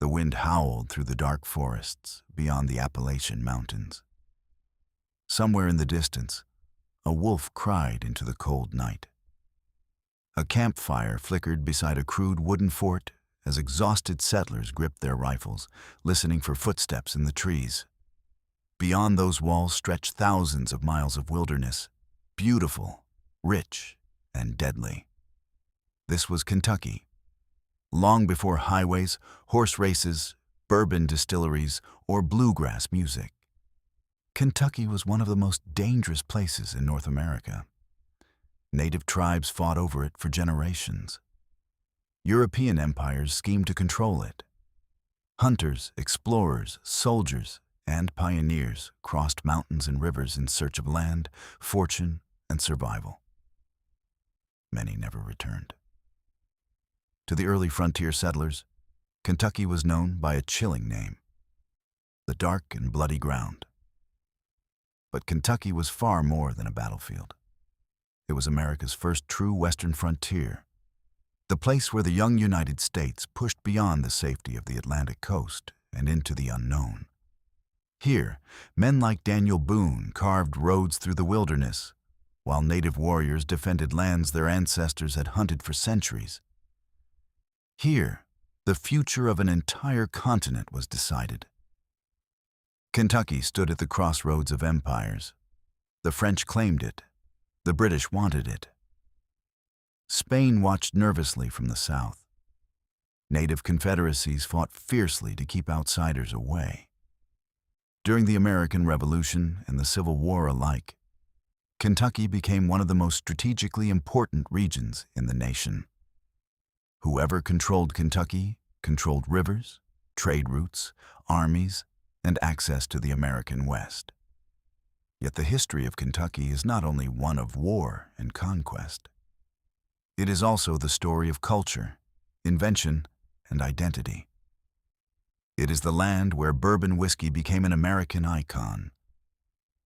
The wind howled through the dark forests beyond the Appalachian Mountains. Somewhere in the distance, a wolf cried into the cold night. A campfire flickered beside a crude wooden fort as exhausted settlers gripped their rifles, listening for footsteps in the trees. Beyond those walls stretched thousands of miles of wilderness, beautiful, rich, and deadly. This was Kentucky. Long before highways, horse races, bourbon distilleries, or bluegrass music, Kentucky was one of the most dangerous places in North America. Native tribes fought over it for generations. European empires schemed to control it. Hunters, explorers, soldiers, and pioneers crossed mountains and rivers in search of land, fortune, and survival. Many never returned. To the early frontier settlers, Kentucky was known by a chilling name: the Dark and Bloody Ground. But Kentucky was far more than a battlefield. It was America's first true western frontier, the place where the young United States pushed beyond the safety of the Atlantic coast and into the unknown. Here, men like Daniel Boone carved roads through the wilderness, while native warriors defended lands their ancestors had hunted for centuries. Here, the future of an entire continent was decided. Kentucky stood at the crossroads of empires. The French claimed it. The British wanted it. Spain watched nervously from the south. Native confederacies fought fiercely to keep outsiders away. During the American Revolution and the Civil War alike, Kentucky became one of the most strategically important regions in the nation. Whoever controlled Kentucky controlled rivers, trade routes, armies, and access to the American West. Yet the history of Kentucky is not only one of war and conquest. It is also the story of culture, invention, and identity. It is the land where bourbon whiskey became an American icon,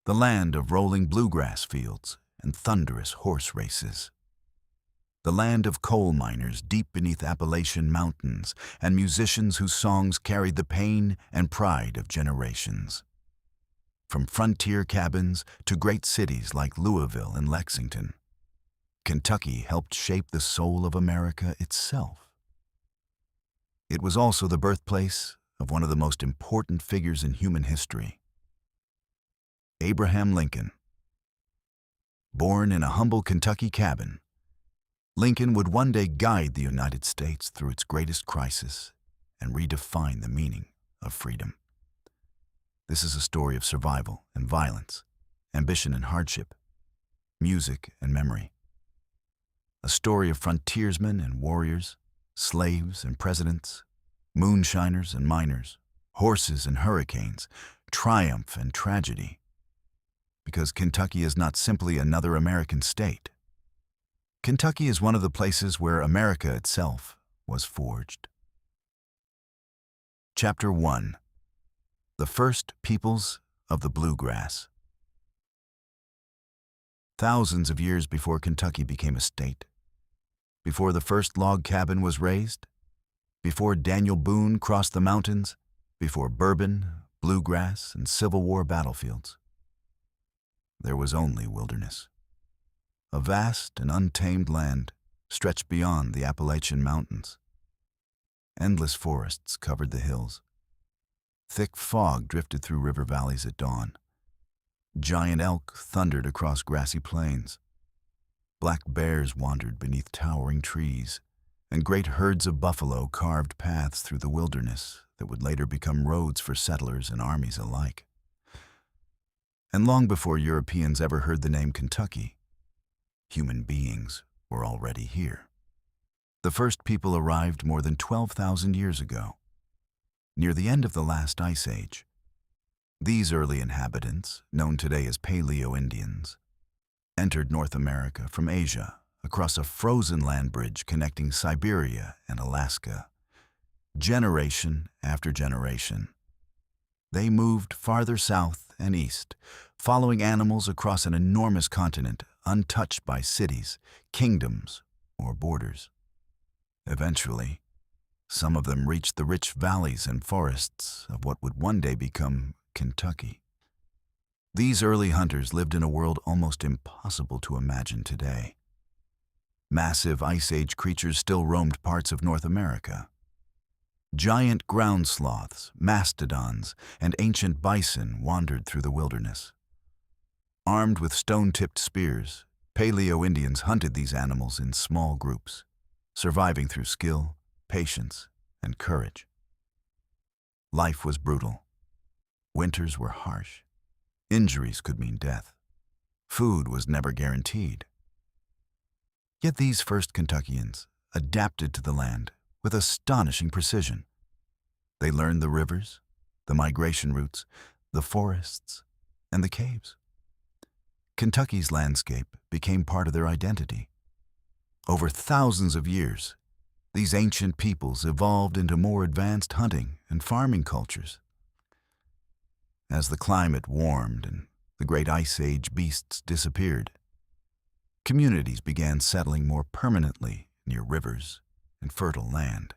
the land of rolling bluegrass fields and thunderous horse races, the land of coal miners deep beneath Appalachian Mountains and musicians whose songs carried the pain and pride of generations. From frontier cabins to great cities like Louisville and Lexington, Kentucky helped shape the soul of America itself. It was also the birthplace of one of the most important figures in human history, Abraham Lincoln. Born in a humble Kentucky cabin, Lincoln would one day guide the United States through its greatest crisis and redefine the meaning of freedom. This is a story of survival and violence, ambition and hardship, music and memory. A story of frontiersmen and warriors, slaves and presidents, moonshiners and miners, horses and hurricanes, triumph and tragedy. Because Kentucky is not simply another American state. Kentucky is one of the places where America itself was forged. Chapter 1: The First Peoples of the Bluegrass. Thousands of years before Kentucky became a state, before the first log cabin was raised, before Daniel Boone crossed the mountains, before bourbon, bluegrass, and Civil War battlefields, there was only wilderness. A vast and untamed land stretched beyond the Appalachian Mountains. Endless forests covered the hills. Thick fog drifted through river valleys at dawn. Giant elk thundered across grassy plains. Black bears wandered beneath towering trees, and great herds of buffalo carved paths through the wilderness that would later become roads for settlers and armies alike. And long before Europeans ever heard the name Kentucky, human beings were already here. The first people arrived more than 12,000 years ago, near the end of the last ice age. These early inhabitants, known today as Paleo-Indians, entered North America from Asia across a frozen land bridge connecting Siberia and Alaska. Generation after generation, they moved farther south and east, following animals across an enormous continent untouched by cities, kingdoms, or borders. Eventually, Some of them reached the rich valleys and forests of what would one day become Kentucky. These early hunters lived in a world almost impossible to imagine today. Massive Ice Age creatures still roamed parts of North America. Giant ground sloths, mastodons, and ancient bison wandered through the wilderness. Armed with stone-tipped spears, Paleo-Indians hunted these animals in small groups, surviving through skill, patience, and courage. Life was brutal. Winters were harsh. Injuries could mean death. Food was never guaranteed. Yet these first Kentuckians adapted to the land with astonishing precision. They learned the rivers, the migration routes, the forests, and the caves. Kentucky's landscape became part of their identity. Over thousands of years, these ancient peoples evolved into more advanced hunting and farming cultures. As the climate warmed and the great Ice Age beasts disappeared, communities began settling more permanently near rivers and fertile land.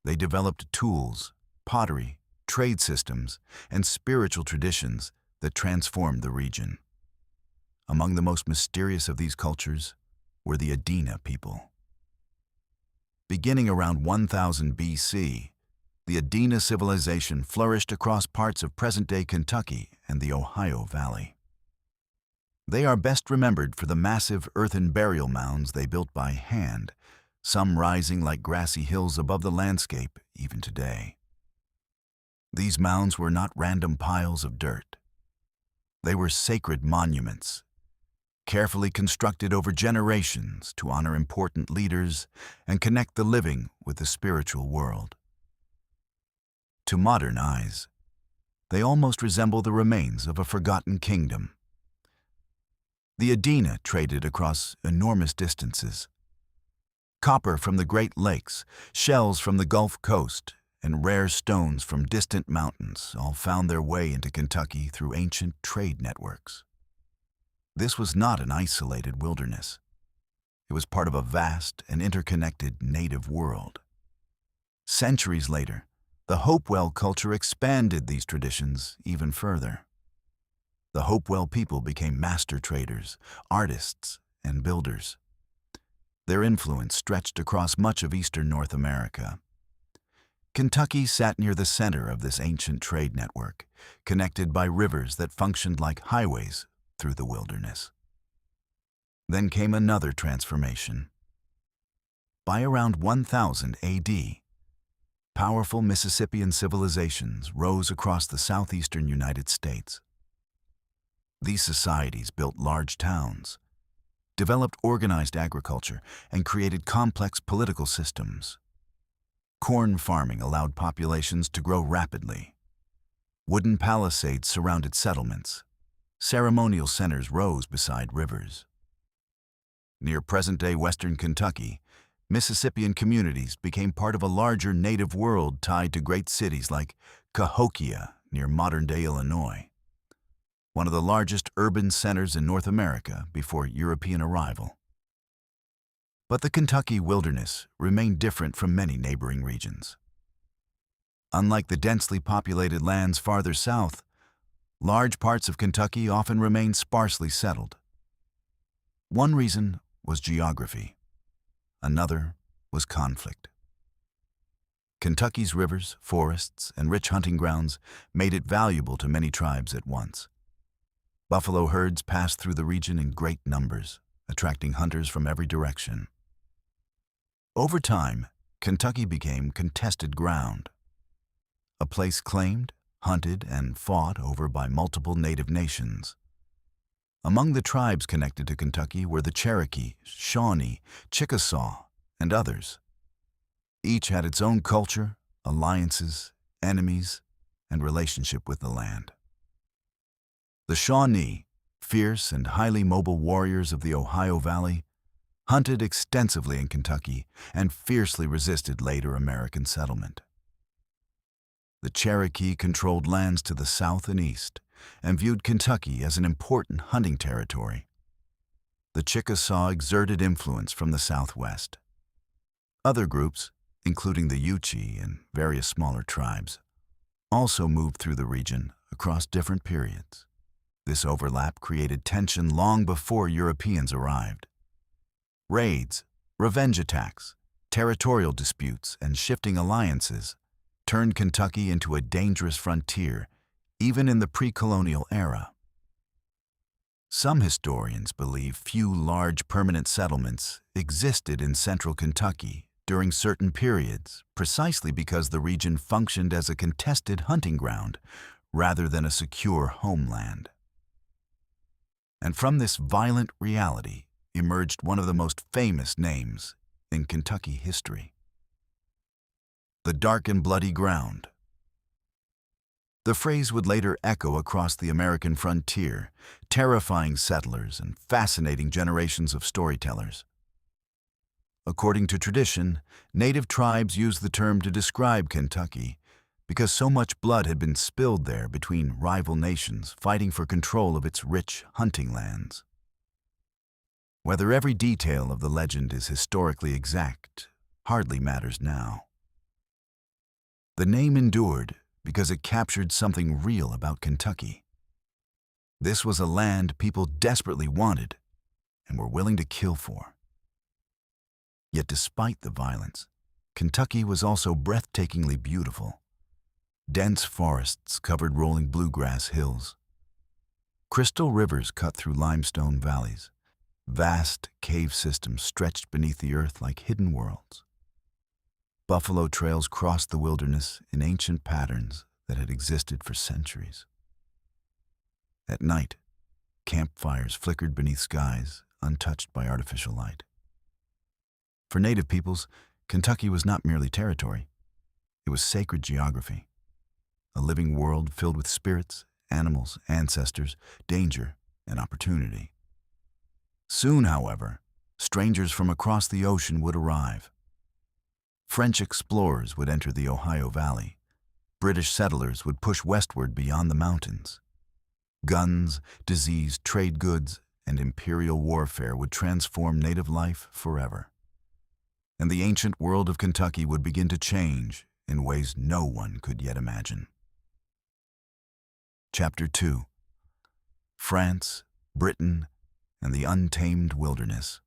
They developed tools, pottery, trade systems, and spiritual traditions that transformed the region. Among the most mysterious of these cultures were the Adena people. Beginning around 1000 BC, the Adena civilization flourished across parts of present-day Kentucky and the Ohio Valley. They are best remembered for the massive earthen burial mounds they built by hand, some rising like grassy hills above the landscape even today. These mounds were not random piles of dirt. They were sacred monuments, carefully constructed over generations to honor important leaders and connect the living with the spiritual world. To modern eyes, they almost resemble the remains of a forgotten kingdom. The Adena traded across enormous distances. Copper from the Great Lakes, shells from the Gulf Coast, and rare stones from distant mountains all found their way into Kentucky through ancient trade networks. This was not an isolated wilderness. It was part of a vast and interconnected native world. Centuries later, the Hopewell culture expanded these traditions even further. The Hopewell people became master traders, artists, and builders. Their influence stretched across much of eastern North America. Kentucky sat near the center of this ancient trade network, connected by rivers that functioned like highways through the wilderness. Then came another transformation. By around 1000 AD, powerful Mississippian civilizations rose across the southeastern United States. These societies built large towns, developed organized agriculture, and created complex political systems. Corn farming allowed populations to grow rapidly. Wooden palisades surrounded settlements. Ceremonial centers rose beside rivers. Near present-day western Kentucky, Mississippian communities became part of a larger native world tied to great cities like Cahokia near modern-day Illinois, one of the largest urban centers in North America before European arrival. But the Kentucky wilderness remained different from many neighboring regions. Unlike the densely populated lands farther south, large parts of Kentucky often remained sparsely settled. One reason was geography. Another was conflict. Kentucky's rivers, forests, and rich hunting grounds made it valuable to many tribes at once. Buffalo herds passed through the region in great numbers, attracting hunters from every direction. Over time, Kentucky became contested ground, a place claimed, hunted, and fought over by multiple native nations. Among the tribes connected to Kentucky were the Cherokee, Shawnee, Chickasaw, and others. Each had its own culture, alliances, enemies, and relationship with the land. The Shawnee, fierce and highly mobile warriors of the Ohio Valley, hunted extensively in Kentucky and fiercely resisted later American settlement. The Cherokee controlled lands to the south and east and viewed Kentucky as an important hunting territory. The Chickasaw exerted influence from the southwest. Other groups, including the Yuchi and various smaller tribes, also moved through the region across different periods. This overlap created tension long before Europeans arrived. Raids, revenge attacks, territorial disputes, and shifting alliances turned Kentucky into a dangerous frontier, even in the pre-colonial era. Some historians believe few large permanent settlements existed in central Kentucky during certain periods, precisely because the region functioned as a contested hunting ground rather than a secure homeland. And from this violent reality emerged one of the most famous names in Kentucky history: the Dark and Bloody Ground. The phrase would later echo across the American frontier, terrifying settlers and fascinating generations of storytellers. According to tradition, native tribes used the term to describe Kentucky because so much blood had been spilled there between rival nations fighting for control of its rich hunting lands. Whether every detail of the legend is historically exact hardly matters now. The name endured because it captured something real about Kentucky. This was a land people desperately wanted and were willing to kill for. Yet despite the violence, Kentucky was also breathtakingly beautiful. Dense forests covered rolling bluegrass hills. Crystal rivers cut through limestone valleys. Vast cave systems stretched beneath the earth like hidden worlds. Buffalo trails crossed the wilderness in ancient patterns that had existed for centuries. At night, campfires flickered beneath skies untouched by artificial light. For native peoples, Kentucky was not merely territory. It was sacred geography, a living world filled with spirits, animals, ancestors, danger, and opportunity. Soon, however, strangers from across the ocean would arrive. French explorers would enter the Ohio Valley. British settlers would push westward beyond the mountains. Guns, disease, trade goods, and imperial warfare would transform native life forever. And the ancient world of Kentucky would begin to change in ways no one could yet imagine. Chapter 2: France, Britain, and the Untamed Wilderness.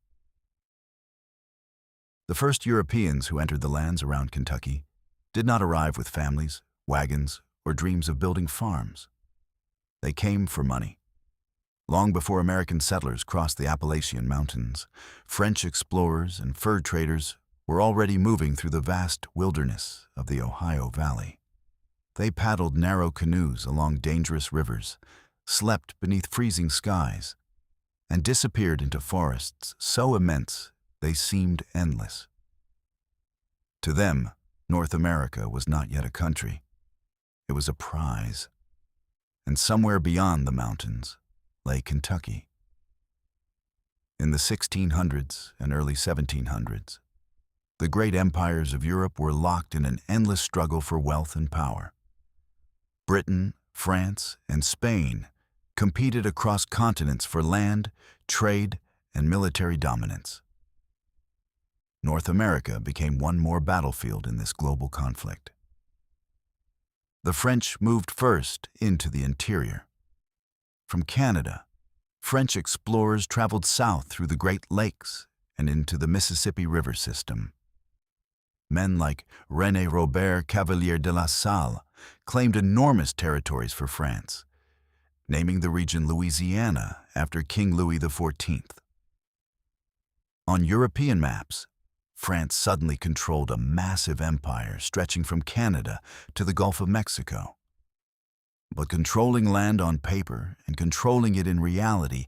The first Europeans who entered the lands around Kentucky did not arrive with families, wagons, or dreams of building farms. They came for money. Long before American settlers crossed the Appalachian Mountains, French explorers and fur traders were already moving through the vast wilderness of the Ohio Valley. They paddled narrow canoes along dangerous rivers, slept beneath freezing skies, and disappeared into forests so immense they seemed endless. To them, North America was not yet a country. It was a prize. And somewhere beyond the mountains lay Kentucky. In the 1600s and early 1700s, the great empires of Europe were locked in an endless struggle for wealth and power. Britain, France, and Spain competed across continents for land, trade, and military dominance. North America became one more battlefield in this global conflict. The French moved first into the interior. From Canada, French explorers traveled south through the Great Lakes and into the Mississippi River system. Men like René Robert Cavelier de la Salle claimed enormous territories for France, naming the region Louisiana after King Louis XIV. On European maps, France suddenly controlled a massive empire stretching from Canada to the Gulf of Mexico. But controlling land on paper and controlling it in reality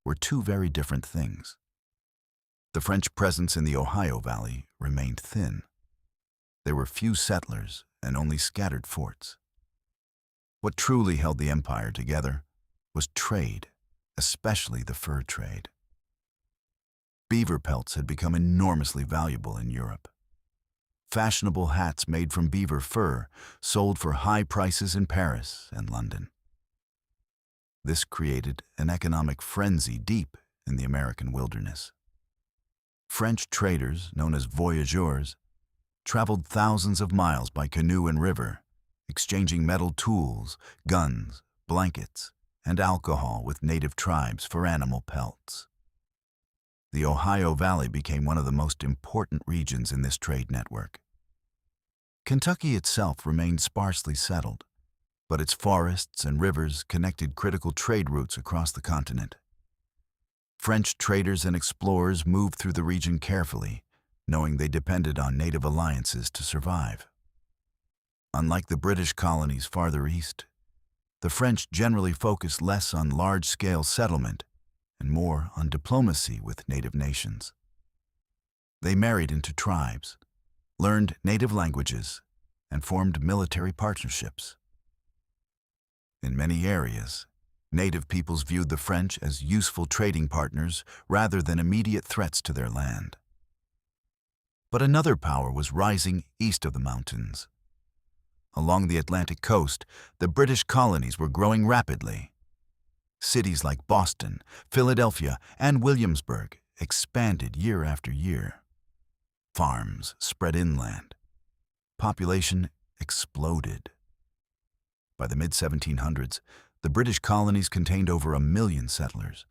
were two very different things. The French presence in the Ohio Valley remained thin. There were few settlers and only scattered forts. What truly held the empire together was trade, especially the fur trade. Beaver pelts had become enormously valuable in Europe. Fashionable hats made from beaver fur sold for high prices in Paris and London. This created an economic frenzy deep in the American wilderness. French traders, known as voyageurs, traveled thousands of miles by canoe and river, exchanging metal tools, guns, blankets, and alcohol with native tribes for animal pelts. The Ohio Valley became one of the most important regions in this trade network. Kentucky itself remained sparsely settled, but its forests and rivers connected critical trade routes across the continent. French traders and explorers moved through the region carefully, knowing they depended on native alliances to survive. Unlike the British colonies farther east, the French generally focused less on large-scale settlement and more on diplomacy with native nations. They married into tribes, learned native languages, and formed military partnerships. In many areas, native peoples viewed the French as useful trading partners rather than immediate threats to their land. But another power was rising east of the mountains. Along the Atlantic coast, the British colonies were growing rapidly. Cities like Boston, Philadelphia, and Williamsburg expanded year after year. Farms spread inland. Population exploded. By the mid-1700s, the British colonies contained over 1 million settlers,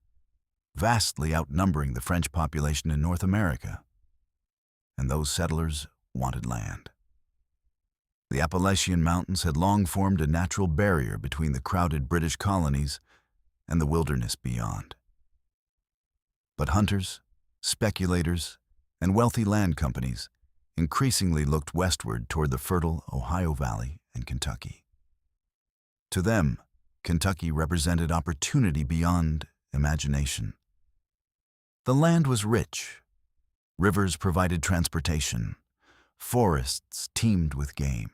vastly outnumbering the French population in North America. And those settlers wanted land. The Appalachian Mountains had long formed a natural barrier between the crowded British colonies and the wilderness beyond. But hunters, speculators, and wealthy land companies increasingly looked westward toward the fertile Ohio Valley and Kentucky. To them, Kentucky represented opportunity beyond imagination. The land was rich. Rivers provided transportation. Forests teemed with game.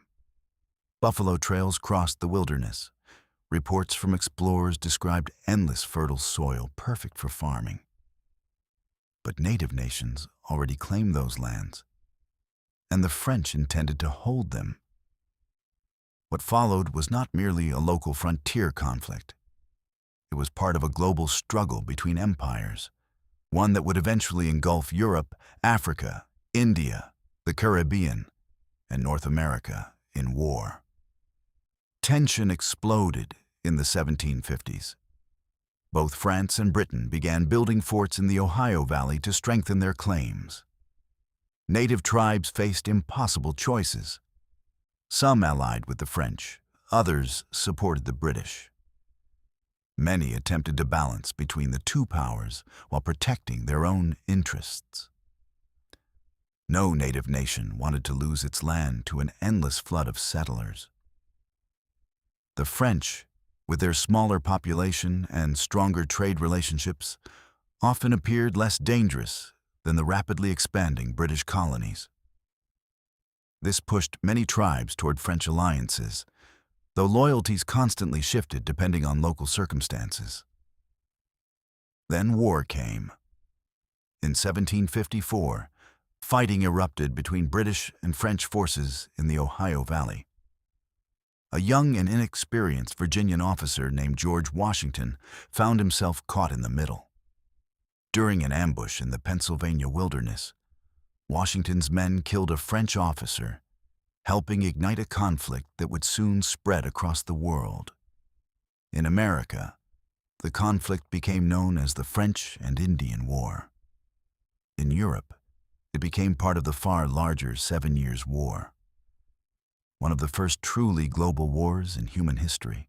Buffalo trails crossed the wilderness. Reports from explorers described endless fertile soil perfect for farming. But native nations already claimed those lands, and the French intended to hold them. What followed was not merely a local frontier conflict. It was part of a global struggle between empires, one that would eventually engulf Europe, Africa, India, the Caribbean, and North America in war. Tension exploded in the 1750s. Both France and Britain began building forts in the Ohio Valley to strengthen their claims. Native tribes faced impossible choices. Some allied with the French, others supported the British. Many attempted to balance between the two powers while protecting their own interests. No native nation wanted to lose its land to an endless flood of settlers. The French, with their smaller population and stronger trade relationships, often appeared less dangerous than the rapidly expanding British colonies. This pushed many tribes toward French alliances, though loyalties constantly shifted depending on local circumstances. Then war came. In 1754, fighting erupted between British and French forces in the Ohio Valley. A young and inexperienced Virginian officer named George Washington found himself caught in the middle. During an ambush in the Pennsylvania wilderness, Washington's men killed a French officer, helping ignite a conflict that would soon spread across the world. In America, the conflict became known as the French and Indian War. In Europe, it became part of the far larger 7 Years' War, one of the first truly global wars in human history.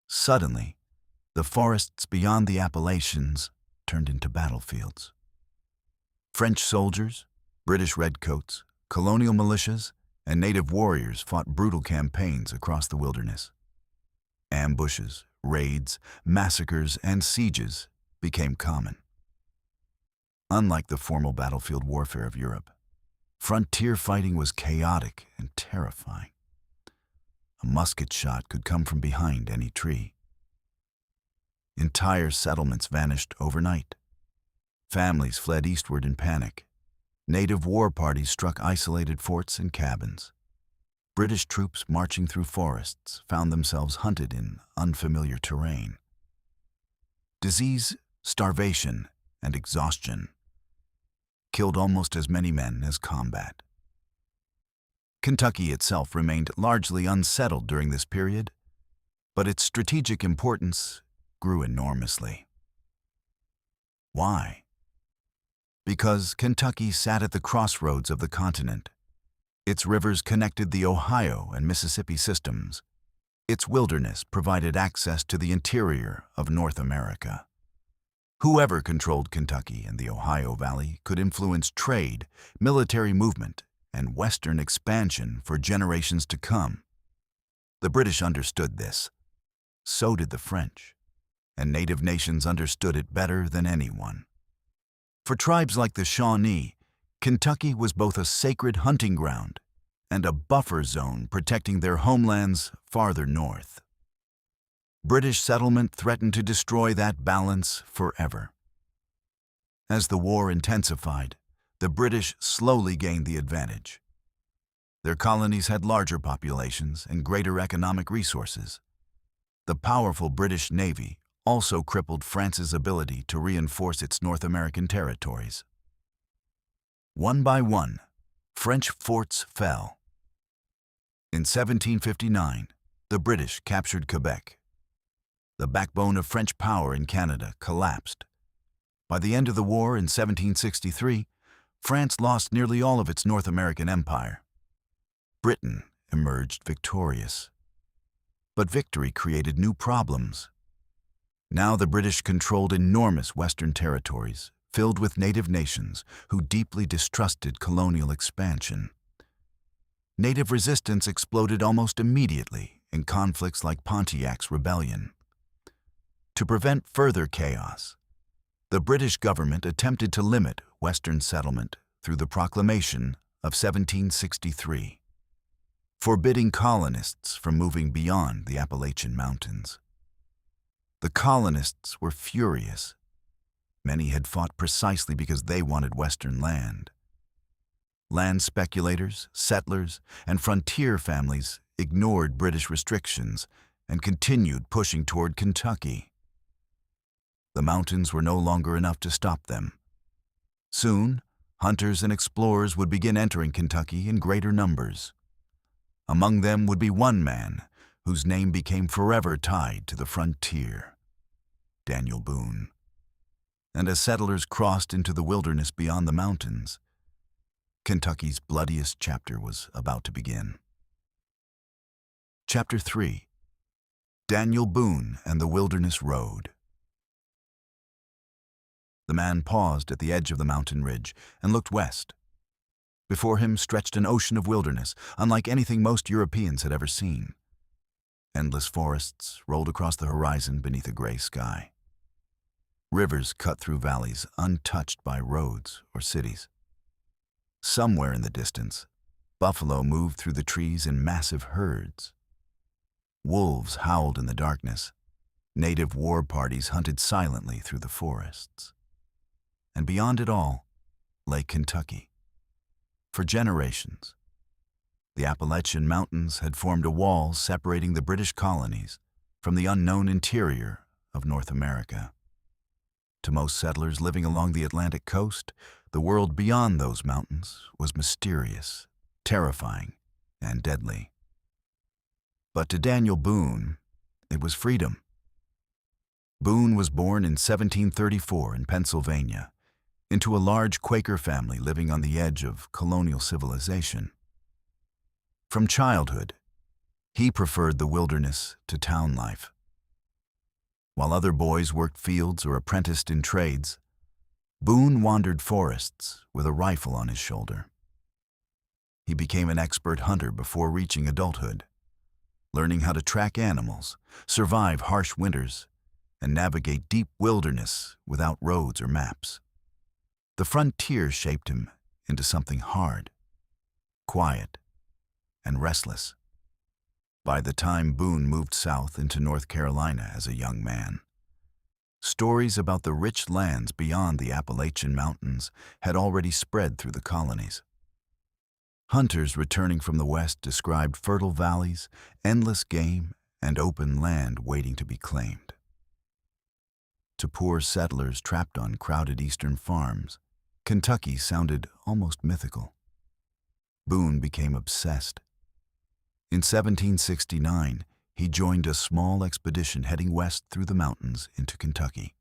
Suddenly, the forests beyond the Appalachians turned into battlefields. French soldiers, British redcoats, colonial militias, and native warriors fought brutal campaigns across the wilderness. Ambushes, raids, massacres, and sieges became common. Unlike the formal battlefield warfare of Europe, frontier fighting was chaotic and terrifying. A musket shot could come from behind any tree. Entire settlements vanished overnight. Families fled eastward in panic. Native war parties struck isolated forts and cabins. British troops marching through forests found themselves hunted in unfamiliar terrain. Disease, starvation, and exhaustion killed almost as many men as combat. Kentucky itself remained largely unsettled during this period, but its strategic importance grew enormously. Why? Because Kentucky sat at the crossroads of the continent. Its rivers connected the Ohio and Mississippi systems. Its wilderness provided access to the interior of North America. Whoever controlled Kentucky and the Ohio Valley could influence trade, military movement, and Western expansion for generations to come. The British understood this. So did the French, and native nations understood it better than anyone. For tribes like the Shawnee, Kentucky was both a sacred hunting ground and a buffer zone protecting their homelands farther north. British settlement threatened to destroy that balance forever. As the war intensified, the British slowly gained the advantage. Their colonies had larger populations and greater economic resources. The powerful British Navy also crippled France's ability to reinforce its North American territories. One by one, French forts fell. In 1759, the British captured Quebec. The backbone of French power in Canada collapsed. By the end of the war in 1763, France lost nearly all of its North American empire. Britain emerged victorious. But victory created new problems. Now the British controlled enormous Western territories, filled with native nations who deeply distrusted colonial expansion. Native resistance exploded almost immediately in conflicts like Pontiac's Rebellion. To prevent further chaos, the British government attempted to limit Western settlement through the Proclamation of 1763, forbidding colonists from moving beyond the Appalachian Mountains. The colonists were furious. Many had fought precisely because they wanted Western land. Land speculators, settlers, and frontier families ignored British restrictions and continued pushing toward Kentucky. The mountains were no longer enough to stop them. Soon, hunters and explorers would begin entering Kentucky in greater numbers. Among them would be one man whose name became forever tied to the frontier, Daniel Boone. And as settlers crossed into the wilderness beyond the mountains, Kentucky's bloodiest chapter was about to begin. Chapter 3: Daniel Boone and the Wilderness Road. The man paused at the edge of the mountain ridge and looked west. Before him stretched an ocean of wilderness, unlike anything most Europeans had ever seen. Endless forests rolled across the horizon beneath a gray sky. Rivers cut through valleys untouched by roads or cities. Somewhere in the distance, buffalo moved through the trees in massive herds. Wolves howled in the darkness. Native war parties hunted silently through the forests. And beyond it all lay Kentucky. For generations, the Appalachian Mountains had formed a wall separating the British colonies from the unknown interior of North America. To most settlers living along the Atlantic coast, the world beyond those mountains was mysterious, terrifying, and deadly. But to Daniel Boone, it was freedom. Boone was born in 1734 in Pennsylvania, into a large Quaker family living on the edge of colonial civilization. From childhood, he preferred the wilderness to town life. While other boys worked fields or apprenticed in trades, Boone wandered forests with a rifle on his shoulder. He became an expert hunter before reaching adulthood, learning how to track animals, survive harsh winters, and navigate deep wilderness without roads or maps. The frontier shaped him into something hard, quiet, and restless. By the time Boone moved south into North Carolina as a young man, stories about the rich lands beyond the Appalachian Mountains had already spread through the colonies. Hunters returning from the west described fertile valleys, endless game, and open land waiting to be claimed. To poor settlers trapped on crowded eastern farms, Kentucky sounded almost mythical. Boone became obsessed. In 1769, he joined a small expedition heading west through the mountains into Kentucky.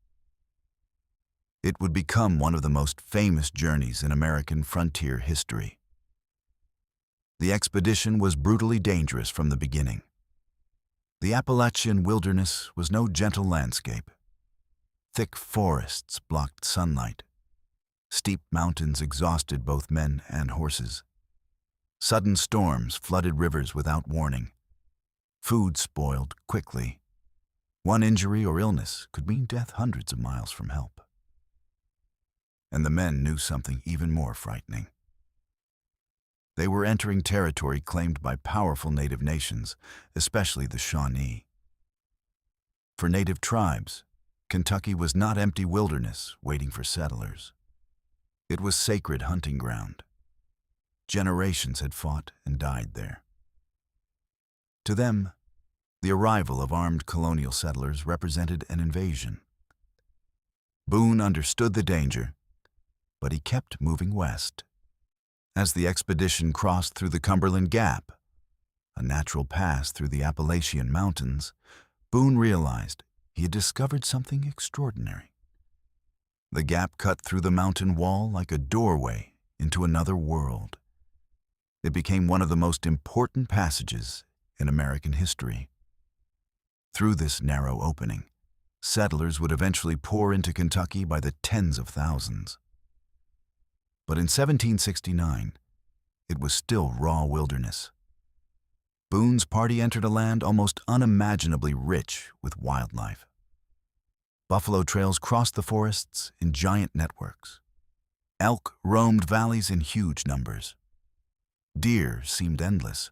It would become one of the most famous journeys in American frontier history. The expedition was brutally dangerous from the beginning. The Appalachian wilderness was no gentle landscape. Thick forests blocked sunlight. Steep mountains exhausted both men and horses. Sudden storms flooded rivers without warning. Food spoiled quickly. One injury or illness could mean death hundreds of miles from help. And the men knew something even more frightening. They were entering territory claimed by powerful native nations, especially the Shawnee. For native tribes, Kentucky was not empty wilderness waiting for settlers. It was sacred hunting ground. Generations had fought and died there. To them, the arrival of armed colonial settlers represented an invasion. Boone understood the danger, but he kept moving west. As the expedition crossed through the Cumberland Gap, a natural pass through the Appalachian Mountains, Boone realized he had discovered something extraordinary. The gap cut through the mountain wall like a doorway into another world. It became one of the most important passages in American history. Through this narrow opening, settlers would eventually pour into Kentucky by the tens of thousands. But in 1769, it was still raw wilderness. Boone's party entered a land almost unimaginably rich with wildlife. Buffalo trails crossed the forests in giant networks. Elk roamed valleys in huge numbers. Deer seemed endless.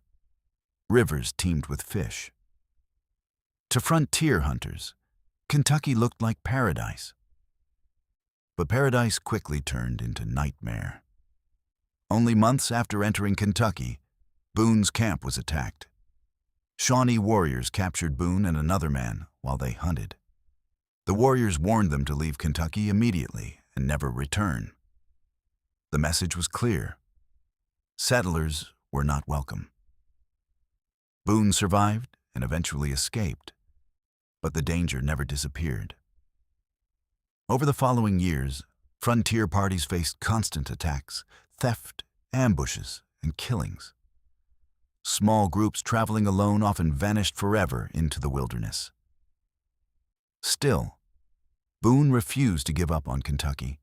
Rivers teemed with fish. To frontier hunters, Kentucky looked like paradise. But paradise quickly turned into nightmare. Only months after entering Kentucky, Boone's camp was attacked. Shawnee warriors captured Boone and another man while they hunted. The warriors warned them to leave Kentucky immediately and never return. The message was clear. Settlers were not welcome. Boone survived and eventually escaped, but the danger never disappeared. Over the following years, frontier parties faced constant attacks, theft, ambushes, and killings. Small groups traveling alone often vanished forever into the wilderness. Still, Boone refused to give up on Kentucky.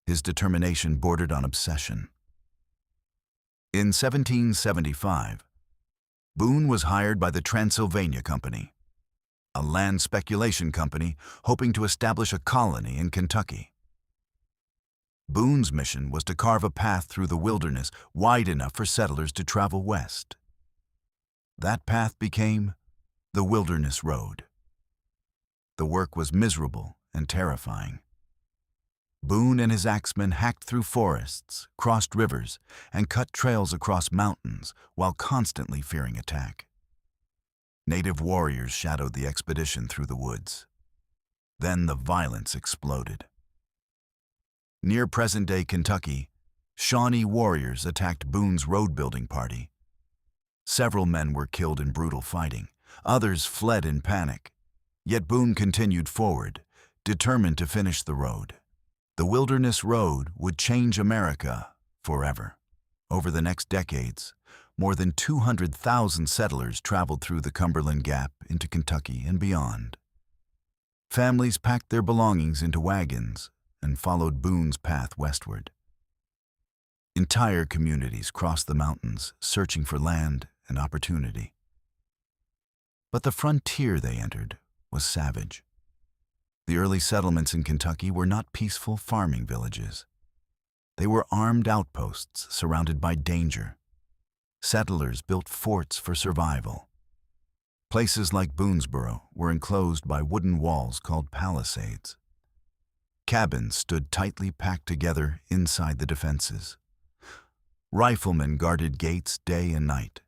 His determination bordered on obsession. In 1775, Boone was hired by the Transylvania Company, a land speculation company hoping to establish a colony in Kentucky. Boone's mission was to carve a path through the wilderness wide enough for settlers to travel west. That path became the Wilderness Road. The work was miserable and terrifying. Boone and his axemen hacked through forests, crossed rivers, and cut trails across mountains while constantly fearing attack. Native warriors shadowed the expedition through the woods. Then the violence exploded. Near present-day Kentucky, Shawnee warriors attacked Boone's road-building party. Several men were killed in brutal fighting. Others fled in panic. Yet Boone continued forward, determined to finish the road. The Wilderness Road would change America forever. Over the next decades, more than 200,000 settlers traveled through the Cumberland Gap into Kentucky and beyond. Families packed their belongings into wagons and followed Boone's path westward. Entire communities crossed the mountains, searching for land and opportunity. But the frontier they entered was savage. The early settlements in Kentucky were not peaceful farming villages. They were armed outposts surrounded by danger. Settlers built forts for survival. Places like Boonesboro were enclosed by wooden walls called palisades. Cabins stood tightly packed together inside the defenses. Riflemen guarded gates day and night.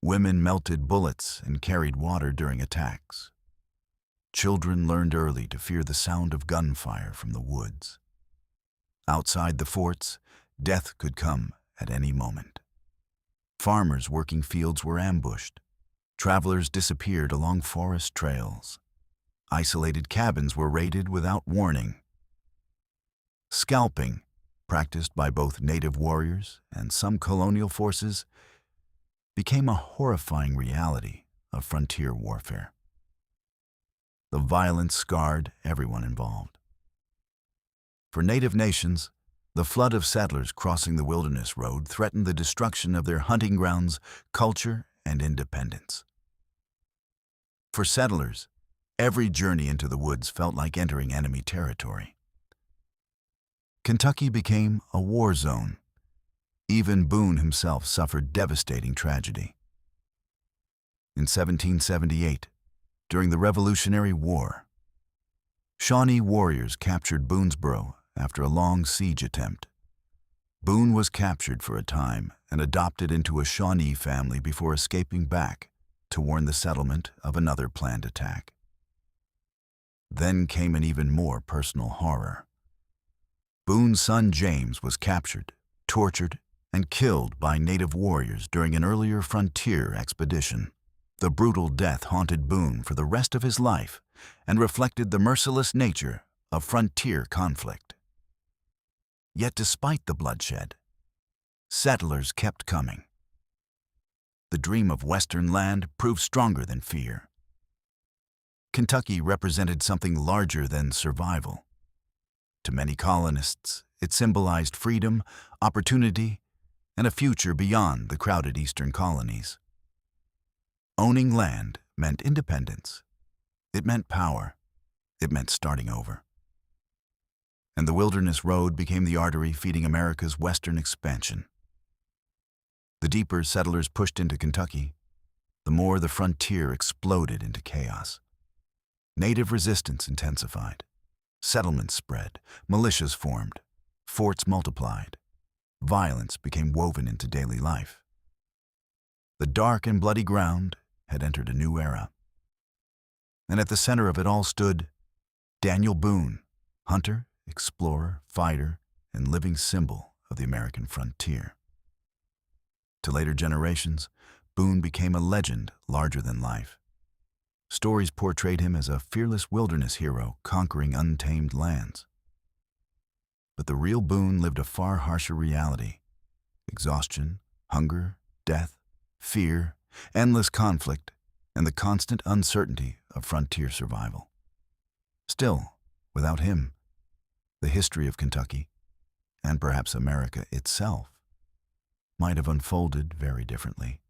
Women melted bullets and carried water during attacks. Children learned early to fear the sound of gunfire from the woods. Outside the forts, death could come at any moment. Farmers working fields were ambushed. Travelers disappeared along forest trails. Isolated cabins were raided without warning. Scalping, practiced by both native warriors and some colonial forces, became a horrifying reality of frontier warfare. The violence scarred everyone involved. For native nations, the flood of settlers crossing the wilderness road threatened the destruction of their hunting grounds, culture, and independence. For settlers, every journey into the woods felt like entering enemy territory. Kentucky became a war zone. Even Boone himself suffered devastating tragedy. In 1778, during the Revolutionary War, Shawnee warriors captured Boonesboro after a long siege attempt. Boone was captured for a time and adopted into a Shawnee family before escaping back to warn the settlement of another planned attack. Then came an even more personal horror. Boone's son James was captured, tortured, and killed by native warriors during an earlier frontier expedition. The brutal death haunted Boone for the rest of his life and reflected the merciless nature of frontier conflict. Yet despite the bloodshed, settlers kept coming. The dream of Western land proved stronger than fear. Kentucky represented something larger than survival. To many colonists, it symbolized freedom, opportunity, and a future beyond the crowded eastern colonies. Owning land meant independence. It meant power. It meant starting over. And the Wilderness Road became the artery feeding America's western expansion. The deeper settlers pushed into Kentucky, the more the frontier exploded into chaos. Native resistance intensified. Settlements spread, militias formed, forts multiplied. Violence became woven into daily life. The dark and bloody ground had entered a new era. And at the center of it all stood Daniel Boone, hunter, explorer, fighter, and living symbol of the American frontier. To later generations, Boone became a legend larger than life. Stories portrayed him as a fearless wilderness hero conquering untamed lands. But the real Boone lived a far harsher reality: exhaustion, hunger, death, fear, endless conflict, and the constant uncertainty of frontier survival. Still, without him, the history of Kentucky, and perhaps America itself, might have unfolded very differently.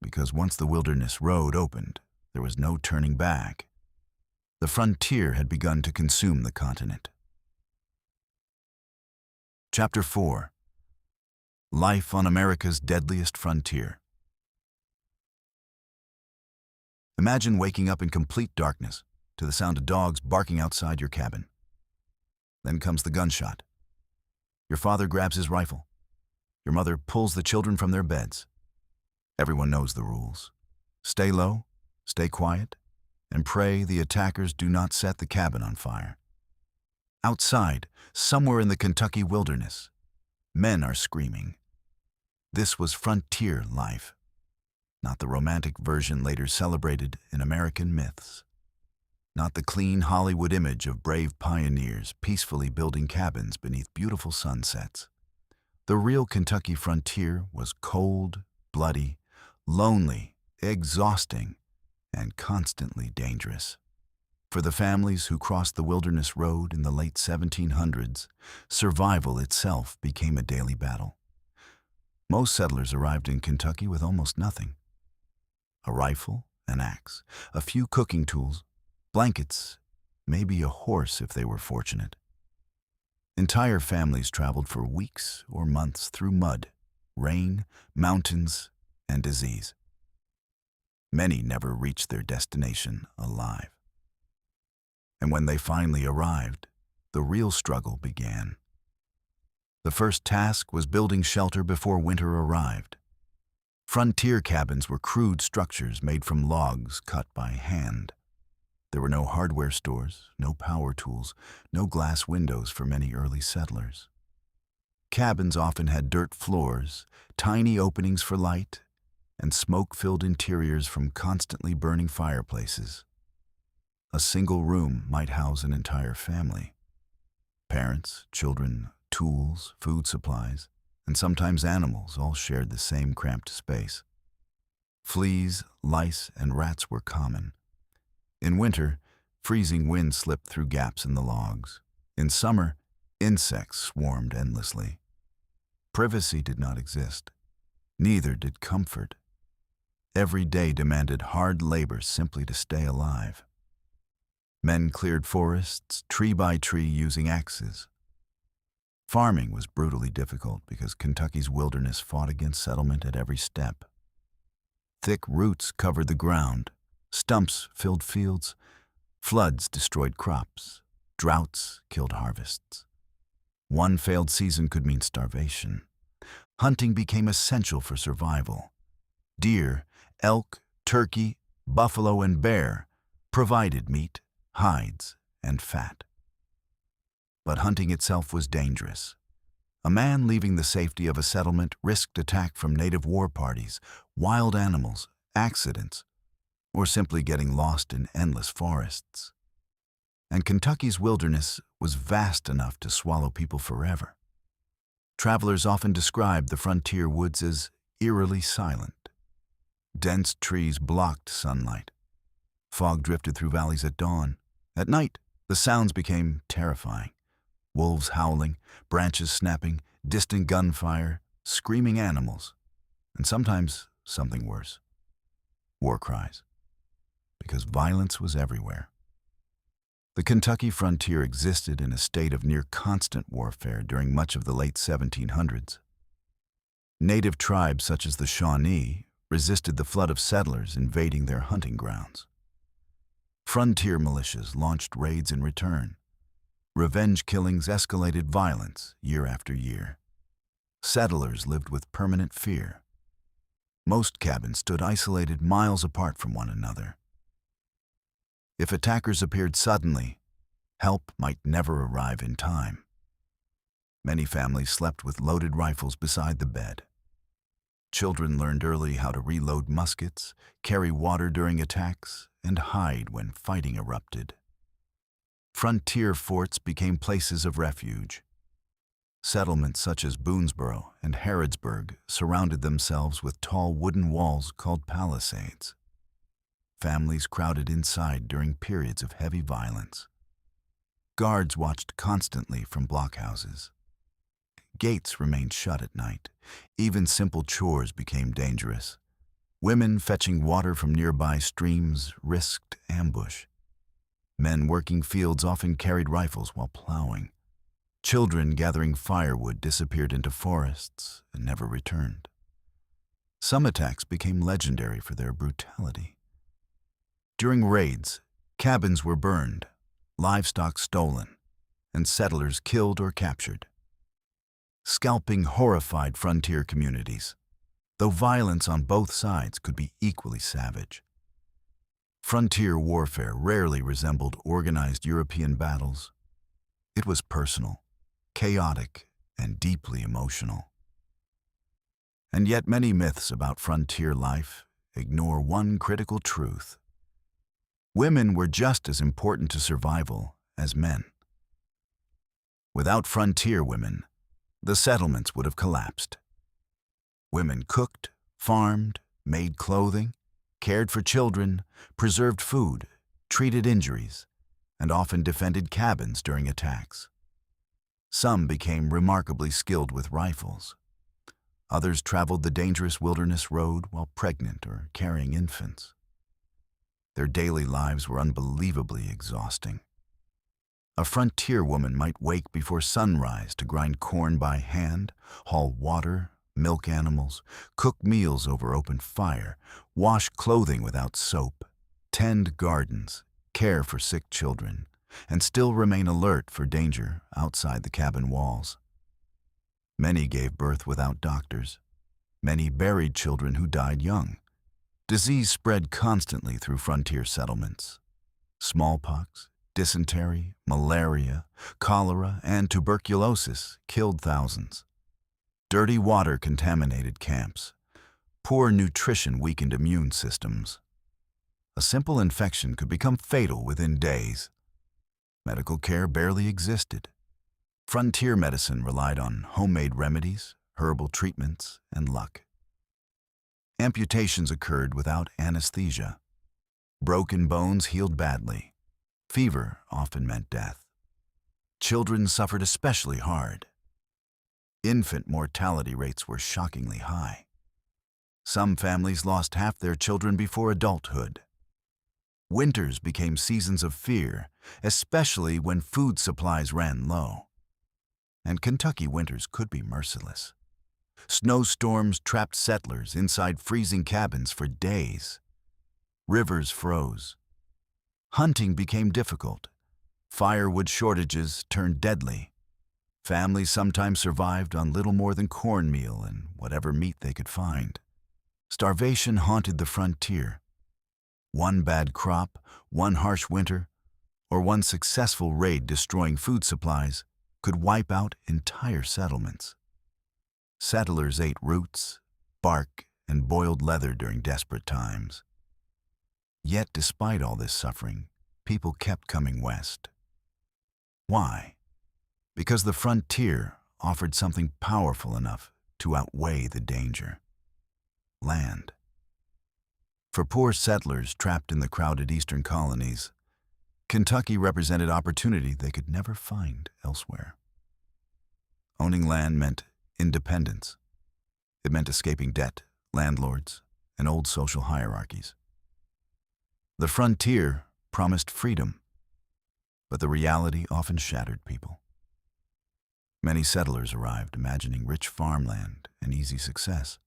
Because once the Wilderness Road opened, there was no turning back. The frontier had begun to consume the continent. Chapter 4: Life on America's Deadliest Frontier. Imagine waking up in complete darkness to the sound of dogs barking outside your cabin. Then comes the gunshot. Your father grabs his rifle. Your mother pulls the children from their beds. Everyone knows the rules. Stay low, stay quiet, and pray the attackers do not set the cabin on fire. Outside, somewhere in the Kentucky wilderness, men are screaming. This was frontier life, not the romantic version later celebrated in American myths. Not the clean Hollywood image of brave pioneers peacefully building cabins beneath beautiful sunsets. The real Kentucky frontier was cold, bloody, lonely, exhausting, and constantly dangerous. For the families who crossed the Wilderness Road in the late 1700s, survival itself became a daily battle. Most settlers arrived in Kentucky with almost nothing: a rifle, an axe, a few cooking tools, blankets, maybe a horse if they were fortunate. Entire families traveled for weeks or months through mud, rain, mountains, and disease. Many never reached their destination alive. And when they finally arrived, the real struggle began. The first task was building shelter before winter arrived. Frontier cabins were crude structures made from logs cut by hand. There were no hardware stores, no power tools, no glass windows for many early settlers. cabins often had dirt floors, tiny openings for light, and smoke-filled interiors from constantly burning fireplaces. A single room might house an entire family. Parents, children, tools, food supplies, and sometimes animals all shared the same cramped space. Fleas, lice, and rats were common. In winter, freezing wind slipped through gaps in the logs. In summer, insects swarmed endlessly. Privacy did not exist. Neither did comfort. Every day demanded hard labor simply to stay alive. Men cleared forests, tree by tree, using axes. Farming was brutally difficult because Kentucky's wilderness fought against settlement at every step. Thick roots covered the ground, stumps filled fields, floods destroyed crops, droughts killed harvests. One failed season could mean starvation. Hunting became essential for survival. Deer, elk, turkey, buffalo, and bear provided meat, hides, and fat. But hunting itself was dangerous. A man leaving the safety of a settlement risked attack from native war parties, wild animals, accidents, or simply getting lost in endless forests. And Kentucky's wilderness was vast enough to swallow people forever. Travelers often described the frontier woods as eerily silent. Dense trees blocked sunlight. Fog drifted through valleys at dawn. At night, the sounds became terrifying. Wolves howling, branches snapping, distant gunfire, screaming animals, and sometimes something worse. War cries. Because violence was everywhere. The Kentucky frontier existed in a state of near constant warfare during much of the late 1700s. Native tribes such as the Shawnee resisted the flood of settlers invading their hunting grounds. Frontier militias launched raids in return. Revenge killings escalated violence year after year. Settlers lived with permanent fear. Most cabins stood isolated miles apart from one another. If attackers appeared suddenly, help might never arrive in time. Many families slept with loaded rifles beside the bed. Children learned early how to reload muskets, carry water during attacks, and hide when fighting erupted. Frontier forts became places of refuge. Settlements such as Boonesboro and Harrodsburg surrounded themselves with tall wooden walls called palisades. Families crowded inside during periods of heavy violence. Guards watched constantly from blockhouses. Gates remained shut at night. Even simple chores became dangerous. Women fetching water from nearby streams risked ambush. Men working fields often carried rifles while plowing. Children gathering firewood disappeared into forests and never returned. Some attacks became legendary for their brutality. During raids, cabins were burned, livestock stolen, and settlers killed or captured. Scalping horrified frontier communities, though violence on both sides could be equally savage. Frontier warfare rarely resembled organized European battles. It was personal, chaotic, and deeply emotional. And yet many myths about frontier life ignore one critical truth. Women were just as important to survival as men. Without frontier women, the settlements would have collapsed. Women cooked, farmed, made clothing, cared for children, preserved food, treated injuries, and often defended cabins during attacks. Some became remarkably skilled with rifles. Others traveled the dangerous wilderness road while pregnant or carrying infants. Their daily lives were unbelievably exhausting. A frontier woman might wake before sunrise to grind corn by hand, haul water, milk animals, cook meals over open fire, wash clothing without soap, tend gardens, care for sick children, and still remain alert for danger outside the cabin walls. Many gave birth without doctors. Many buried children who died young. Disease spread constantly through frontier settlements. Smallpox, dysentery, malaria, cholera, and tuberculosis killed thousands. Dirty water contaminated camps. Poor nutrition weakened immune systems. A simple infection could become fatal within days. Medical care barely existed. Frontier medicine relied on homemade remedies, herbal treatments, and luck. Amputations occurred without anesthesia. Broken bones healed badly. Fever often meant death. Children suffered especially hard. Infant mortality rates were shockingly high. Some families lost half their children before adulthood. Winters became seasons of fear, especially when food supplies ran low. And Kentucky winters could be merciless. Snowstorms trapped settlers inside freezing cabins for days. Rivers froze. Hunting became difficult. Firewood shortages turned deadly. Families sometimes survived on little more than cornmeal and whatever meat they could find. Starvation haunted the frontier. One bad crop, one harsh winter, or one successful raid destroying food supplies could wipe out entire settlements. Settlers ate roots, bark, and boiled leather during desperate times. Yet, despite all this suffering, people kept coming west. Why? Because the frontier offered something powerful enough to outweigh the danger: land. For poor settlers trapped in the crowded eastern colonies, Kentucky represented opportunity they could never find elsewhere. Owning land meant independence. It meant escaping debt, landlords, and old social hierarchies. The frontier promised freedom, but the reality often shattered people. Many settlers arrived imagining rich farmland and easy success.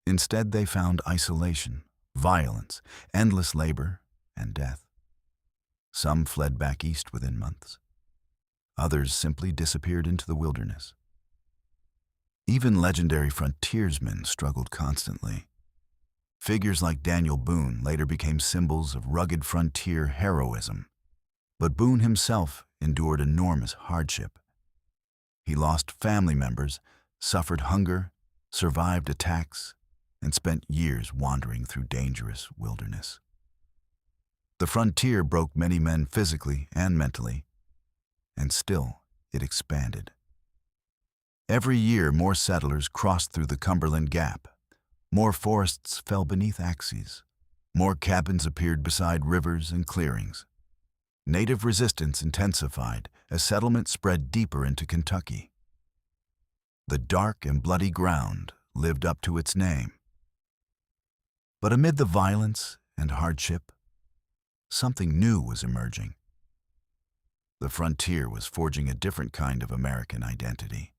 Instead, they found isolation, violence, endless labor, and death. Some fled back east within months. Others simply disappeared into the wilderness. Even legendary frontiersmen struggled constantly. Figures like Daniel Boone later became symbols of rugged frontier heroism. But Boone himself endured enormous hardship. He lost family members, suffered hunger, survived attacks, and spent years wandering through dangerous wilderness. The frontier broke many men physically and mentally, and still it expanded. Every year, more settlers crossed through the Cumberland Gap. More forests fell beneath axes. More cabins appeared beside rivers and clearings. Native resistance intensified as settlement spread deeper into Kentucky. The dark and bloody ground lived up to its name. But amid the violence and hardship, something new was emerging. The frontier was forging a different kind of American identity.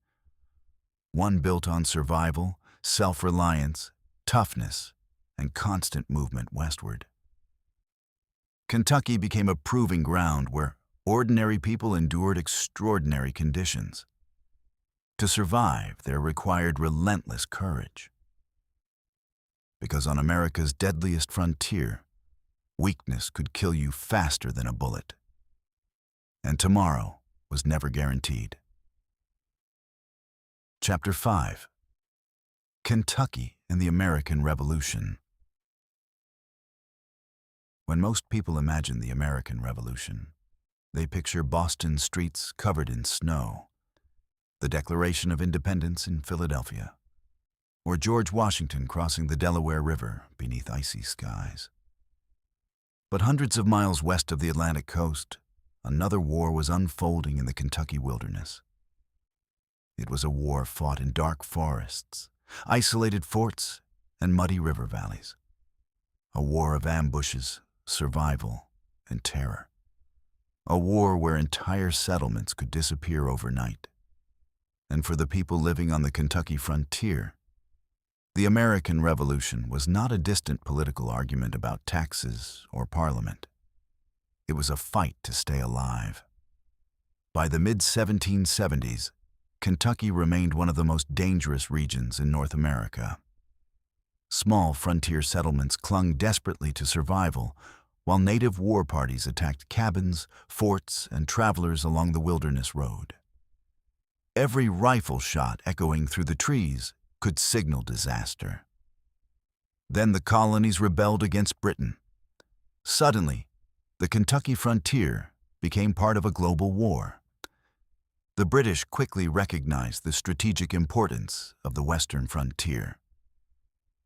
One built on survival, self-reliance, toughness, and constant movement westward. Kentucky became a proving ground where ordinary people endured extraordinary conditions. To survive, there required relentless courage. Because on America's deadliest frontier, weakness could kill you faster than a bullet. And tomorrow was never guaranteed. Chapter 5. Kentucky and the American Revolution. When most people imagine the American Revolution, they picture Boston streets covered in snow, the Declaration of Independence in Philadelphia, or George Washington crossing the Delaware River beneath icy skies. But hundreds of miles west of the Atlantic coast, another war was unfolding in the Kentucky wilderness. It was a war fought in dark forests, isolated forts, and muddy river valleys. A war of ambushes, survival, and terror. A war where entire settlements could disappear overnight. And for the people living on the Kentucky frontier, the American Revolution was not a distant political argument about taxes or parliament. It was a fight to stay alive. By the mid-1770s, Kentucky remained one of the most dangerous regions in North America. Small frontier settlements clung desperately to survival, while native war parties attacked cabins, forts, and travelers along the wilderness road. Every rifle shot echoing through the trees could signal disaster. Then the colonies rebelled against Britain. Suddenly, the Kentucky frontier became part of a global war. The British quickly recognized the strategic importance of the western frontier.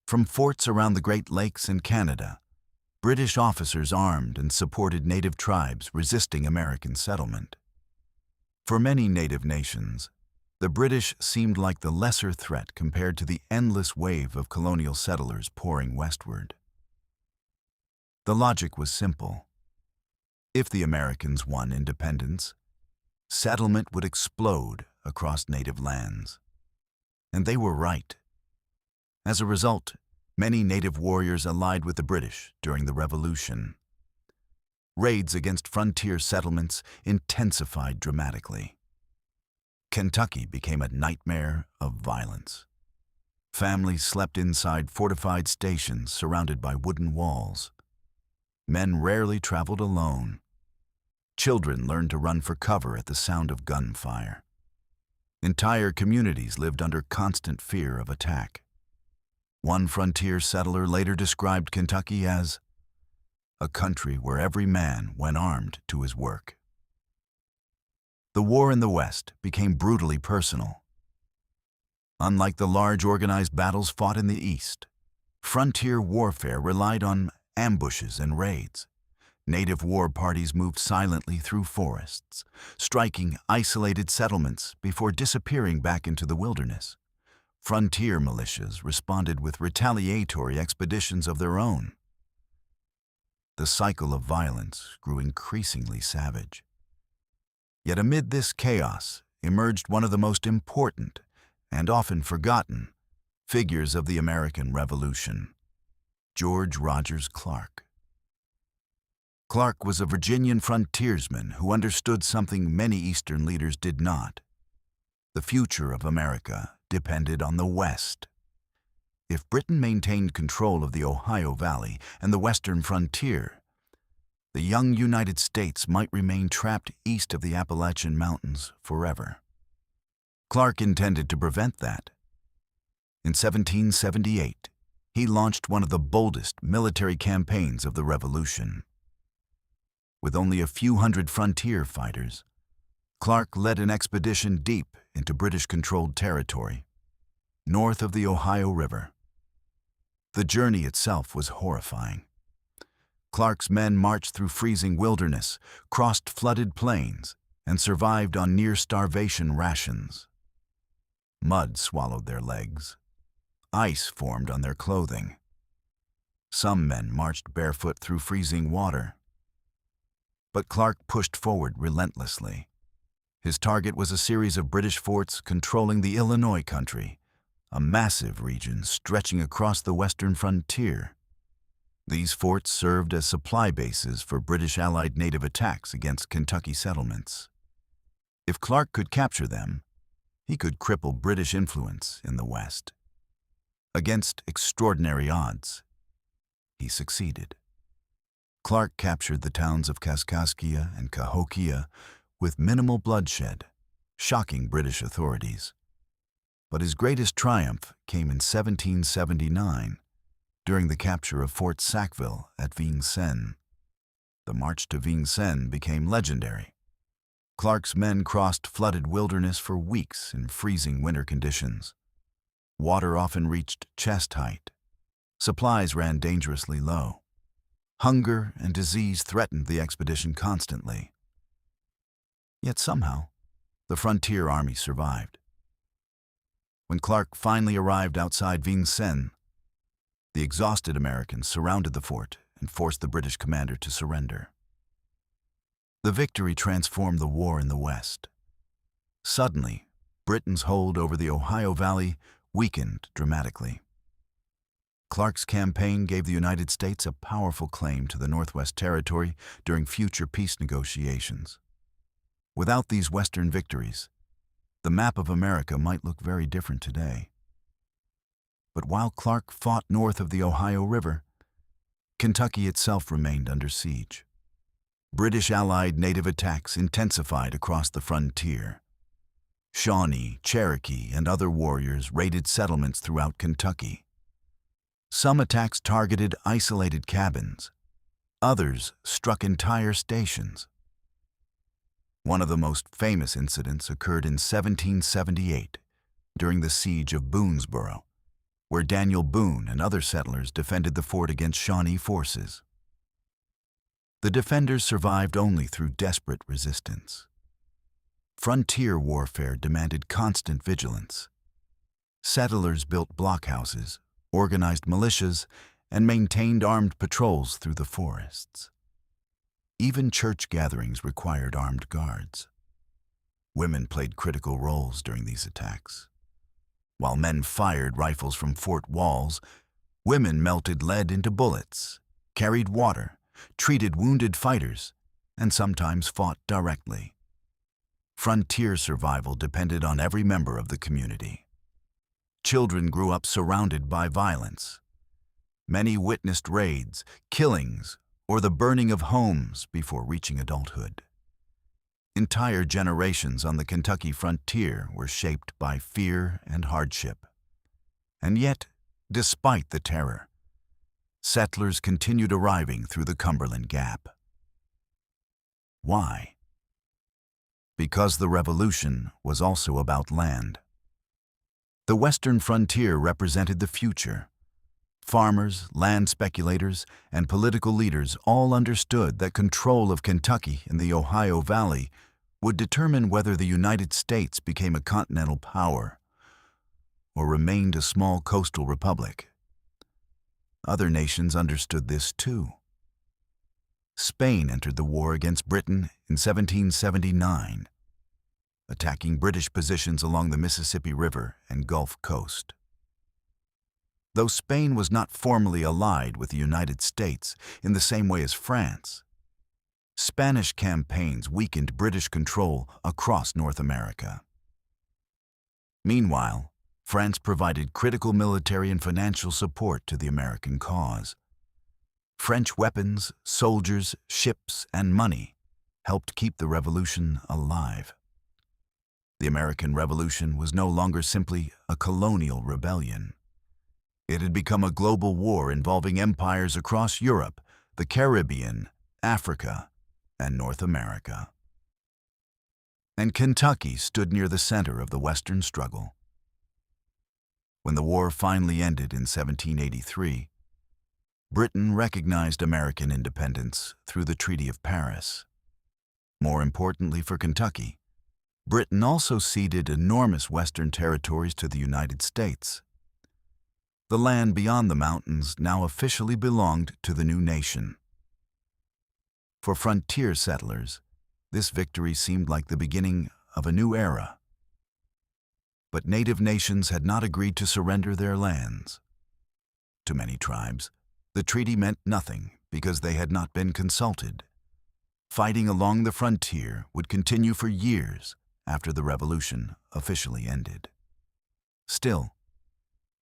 From forts around the Great Lakes and Canada, British officers armed and supported native tribes resisting American settlement. For many native nations, the British seemed like the lesser threat compared to the endless wave of colonial settlers pouring westward. The logic was simple. If the Americans won independence, settlement would explode across native lands. And they were right. As a result, many native warriors allied with the British during the Revolution. Raids against frontier settlements intensified dramatically. Kentucky became a nightmare of violence. Families slept inside fortified stations surrounded by wooden walls. Men rarely traveled alone. Children learned to run for cover at the sound of gunfire. Entire communities lived under constant fear of attack. One frontier settler later described Kentucky as a country where every man went armed to his work. The war in the West became brutally personal. Unlike the large organized battles fought in the East, frontier warfare relied on ambushes and raids. Native war parties moved silently through forests, striking isolated settlements before disappearing back into the wilderness. Frontier militias responded with retaliatory expeditions of their own. The cycle of violence grew increasingly savage. Yet amid this chaos emerged one of the most important and often forgotten figures of the American Revolution, George Rogers Clark. Clark was a Virginian frontiersman who understood something many Eastern leaders did not. The future of America depended on the West. If Britain maintained control of the Ohio Valley and the western frontier, the young United States might remain trapped east of the Appalachian Mountains forever. Clark intended to prevent that. In 1778, he launched one of the boldest military campaigns of the Revolution. With only a few hundred frontier fighters, Clark led an expedition deep into British-controlled territory, north of the Ohio River. The journey itself was horrifying. Clark's men marched through freezing wilderness, crossed flooded plains, and survived on near-starvation rations. Mud swallowed their legs. Ice formed on their clothing. Some men marched barefoot through freezing water. But Clark pushed forward relentlessly. His target was a series of British forts controlling the Illinois country, a massive region stretching across the western frontier. These forts served as supply bases for British Allied native attacks against Kentucky settlements. If Clark could capture them, he could cripple British influence in the West. Against extraordinary odds, he succeeded. Clark captured the towns of Kaskaskia and Cahokia with minimal bloodshed, shocking British authorities. But his greatest triumph came in 1779, during the capture of Fort Sackville at Vincennes. The march to Vincennes became legendary. Clark's men crossed flooded wilderness for weeks in freezing winter conditions. Water often reached chest height. Supplies ran dangerously low. Hunger and disease threatened the expedition constantly. Yet somehow, the frontier army survived. When Clark finally arrived outside Vincennes, the exhausted Americans surrounded the fort and forced the British commander to surrender. The victory transformed the war in the West. Suddenly, Britain's hold over the Ohio Valley weakened dramatically. Clark's campaign gave the United States a powerful claim to the Northwest Territory during future peace negotiations. Without these Western victories, the map of America might look very different today. But while Clark fought north of the Ohio River, Kentucky itself remained under siege. British Allied native attacks intensified across the frontier. Shawnee, Cherokee, and other warriors raided settlements throughout Kentucky. Some attacks targeted isolated cabins. Others struck entire stations. One of the most famous incidents occurred in 1778 during the siege of Boonesboro, where Daniel Boone and other settlers defended the fort against Shawnee forces. The defenders survived only through desperate resistance. Frontier warfare demanded constant vigilance. Settlers built blockhouses, organized militias, and maintained armed patrols through the forests. Even church gatherings required armed guards. Women played critical roles during these attacks. While men fired rifles from fort walls, women melted lead into bullets, carried water, treated wounded fighters, and sometimes fought directly. Frontier survival depended on every member of the community. Children grew up surrounded by violence. Many witnessed raids, killings, or the burning of homes before reaching adulthood. Entire generations on the Kentucky frontier were shaped by fear and hardship. And yet, despite the terror, settlers continued arriving through the Cumberland Gap. Why? Because the Revolution was also about land. The western frontier represented the future. Farmers, land speculators, and political leaders all understood that control of Kentucky and the Ohio Valley would determine whether the United States became a continental power or remained a small coastal republic. Other nations understood this too. Spain entered the war against Britain in 1779, attacking British positions along the Mississippi River and Gulf Coast. Though Spain was not formally allied with the United States in the same way as France, Spanish campaigns weakened British control across North America. Meanwhile, France provided critical military and financial support to the American cause. French weapons, soldiers, ships, and money helped keep the Revolution alive. The American Revolution was no longer simply a colonial rebellion. It had become a global war involving empires across Europe, the Caribbean, Africa, and North America. And Kentucky stood near the center of the Western struggle. When the war finally ended in 1783, Britain recognized American independence through the Treaty of Paris. More importantly for Kentucky, Britain also ceded enormous Western territories to the United States. The land beyond the mountains now officially belonged to the new nation. For frontier settlers, this victory seemed like the beginning of a new era. But native nations had not agreed to surrender their lands. To many tribes, the treaty meant nothing because they had not been consulted. Fighting along the frontier would continue for years after the Revolution officially ended. Still,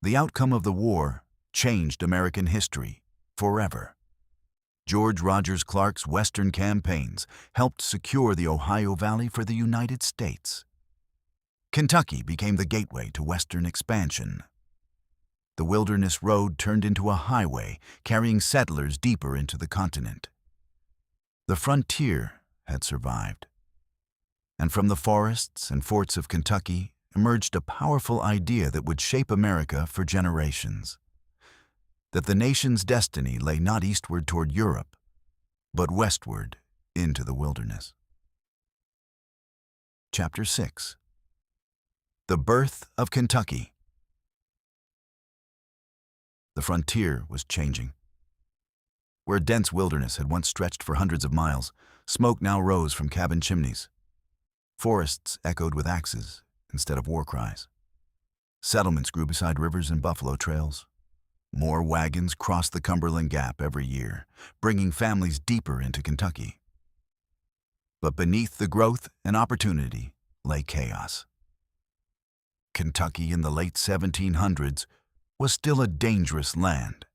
the outcome of the war changed American history forever. George Rogers Clark's Western campaigns helped secure the Ohio Valley for the United States. Kentucky became the gateway to Western expansion. The Wilderness Road turned into a highway, carrying settlers deeper into the continent. The frontier had survived. And from the forests and forts of Kentucky emerged a powerful idea that would shape America for generations. That the nation's destiny lay not eastward toward Europe, but westward into the wilderness. Chapter 6. The Birth of Kentucky. The frontier was changing. Where dense wilderness had once stretched for hundreds of miles, smoke now rose from cabin chimneys. Forests echoed with axes instead of war cries. Settlements grew beside rivers and buffalo trails. More wagons crossed the Cumberland Gap every year, bringing families deeper into Kentucky. But beneath the growth and opportunity lay chaos. Kentucky in the late 1700s was still a dangerous land,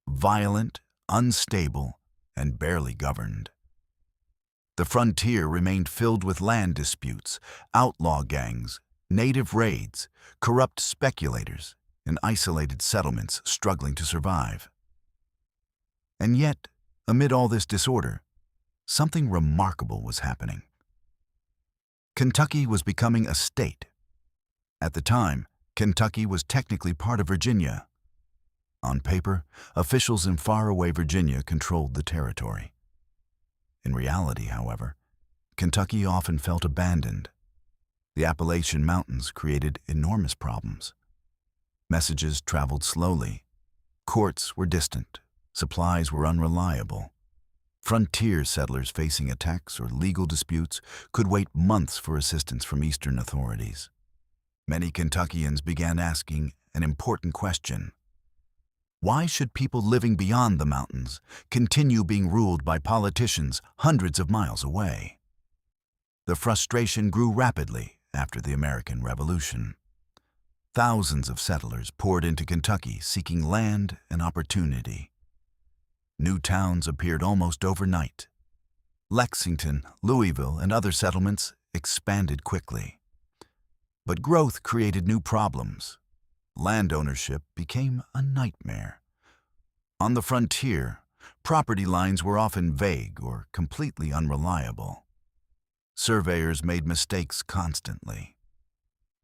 violent, unstable, and barely governed. The frontier remained filled with land disputes, outlaw gangs, native raids, corrupt speculators, and isolated settlements struggling to survive. And yet, amid all this disorder, something remarkable was happening. Kentucky was becoming a state. At the time, Kentucky was technically part of Virginia. On paper, officials in faraway Virginia controlled the territory. In reality, however, Kentucky often felt abandoned. The Appalachian Mountains created enormous problems. Messages traveled slowly. Courts were distant. Supplies were unreliable. Frontier settlers facing attacks or legal disputes could wait months for assistance from Eastern authorities. Many Kentuckians began asking an important question. Why should people living beyond the mountains continue being ruled by politicians hundreds of miles away? The frustration grew rapidly after the American Revolution. Thousands of settlers poured into Kentucky seeking land and opportunity. New towns appeared almost overnight. Lexington, Louisville, and other settlements expanded quickly. But growth created new problems. Land ownership became a nightmare. On the frontier, property lines were often vague or completely unreliable. Surveyors made mistakes constantly.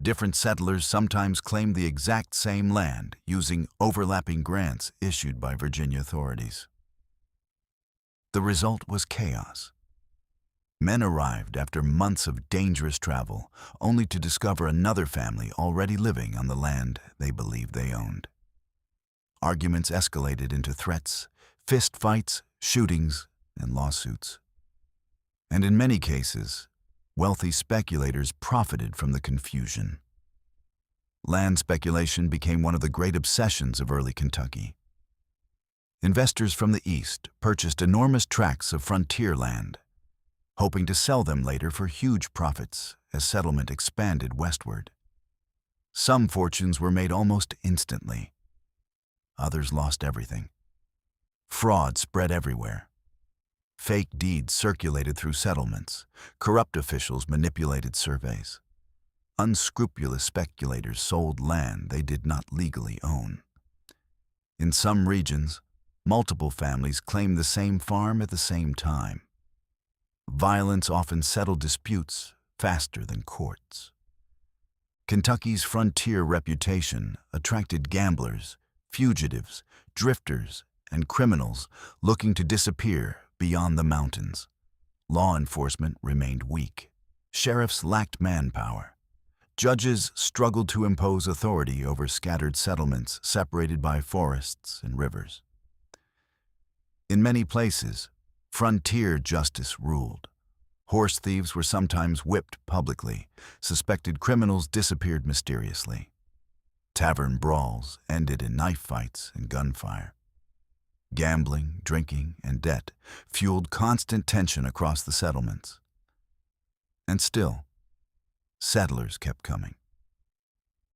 Different settlers sometimes claimed the exact same land using overlapping grants issued by Virginia authorities. The result was chaos. Men arrived after months of dangerous travel, only to discover another family already living on the land they believed they owned. Arguments escalated into threats, fist fights, shootings, and lawsuits. And in many cases, wealthy speculators profited from the confusion. Land speculation became one of the great obsessions of early Kentucky. Investors from the East purchased enormous tracts of frontier land, hoping to sell them later for huge profits as settlement expanded westward. Some fortunes were made almost instantly. Others lost everything. Fraud spread everywhere. Fake deeds circulated through settlements. Corrupt officials manipulated surveys. Unscrupulous speculators sold land they did not legally own. In some regions, multiple families claimed the same farm at the same time. Violence often settled disputes faster than courts. Kentucky's frontier reputation attracted gamblers, fugitives, drifters, and criminals looking to disappear beyond the mountains. Law enforcement remained weak. Sheriffs lacked manpower. Judges struggled to impose authority over scattered settlements separated by forests and rivers. In many places, frontier justice ruled. Horse thieves were sometimes whipped publicly. Suspected criminals disappeared mysteriously. Tavern brawls ended in knife fights and gunfire. Gambling, drinking, and debt fueled constant tension across the settlements. And still, settlers kept coming.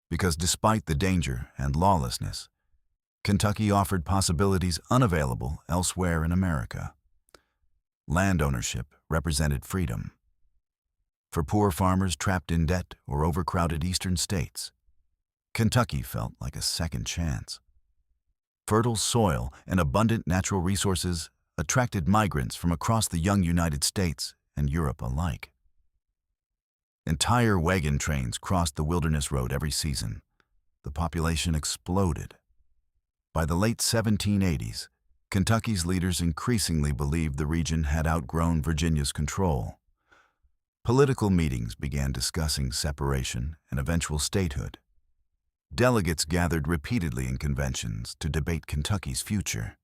Because despite the danger and lawlessness, Kentucky offered possibilities unavailable elsewhere in America. Land ownership represented freedom. For poor farmers trapped in debt or overcrowded eastern states, Kentucky felt like a second chance. Fertile soil and abundant natural resources attracted migrants from across the young United States and Europe alike. Entire wagon trains crossed the Wilderness Road every season. The population exploded. By the late 1780s, Kentucky's leaders increasingly believed the region had outgrown Virginia's control. Political meetings began discussing separation and eventual statehood. Delegates gathered repeatedly in conventions to debate Kentucky's future.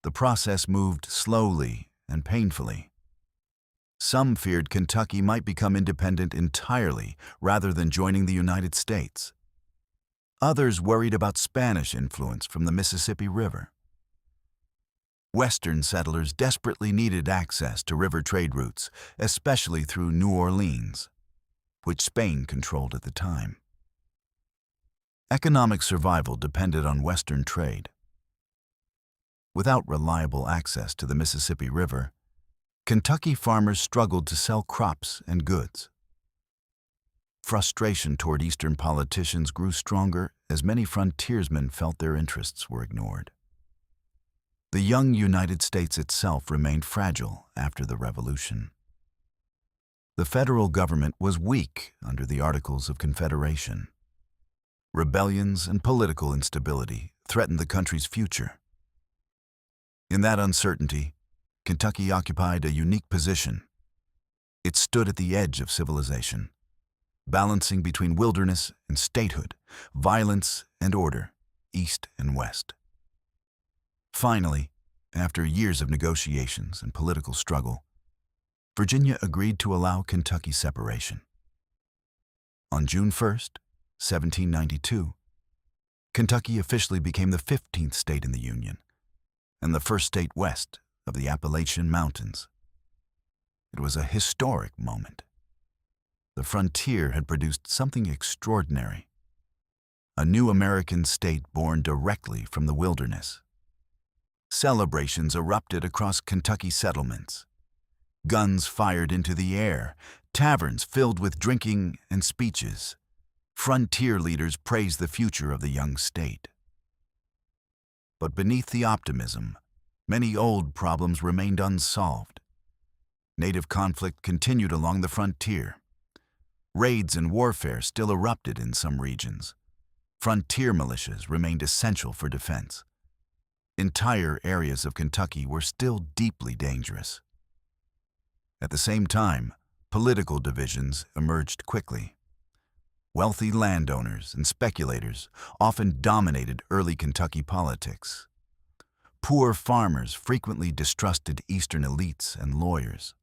The process moved slowly and painfully. Some feared Kentucky might become independent entirely rather than joining the United States. Others worried about Spanish influence from the Mississippi River. Western settlers desperately needed access to river trade routes, especially through New Orleans, which Spain controlled at the time. Economic survival depended on Western trade. Without reliable access to the Mississippi River, Kentucky farmers struggled to sell crops and goods. Frustration toward Eastern politicians grew stronger as many frontiersmen felt their interests were ignored. The young United States itself remained fragile after the Revolution. The federal government was weak under the Articles of Confederation. Rebellions and political instability threatened the country's future. In that uncertainty, Kentucky occupied a unique position. It stood at the edge of civilization, balancing between wilderness and statehood, violence and order, east and west. Finally, after years of negotiations and political struggle, Virginia agreed to allow Kentucky separation. On June 1st, 1792, Kentucky officially became the 15th state in the Union and the first state west of the Appalachian Mountains. It was a historic moment. The frontier had produced something extraordinary, a new American state born directly from the wilderness. Celebrations erupted across Kentucky settlements. Guns fired into the air, taverns filled with drinking and speeches. Frontier leaders praised the future of the young state. But beneath the optimism, many old problems remained unsolved. Native conflict continued along the frontier. Raids and warfare still erupted in some regions. Frontier militias remained essential for defense. Entire areas of Kentucky were still deeply dangerous. At the same time, political divisions emerged quickly. Wealthy landowners and speculators often dominated early Kentucky politics. Poor farmers frequently distrusted Eastern elites and lawyers.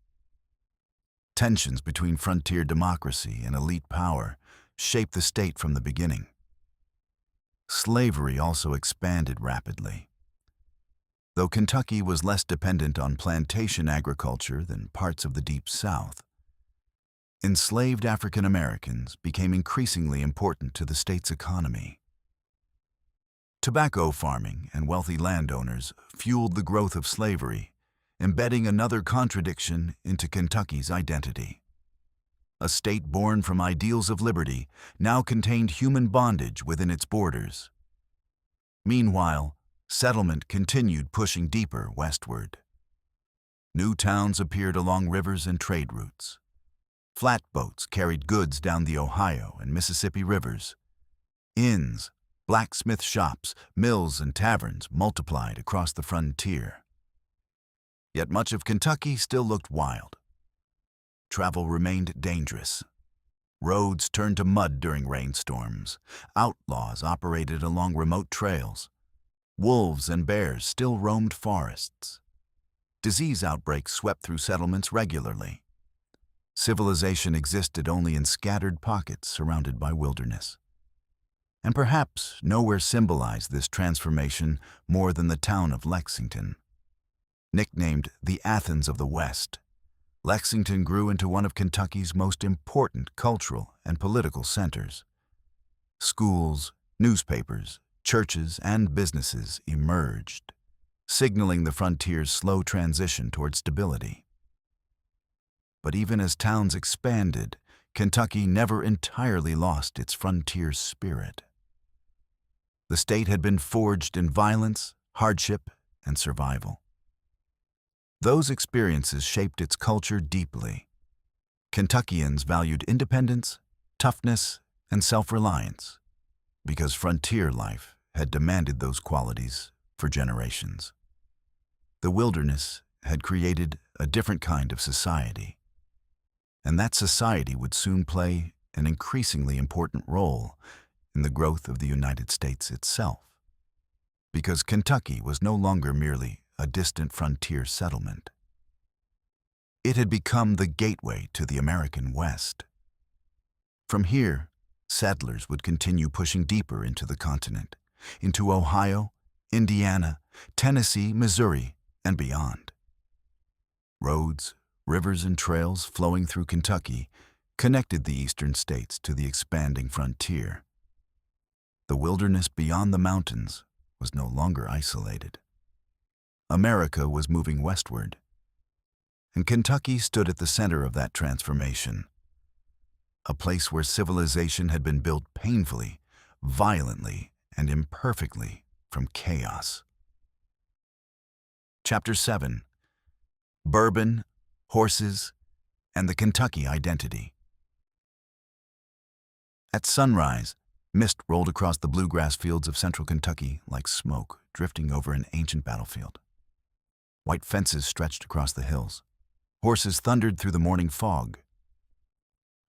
Tensions between frontier democracy and elite power shaped the state from the beginning. Slavery also expanded rapidly. Though Kentucky was less dependent on plantation agriculture than parts of the Deep South, enslaved African Americans became increasingly important to the state's economy. Tobacco farming and wealthy landowners fueled the growth of slavery, embedding another contradiction into Kentucky's identity. A state born from ideals of liberty now contained human bondage within its borders. Meanwhile, settlement continued pushing deeper westward. New towns appeared along rivers and trade routes. Flatboats carried goods down the Ohio and Mississippi rivers. Inns, blacksmith shops, mills, and taverns multiplied across the frontier. Yet much of Kentucky still looked wild. Travel remained dangerous. Roads turned to mud during rainstorms. Outlaws operated along remote trails. Wolves and bears still roamed forests. Disease outbreaks swept through settlements regularly. Civilization existed only in scattered pockets surrounded by wilderness. And perhaps nowhere symbolized this transformation more than the town of Lexington. Nicknamed the Athens of the West, Lexington grew into one of Kentucky's most important cultural and political centers. Schools, newspapers, churches, and businesses emerged, signaling the frontier's slow transition toward stability. But even as towns expanded, Kentucky never entirely lost its frontier spirit. The state had been forged in violence, hardship, and survival. Those experiences shaped its culture deeply. Kentuckians valued independence, toughness, and self-reliance, because frontier life had demanded those qualities for generations. The wilderness had created a different kind of society, and that society would soon play an increasingly important role in the growth of the United States itself, because Kentucky was no longer merely a distant frontier settlement. It had become the gateway to the American West. From here, settlers would continue pushing deeper into the continent, into Ohio, Indiana, Tennessee, Missouri, and beyond. Roads, rivers, and trails flowing through Kentucky connected the eastern states to the expanding frontier. The wilderness beyond the mountains was no longer isolated. America was moving westward. And Kentucky stood at the center of that transformation, a place where civilization had been built painfully, violently, and imperfectly from chaos. Chapter 7: Bourbon, Horses, and the Kentucky Identity. At sunrise, mist rolled across the bluegrass fields of central Kentucky like smoke drifting over an ancient battlefield. White fences stretched across the hills. Horses thundered through the morning fog.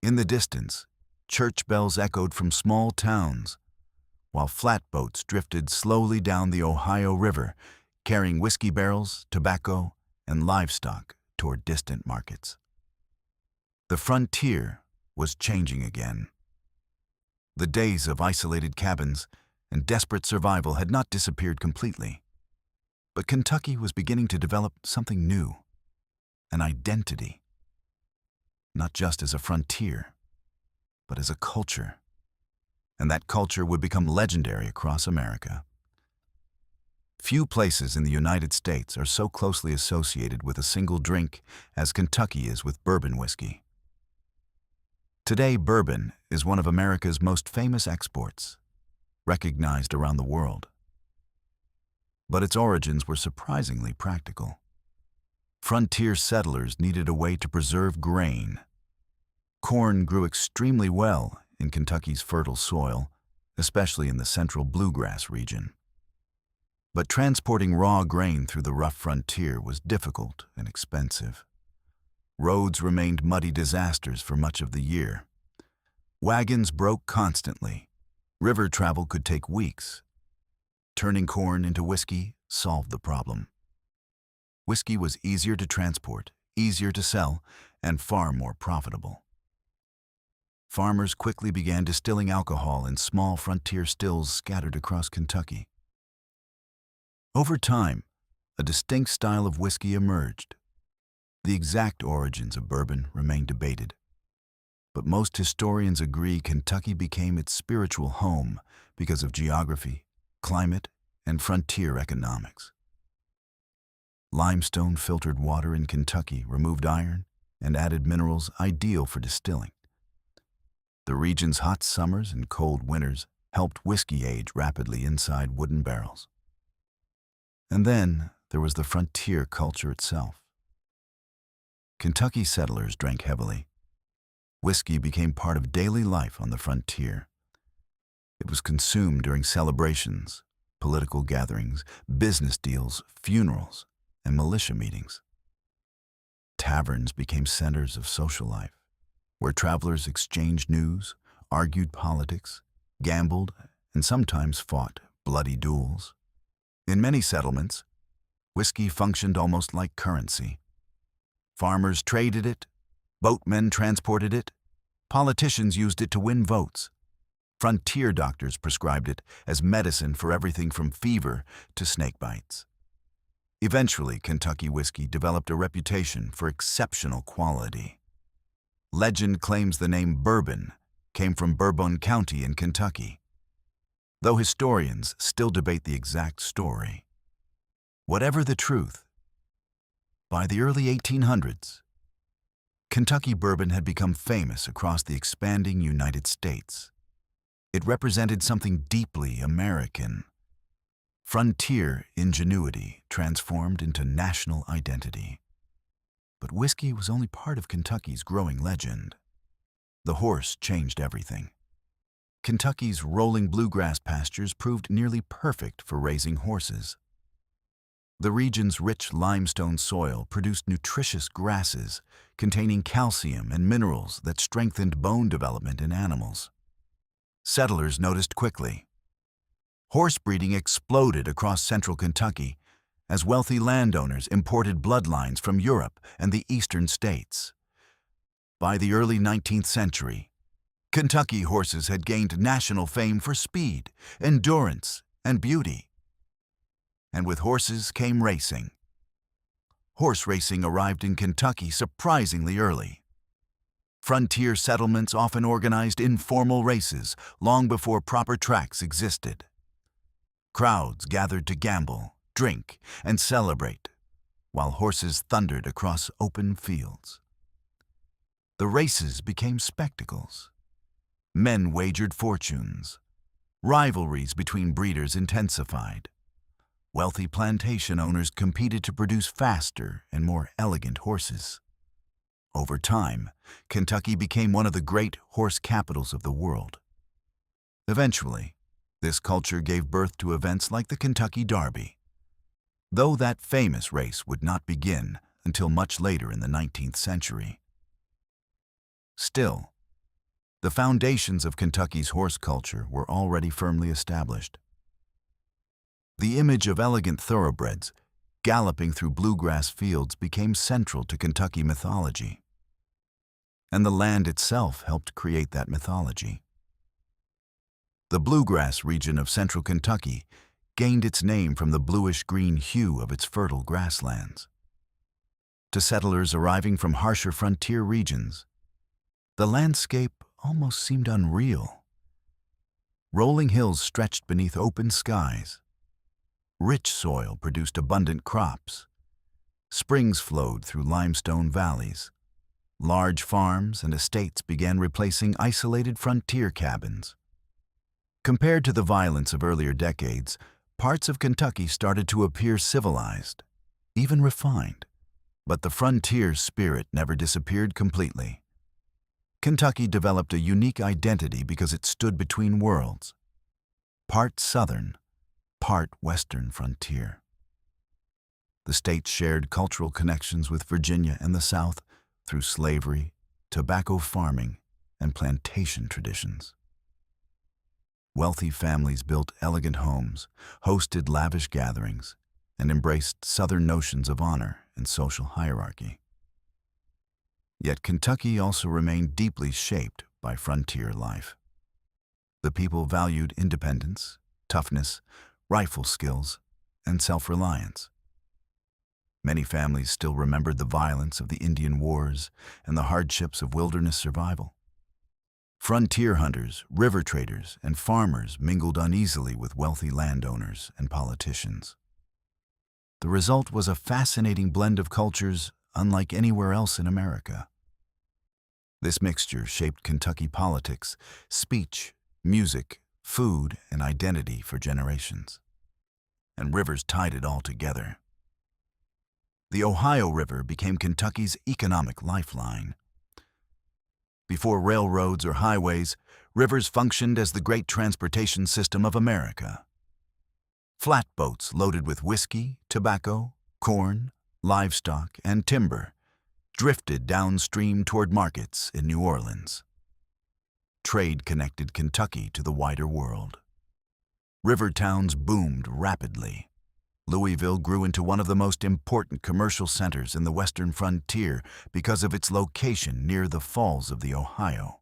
In the distance, church bells echoed from small towns, while flatboats drifted slowly down the Ohio River, carrying whiskey barrels, tobacco, and livestock toward distant markets. The frontier was changing again. The days of isolated cabins and desperate survival had not disappeared completely, but Kentucky was beginning to develop something new, an identity, not just as a frontier, but as a culture, and that culture would become legendary across America. Few places in the United States are so closely associated with a single drink as Kentucky is with bourbon whiskey. Today, bourbon is one of America's most famous exports, recognized around the world. But its origins were surprisingly practical. Frontier settlers needed a way to preserve grain. Corn grew extremely well in Kentucky's fertile soil, especially in the central bluegrass region. But transporting raw grain through the rough frontier was difficult and expensive. Roads remained muddy disasters for much of the year. Wagons broke constantly. River travel could take weeks. Turning corn into whiskey solved the problem. Whiskey was easier to transport, easier to sell, and far more profitable. Farmers quickly began distilling alcohol in small frontier stills scattered across Kentucky. Over time, a distinct style of whiskey emerged. The exact origins of bourbon remain debated, but most historians agree Kentucky became its spiritual home because of geography, climate, and frontier economics. Limestone-filtered water in Kentucky removed iron and added minerals ideal for distilling. The region's hot summers and cold winters helped whiskey age rapidly inside wooden barrels. And then there was the frontier culture itself. Kentucky settlers drank heavily. Whiskey became part of daily life on the frontier. It was consumed during celebrations, political gatherings, business deals, funerals, and militia meetings. Taverns became centers of social life, where travelers exchanged news, argued politics, gambled, and sometimes fought bloody duels. In many settlements, whiskey functioned almost like currency. Farmers traded it, boatmen transported it, politicians used it to win votes. Frontier doctors prescribed it as medicine for everything from fever to snake bites. Eventually, Kentucky whiskey developed a reputation for exceptional quality. Legend claims the name bourbon came from Bourbon County in Kentucky, though historians still debate the exact story. Whatever the truth, by the early 1800s, Kentucky bourbon had become famous across the expanding United States. It represented something deeply American. Frontier ingenuity transformed into national identity. But whiskey was only part of Kentucky's growing legend. The horse changed everything. Kentucky's rolling bluegrass pastures proved nearly perfect for raising horses. The region's rich limestone soil produced nutritious grasses containing calcium and minerals that strengthened bone development in animals. Settlers noticed quickly. Horse breeding exploded across central Kentucky as wealthy landowners imported bloodlines from Europe and the eastern states. By the early 19th century, Kentucky horses had gained national fame for speed, endurance, and beauty. And with horses came racing. Horse racing arrived in Kentucky surprisingly early. Frontier settlements often organized informal races long before proper tracks existed. Crowds gathered to gamble, drink, and celebrate, while horses thundered across open fields. The races became spectacles. Men wagered fortunes. Rivalries between breeders intensified. Wealthy plantation owners competed to produce faster and more elegant horses. Over time, Kentucky became one of the great horse capitals of the world. Eventually, this culture gave birth to events like the Kentucky Derby, though that famous race would not begin until much later in the 19th century. Still, the foundations of Kentucky's horse culture were already firmly established. The image of elegant thoroughbreds galloping through bluegrass fields became central to Kentucky mythology, and the land itself helped create that mythology. The bluegrass region of central Kentucky gained its name from the bluish-green hue of its fertile grasslands. To settlers arriving from harsher frontier regions, the landscape almost seemed unreal. Rolling hills stretched beneath open skies. Rich soil produced abundant crops. Springs flowed through limestone valleys. Large farms and estates began replacing isolated frontier cabins. Compared to the violence of earlier decades, parts of Kentucky started to appear civilized, even refined. But the frontier spirit never disappeared completely. Kentucky developed a unique identity because it stood between worlds, part southern, part western frontier. The state shared cultural connections with Virginia and the South through slavery, tobacco farming, and plantation traditions. Wealthy families built elegant homes, hosted lavish gatherings, and embraced Southern notions of honor and social hierarchy. Yet Kentucky also remained deeply shaped by frontier life. The people valued independence, toughness, rifle skills, and self-reliance. Many families still remembered the violence of the Indian Wars and the hardships of wilderness survival. Frontier hunters, river traders, and farmers mingled uneasily with wealthy landowners and politicians. The result was a fascinating blend of cultures unlike anywhere else in America. This mixture shaped Kentucky politics, speech, music, food, and identity for generations. And rivers tied it all together. The Ohio River became Kentucky's economic lifeline. Before railroads or highways, rivers functioned as the great transportation system of America. Flatboats loaded with whiskey, tobacco, corn, livestock, and timber drifted downstream toward markets in New Orleans. Trade connected Kentucky to the wider world. River towns boomed rapidly. Louisville grew into one of the most important commercial centers in the western frontier because of its location near the falls of the Ohio.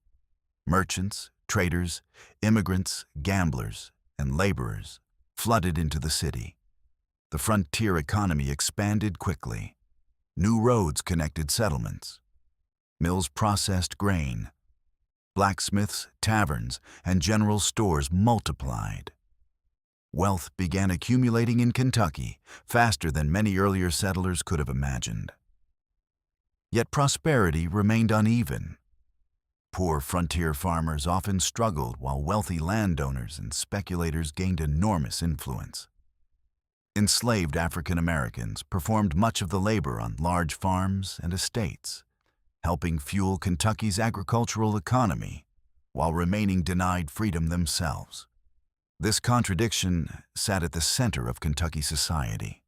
Merchants, traders, immigrants, gamblers, and laborers flooded into the city. The frontier economy expanded quickly. New roads connected settlements. Mills processed grain. Blacksmiths, taverns, and general stores multiplied. Wealth began accumulating in Kentucky faster than many earlier settlers could have imagined. Yet prosperity remained uneven. Poor frontier farmers often struggled while wealthy landowners and speculators gained enormous influence. Enslaved African Americans performed much of the labor on large farms and estates, helping fuel Kentucky's agricultural economy while remaining denied freedom themselves. This contradiction sat at the center of Kentucky society.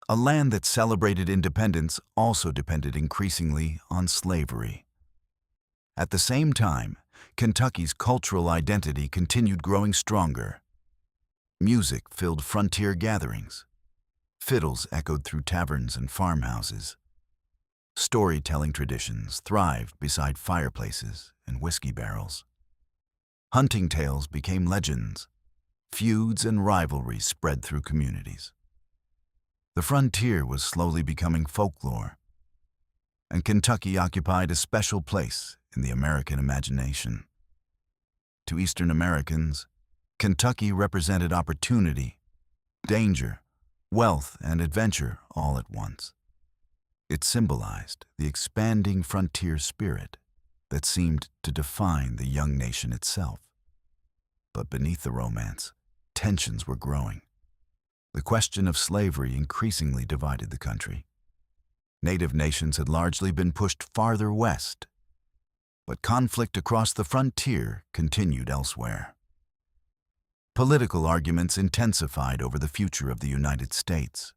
A land that celebrated independence also depended increasingly on slavery. At the same time, Kentucky's cultural identity continued growing stronger. Music filled frontier gatherings. Fiddles echoed through taverns and farmhouses. Storytelling traditions thrived beside fireplaces and whiskey barrels. Hunting tales became legends. Feuds and rivalries spread through communities. The frontier was slowly becoming folklore, and Kentucky occupied a special place in the American imagination. To Eastern Americans, Kentucky represented opportunity, danger, wealth and adventure all at once. It symbolized the expanding frontier spirit that seemed to define the young nation itself. But beneath the romance, tensions were growing. The question of slavery increasingly divided the country. Native nations had largely been pushed farther west, but conflict across the frontier continued elsewhere. Political arguments intensified over the future of the United States.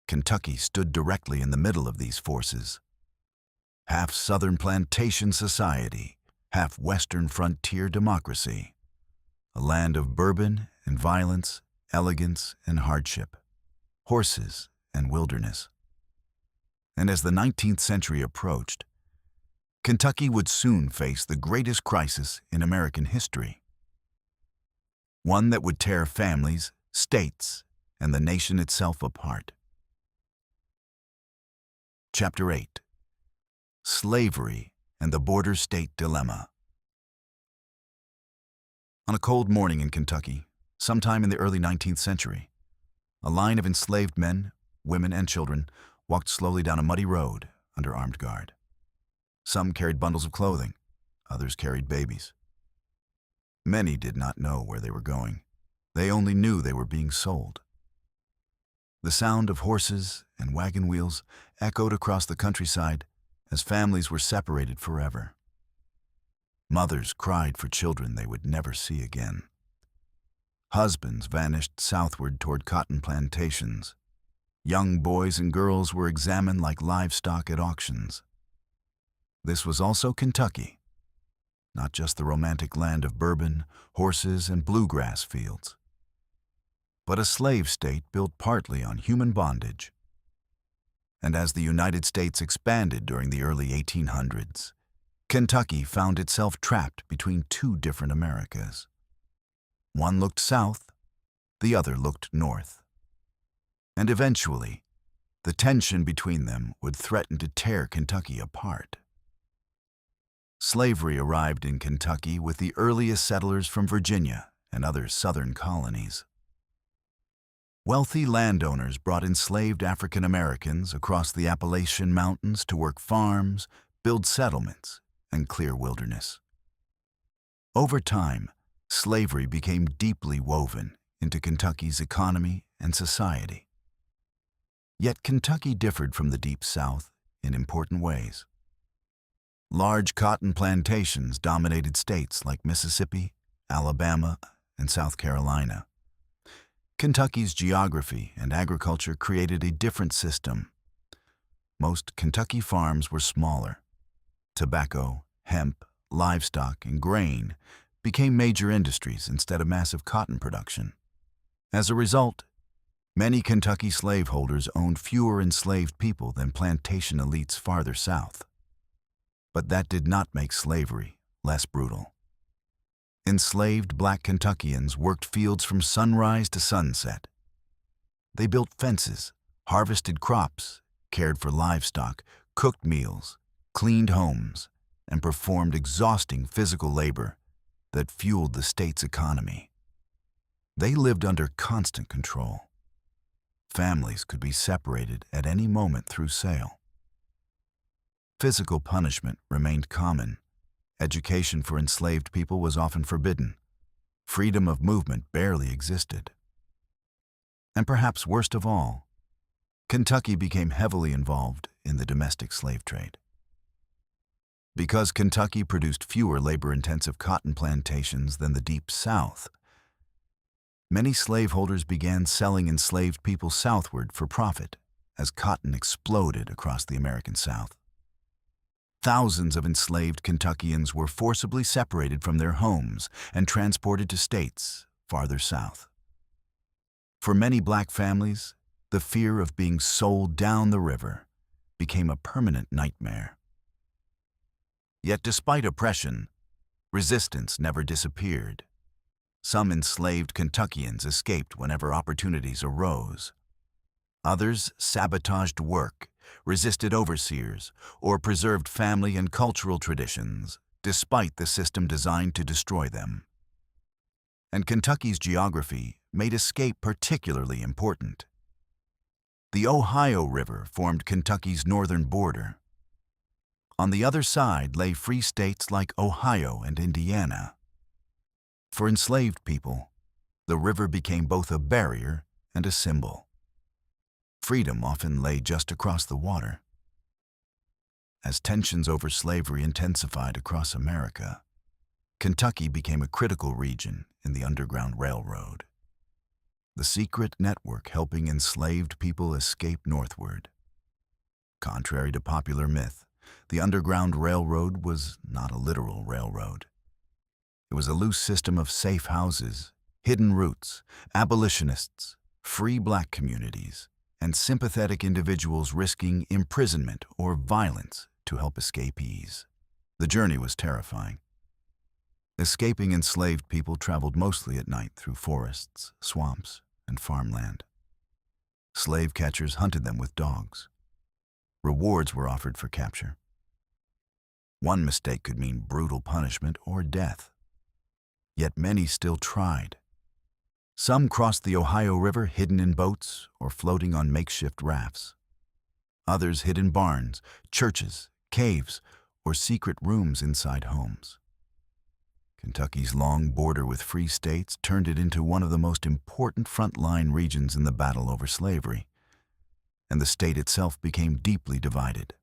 Kentucky stood directly in the middle of these forces. Half Southern plantation society, half Western frontier democracy. A land of bourbon and violence, elegance and hardship, horses and wilderness. And as the 19th century approached, Kentucky would soon face the greatest crisis in American history. One that would tear families, states, and the nation itself apart. Chapter 8. Slavery and the Border State Dilemma. On a cold morning in Kentucky, sometime in the early 19th century, a line of enslaved men, women, and children walked slowly down a muddy road under armed guard. Some carried bundles of clothing, others carried babies. Many did not know where they were going. They only knew they were being sold. The sound of horses and wagon wheels echoed across the countryside as families were separated forever. Mothers cried for children they would never see again. Husbands vanished southward toward cotton plantations. Young boys and girls were examined like livestock at auctions. This was also Kentucky, not just the romantic land of bourbon, horses, and bluegrass fields, but a slave state built partly on human bondage. And as the United States expanded during the early 1800s, Kentucky found itself trapped between two different Americas. One looked south, the other looked north. And eventually, the tension between them would threaten to tear Kentucky apart. Slavery arrived in Kentucky with the earliest settlers from Virginia and other southern colonies. Wealthy landowners brought enslaved African Americans across the Appalachian Mountains to work farms, build settlements, and clear wilderness. Over time, slavery became deeply woven into Kentucky's economy and society. Yet Kentucky differed from the Deep South in important ways. Large cotton plantations dominated states like Mississippi, Alabama, and South Carolina. Kentucky's geography and agriculture created a different system. Most Kentucky farms were smaller. Tobacco, hemp, livestock, and grain became major industries instead of massive cotton production. As a result, many Kentucky slaveholders owned fewer enslaved people than plantation elites farther south. But that did not make slavery less brutal. Enslaved black Kentuckians worked fields from sunrise to sunset. They built fences, harvested crops, cared for livestock, cooked meals, cleaned homes, and performed exhausting physical labor that fueled the state's economy. They lived under constant control. Families could be separated at any moment through sale. Physical punishment remained common. Education for enslaved people was often forbidden. Freedom of movement barely existed. And perhaps worst of all, Kentucky became heavily involved in the domestic slave trade. Because Kentucky produced fewer labor-intensive cotton plantations than the Deep South, many slaveholders began selling enslaved people southward for profit as cotton exploded across the American South. Thousands of enslaved Kentuckians were forcibly separated from their homes and transported to states farther south. For many black families, the fear of being sold down the river became a permanent nightmare. Yet despite oppression, resistance never disappeared. Some enslaved Kentuckians escaped whenever opportunities arose. Others sabotaged work, resisted overseers, or preserved family and cultural traditions, despite the system designed to destroy them. And Kentucky's geography made escape particularly important. The Ohio River formed Kentucky's northern border. On the other side lay free states like Ohio and Indiana. For enslaved people, the river became both a barrier and a symbol. Freedom often lay just across the water. As tensions over slavery intensified across America, Kentucky became a critical region in the Underground Railroad, the secret network helping enslaved people escape northward. Contrary to popular myth, the Underground Railroad was not a literal railroad. It was a loose system of safe houses, hidden routes, abolitionists, free black communities, and sympathetic individuals risking imprisonment or violence to help escapees. The journey was terrifying. Escaping enslaved people traveled mostly at night through forests, swamps, and farmland. Slave catchers hunted them with dogs. Rewards were offered for capture. One mistake could mean brutal punishment or death. Yet many still tried. Some crossed the Ohio River hidden in boats or floating on makeshift rafts. Others hid in barns, churches, caves, or secret rooms inside homes. Kentucky's long border with free states turned it into one of the most important frontline regions in the battle over slavery, and the state itself became deeply divided.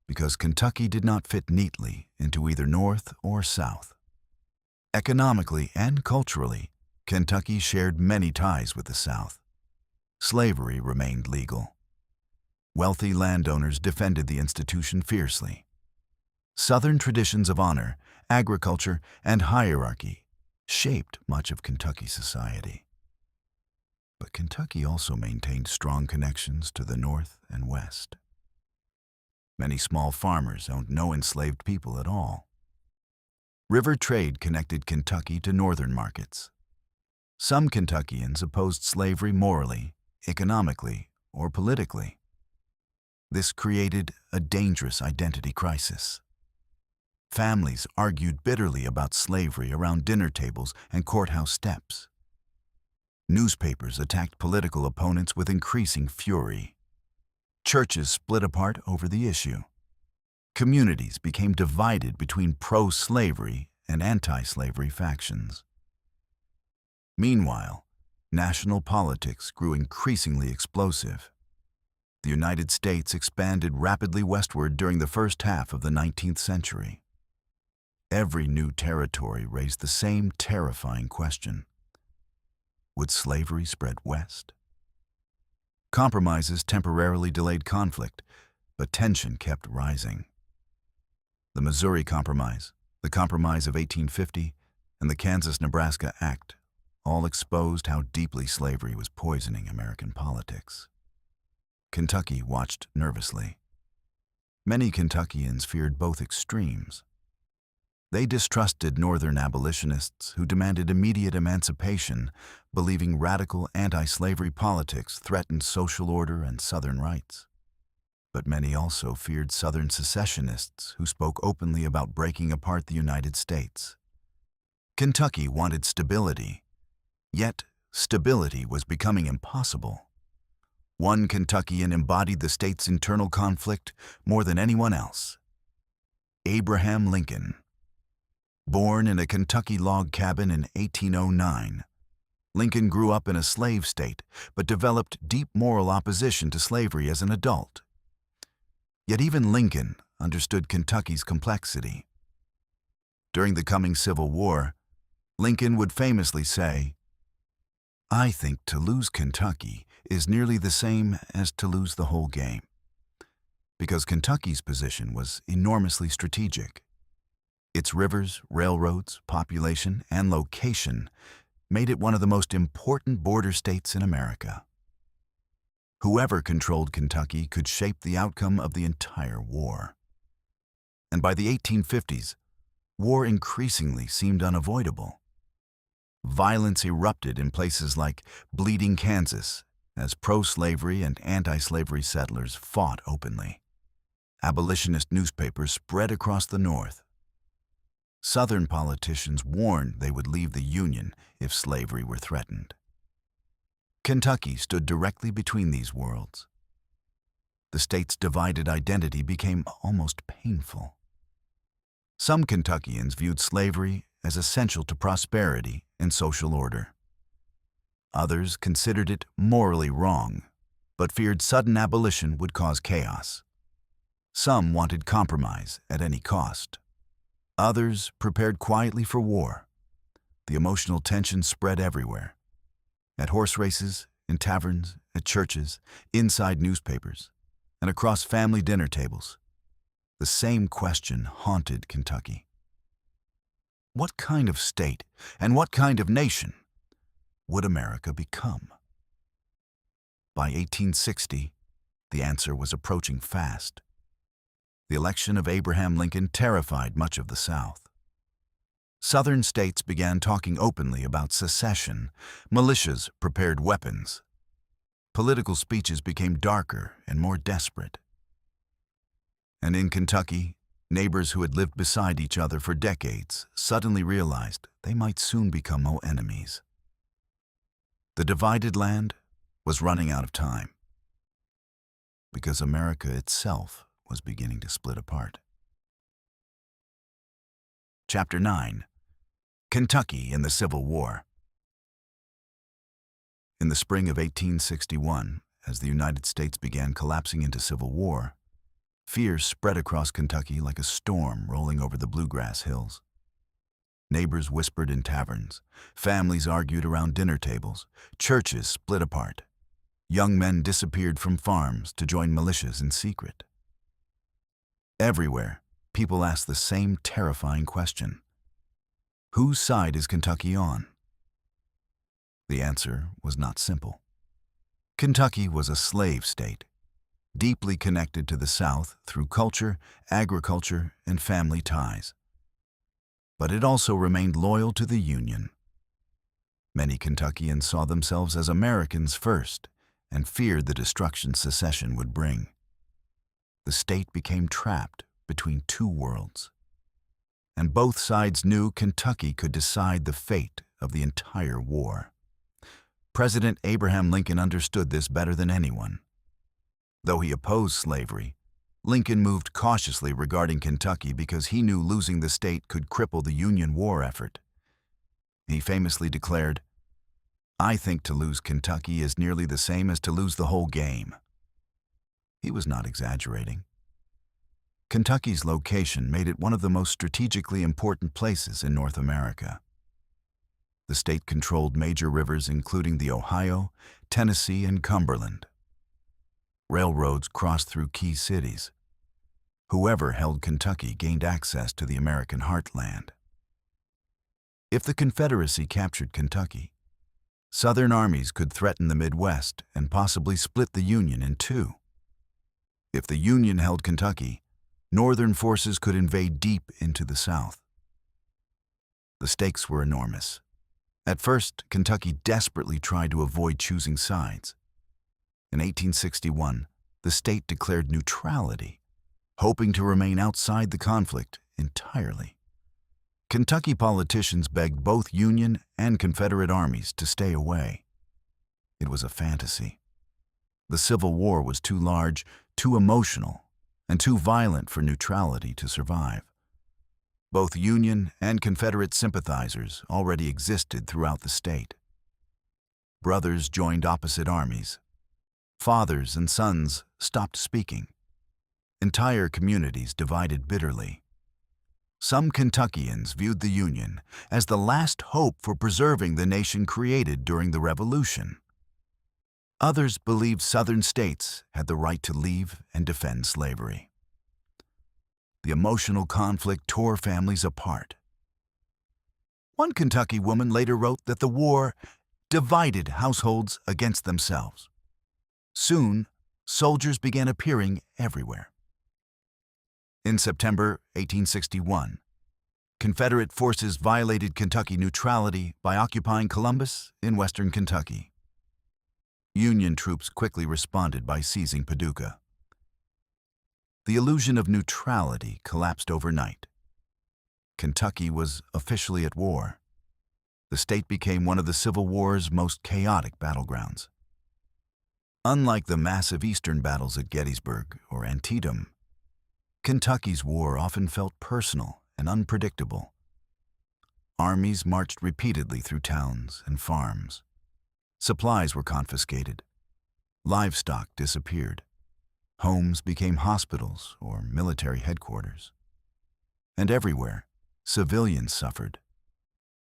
Because Kentucky did not fit neatly into either North or South. Economically and culturally, Kentucky shared many ties with the South. Slavery remained legal. Wealthy landowners defended the institution fiercely. Southern traditions of honor, agriculture, and hierarchy shaped much of Kentucky society. But Kentucky also maintained strong connections to the North and West. Many small farmers owned no enslaved people at all. River trade connected Kentucky to northern markets. Some Kentuckians opposed slavery morally, economically, or politically. This created a dangerous identity crisis. Families argued bitterly about slavery around dinner tables and courthouse steps. Newspapers attacked political opponents with increasing fury. Churches split apart over the issue. Communities became divided between pro-slavery and anti-slavery factions. Meanwhile, national politics grew increasingly explosive. The United States expanded rapidly westward during the first half of the 19th century. Every new territory raised the same terrifying question. Would slavery spread west? Compromises temporarily delayed conflict, but tension kept rising. The Missouri Compromise, the Compromise of 1850, and the Kansas-Nebraska Act all exposed how deeply slavery was poisoning American politics. Kentucky watched nervously. Many Kentuckians feared both extremes. They distrusted Northern abolitionists who demanded immediate emancipation, believing radical anti-slavery politics threatened social order and Southern rights. But many also feared Southern secessionists who spoke openly about breaking apart the United States. Kentucky wanted stability, yet stability was becoming impossible. One Kentuckian embodied the state's internal conflict more than anyone else: Abraham Lincoln. Born in a Kentucky log cabin in 1809, Lincoln grew up in a slave state but developed deep moral opposition to slavery as an adult. Yet even Lincoln understood Kentucky's complexity. During the coming Civil War, Lincoln would famously say, "I think to lose Kentucky is nearly the same as to lose the whole game," because Kentucky's position was enormously strategic. Its rivers, railroads, population, and location made it one of the most important border states in America. Whoever controlled Kentucky could shape the outcome of the entire war. And by the 1850s, war increasingly seemed unavoidable. Violence erupted in places like Bleeding, Kansas, as pro-slavery and anti-slavery settlers fought openly. Abolitionist newspapers spread across the North. Southern politicians warned they would leave the Union if slavery were threatened. Kentucky stood directly between these worlds. The state's divided identity became almost painful. Some Kentuckians viewed slavery as essential to prosperity and social order. Others considered it morally wrong, but feared sudden abolition would cause chaos. Some wanted compromise at any cost. Others prepared quietly for war. The emotional tension spread everywhere. At horse races, in taverns, at churches, inside newspapers, and across family dinner tables. The same question haunted Kentucky. What kind of state and what kind of nation would America become? By 1860, the answer was approaching fast. The election of Abraham Lincoln terrified much of the South. Southern states began talking openly about secession. Militias prepared weapons. Political speeches became darker and more desperate. And in Kentucky, neighbors who had lived beside each other for decades suddenly realized they might soon become enemies. The divided land was running out of time because America itself was beginning to split apart. Chapter 9. Kentucky in the Civil War. In the spring of 1861, as the United States began collapsing into civil war, fear spread across Kentucky like a storm rolling over the bluegrass hills. Neighbors whispered in taverns, families argued around dinner tables, churches split apart. Young men disappeared from farms to join militias in secret. Everywhere, people asked the same terrifying question: whose side is Kentucky on? The answer was not simple. Kentucky was a slave state, deeply connected to the South through culture, agriculture, and family ties. But it also remained loyal to the Union. Many Kentuckians saw themselves as Americans first and feared the destruction secession would bring. The state became trapped between two worlds. And both sides knew Kentucky could decide the fate of the entire war. President Abraham Lincoln understood this better than anyone. Though he opposed slavery, Lincoln moved cautiously regarding Kentucky because he knew losing the state could cripple the Union war effort. He famously declared, "I think to lose Kentucky is nearly the same as to lose the whole game." He was not exaggerating. Kentucky's location made it one of the most strategically important places in North America. The state controlled major rivers including the Ohio, Tennessee, and Cumberland. Railroads crossed through key cities. Whoever held Kentucky gained access to the American heartland. If the Confederacy captured Kentucky, Southern armies could threaten the Midwest and possibly split the Union in two. If the Union held Kentucky, Northern forces could invade deep into the South. The stakes were enormous. At first, Kentucky desperately tried to avoid choosing sides. In 1861, the state declared neutrality, hoping to remain outside the conflict entirely. Kentucky politicians begged both Union and Confederate armies to stay away. It was a fantasy. The Civil War was too large, too emotional, and too violent for neutrality to survive. Both Union and Confederate sympathizers already existed throughout the state. Brothers joined opposite armies. Fathers and sons stopped speaking. Entire communities divided bitterly. Some Kentuckians viewed the Union as the last hope for preserving the nation created during the Revolution. Others believed Southern states had the right to leave and defend slavery. The emotional conflict tore families apart. One Kentucky woman later wrote that the war divided households against themselves. Soon, soldiers began appearing everywhere. In September 1861, Confederate forces violated Kentucky neutrality by occupying Columbus in western Kentucky. Union troops quickly responded by seizing Paducah. The illusion of neutrality collapsed overnight. Kentucky was officially at war. The state became one of the Civil War's most chaotic battlegrounds. Unlike the massive Eastern battles at Gettysburg or Antietam, Kentucky's war often felt personal and unpredictable. Armies marched repeatedly through towns and farms. Supplies were confiscated. Livestock disappeared. Homes became hospitals or military headquarters. And everywhere, civilians suffered.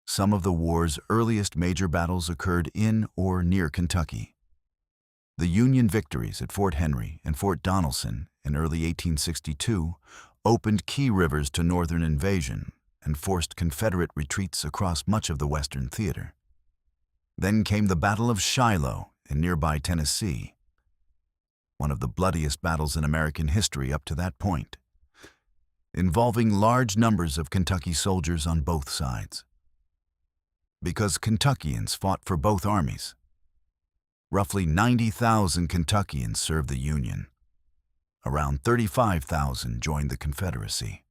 Some of the war's earliest major battles occurred in or near Kentucky. The Union victories at Fort Henry and Fort Donelson in early 1862 opened key rivers to Northern invasion and forced Confederate retreats across much of the Western theater. Then came the Battle of Shiloh in nearby Tennessee, one of the bloodiest battles in American history up to that point, involving large numbers of Kentucky soldiers on both sides. Because Kentuckians fought for both armies, roughly 90,000 Kentuckians served the Union. Around 35,000 joined the Confederacy.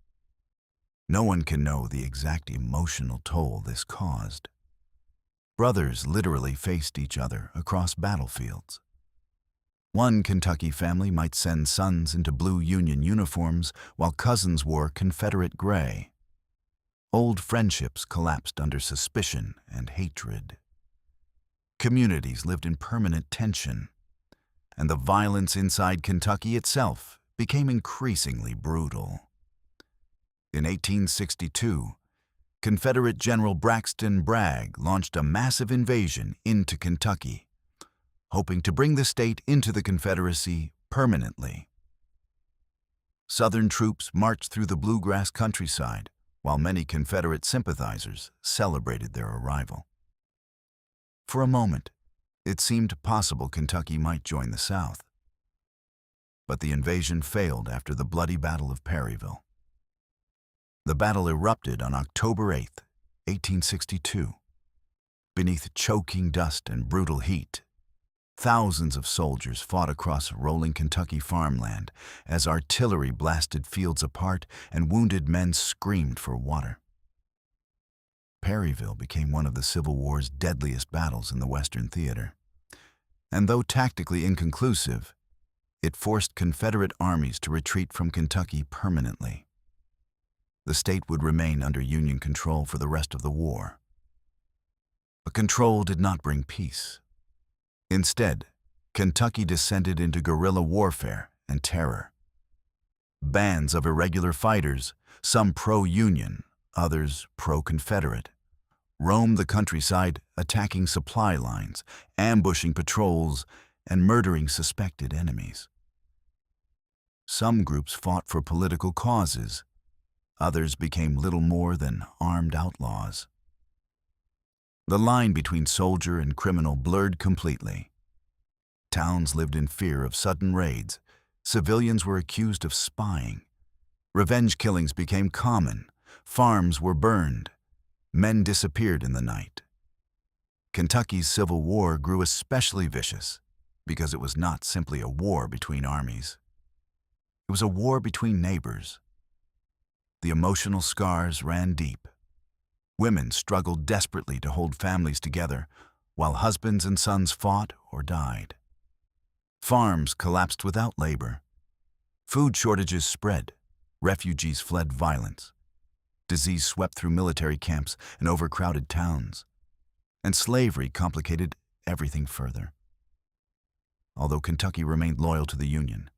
No one can know the exact emotional toll this caused. Brothers literally faced each other across battlefields. One Kentucky family might send sons into blue Union uniforms while cousins wore Confederate gray. Old friendships collapsed under suspicion and hatred. Communities lived in permanent tension, and the violence inside Kentucky itself became increasingly brutal. In 1862, Confederate General Braxton Bragg launched a massive invasion into Kentucky, hoping to bring the state into the Confederacy permanently. Southern troops marched through the bluegrass countryside, while many Confederate sympathizers celebrated their arrival. For a moment, it seemed possible Kentucky might join the South. But the invasion failed after the bloody Battle of Perryville. The battle erupted on October 8, 1862. Beneath choking dust and brutal heat, thousands of soldiers fought across rolling Kentucky farmland as artillery blasted fields apart and wounded men screamed for water. Perryville became one of the Civil War's deadliest battles in the Western theater. And though tactically inconclusive, it forced Confederate armies to retreat from Kentucky permanently. The state would remain under Union control for the rest of the war. But control did not bring peace. Instead, Kentucky descended into guerrilla warfare and terror. Bands of irregular fighters, some pro-Union, others pro-Confederate, roamed the countryside, attacking supply lines, ambushing patrols, and murdering suspected enemies. Some groups fought for political causes. Others became little more than armed outlaws. The line between soldier and criminal blurred completely. Towns lived in fear of sudden raids. Civilians were accused of spying. Revenge killings became common. Farms were burned. Men disappeared in the night. Kentucky's Civil War grew especially vicious because it was not simply a war between armies. It was a war between neighbors. The emotional scars ran deep. Women struggled desperately to hold families together, while husbands and sons fought or died. Farms collapsed without labor. Food shortages spread. Refugees fled violence. Disease swept through military camps and overcrowded towns. And slavery complicated everything further. Although Kentucky remained loyal to the Union,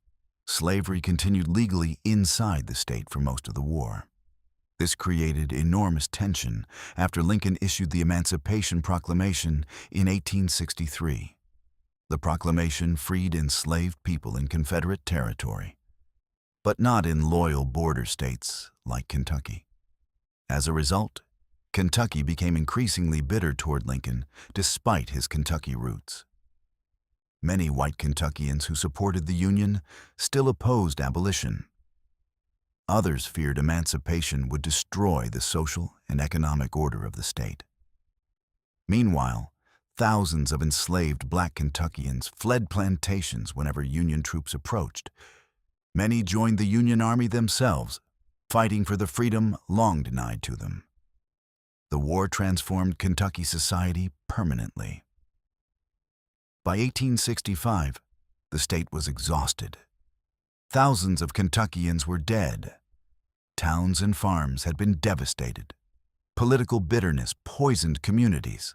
slavery continued legally inside the state for most of the war. This created enormous tension after Lincoln issued the Emancipation Proclamation in 1863. The proclamation freed enslaved people in Confederate territory, but not in loyal border states like Kentucky. As a result, Kentucky became increasingly bitter toward Lincoln despite his Kentucky roots. Many white Kentuckians who supported the Union still opposed abolition. Others feared emancipation would destroy the social and economic order of the state. Meanwhile, thousands of enslaved black Kentuckians fled plantations whenever Union troops approached. Many joined the Union Army themselves, fighting for the freedom long denied to them. The war transformed Kentucky society permanently. By 1865, the state was exhausted. Thousands of Kentuckians were dead. Towns and farms had been devastated. Political bitterness poisoned communities.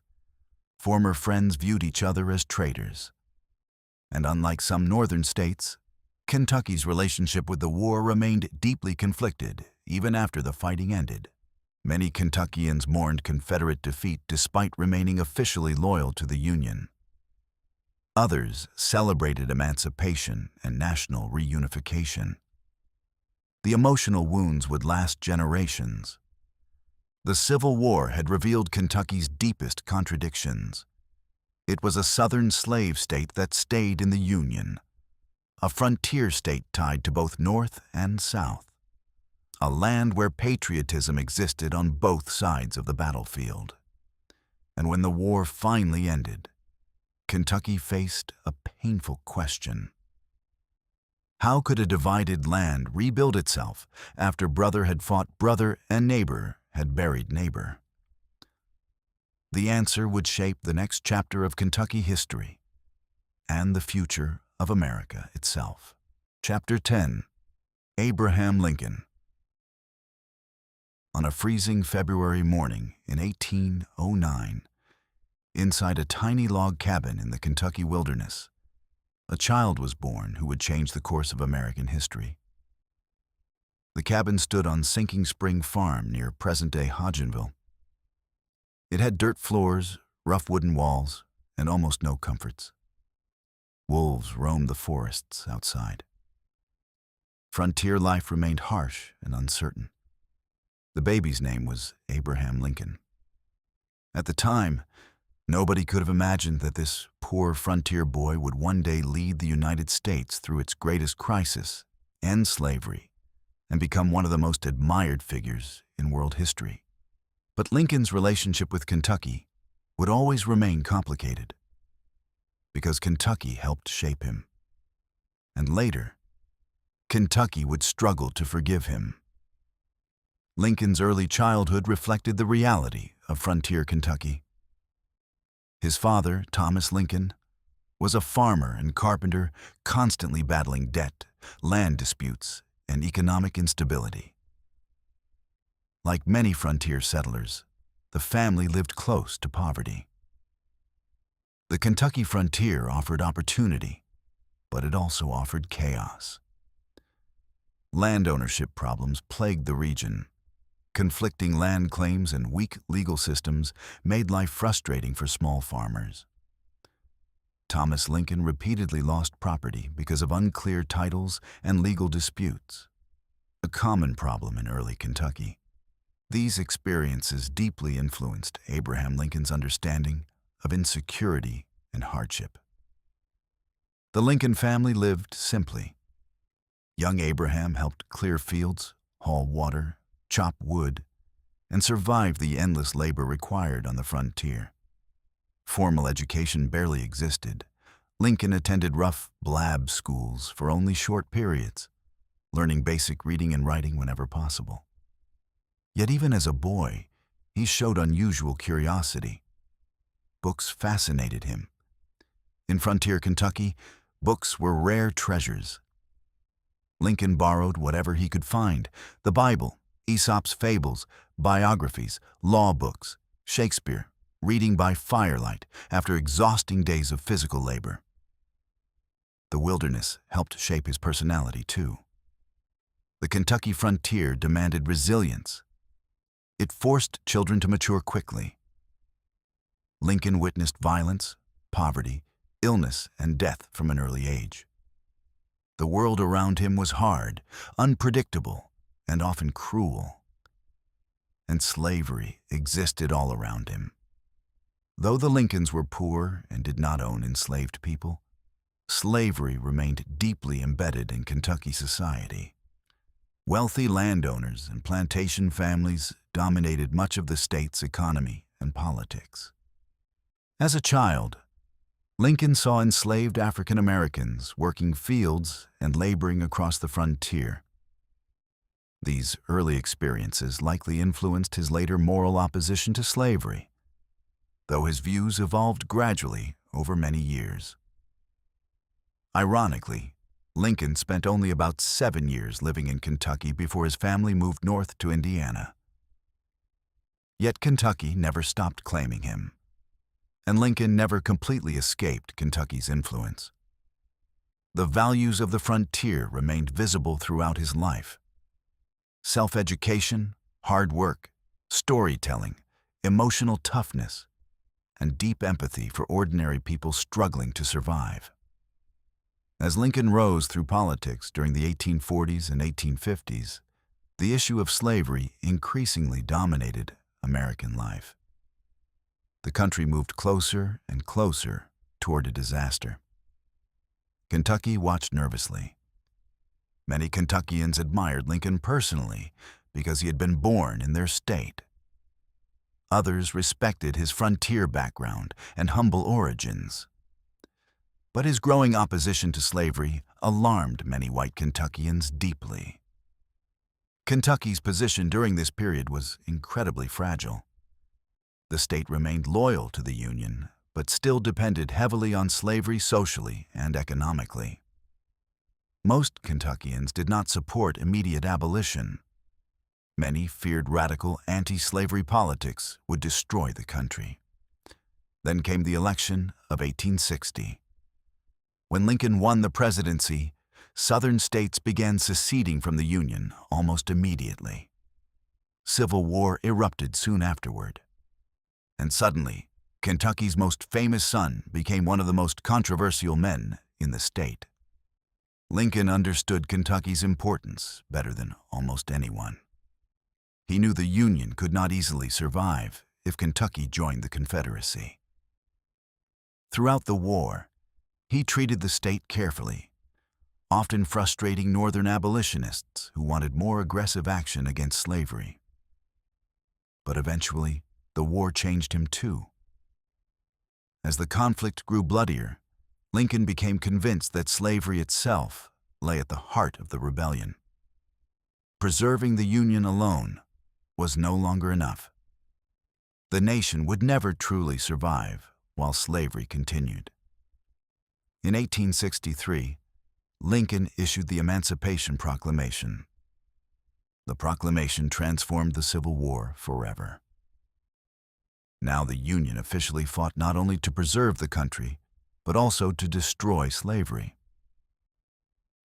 Former friends viewed each other as traitors. And unlike some northern states, Kentucky's relationship with the war remained deeply conflicted even after the fighting ended. Many Kentuckians mourned Confederate defeat despite remaining officially loyal to the Union. Others celebrated emancipation and national reunification. The emotional wounds would last generations. The Civil War had revealed Kentucky's deepest contradictions. It was a southern slave state that stayed in the Union, a frontier state tied to both North and South, a land where patriotism existed on both sides of the battlefield. And when the war finally ended, Kentucky faced a painful question. How could a divided land rebuild itself after brother had fought brother and neighbor had buried neighbor? The answer would shape the next chapter of Kentucky history and the future of America itself. Chapter 10. Abraham Lincoln. On a freezing February morning in 1809, inside a tiny log cabin in the Kentucky wilderness, a child was born who would change the course of American history. The cabin stood on Sinking Spring Farm near present-day Hodgenville. It had dirt floors, rough wooden walls, and almost no comforts. Wolves roamed the forests outside. Frontier life remained harsh and uncertain. The baby's name was Abraham Lincoln. At the time, nobody could have imagined that this poor frontier boy would one day lead the United States through its greatest crisis, end slavery, and become one of the most admired figures in world history. But Lincoln's relationship with Kentucky would always remain complicated, because Kentucky helped shape him. And later, Kentucky would struggle to forgive him. Lincoln's early childhood reflected the reality of frontier Kentucky. His father, Thomas Lincoln, was a farmer and carpenter constantly battling debt, land disputes, and economic instability. Like many frontier settlers, the family lived close to poverty. The Kentucky frontier offered opportunity, but it also offered chaos. Land ownership problems plagued the region. Conflicting land claims and weak legal systems made life frustrating for small farmers. Thomas Lincoln repeatedly lost property because of unclear titles and legal disputes, a common problem in early Kentucky. These experiences deeply influenced Abraham Lincoln's understanding of insecurity and hardship. The Lincoln family lived simply. Young Abraham helped clear fields, haul water, chop wood, and survive the endless labor required on the frontier. Formal education barely existed. Lincoln attended rough, blab schools for only short periods, learning basic reading and writing whenever possible. Yet even as a boy, he showed unusual curiosity. Books fascinated him. In frontier Kentucky, books were rare treasures. Lincoln borrowed whatever he could find: the Bible, Aesop's fables, biographies, law books, Shakespeare, reading by firelight after exhausting days of physical labor. The wilderness helped shape his personality, too. The Kentucky frontier demanded resilience. It forced children to mature quickly. Lincoln witnessed violence, poverty, illness, and death from an early age. The world around him was hard, unpredictable, and often cruel. And slavery existed all around him. Though the Lincolns were poor and did not own enslaved people, slavery remained deeply embedded in Kentucky society. Wealthy landowners and plantation families dominated much of the state's economy and politics. As a child, Lincoln saw enslaved African Americans working fields and laboring across the frontier. These early experiences likely influenced his later moral opposition to slavery, though his views evolved gradually over many years. Ironically, Lincoln spent only about 7 years living in Kentucky before his family moved north to Indiana. Yet Kentucky never stopped claiming him, and Lincoln never completely escaped Kentucky's influence. The values of the frontier remained visible throughout his life. Self-education, hard work, storytelling, emotional toughness, and deep empathy for ordinary people struggling to survive. As Lincoln rose through politics during the 1840s and 1850s, the issue of slavery increasingly dominated American life. The country moved closer and closer toward a disaster. Kentucky watched nervously. Many Kentuckians admired Lincoln personally because he had been born in their state. Others respected his frontier background and humble origins. But his growing opposition to slavery alarmed many white Kentuckians deeply. Kentucky's position during this period was incredibly fragile. The state remained loyal to the Union, but still depended heavily on slavery socially and economically. Most Kentuckians did not support immediate abolition. Many feared radical anti-slavery politics would destroy the country. Then came the election of 1860. When Lincoln won the presidency, Southern states began seceding from the Union almost immediately. Civil war erupted soon afterward. And suddenly, Kentucky's most famous son became one of the most controversial men in the state. Lincoln understood Kentucky's importance better than almost anyone. He knew the Union could not easily survive if Kentucky joined the Confederacy. Throughout the war, he treated the state carefully, often frustrating Northern abolitionists who wanted more aggressive action against slavery. But eventually, the war changed him too. As the conflict grew bloodier, Lincoln became convinced that slavery itself lay at the heart of the rebellion. Preserving the Union alone was no longer enough. The nation would never truly survive while slavery continued. In 1863, Lincoln issued the Emancipation Proclamation. The proclamation transformed the Civil War forever. Now the Union officially fought not only to preserve the country, but also to destroy slavery.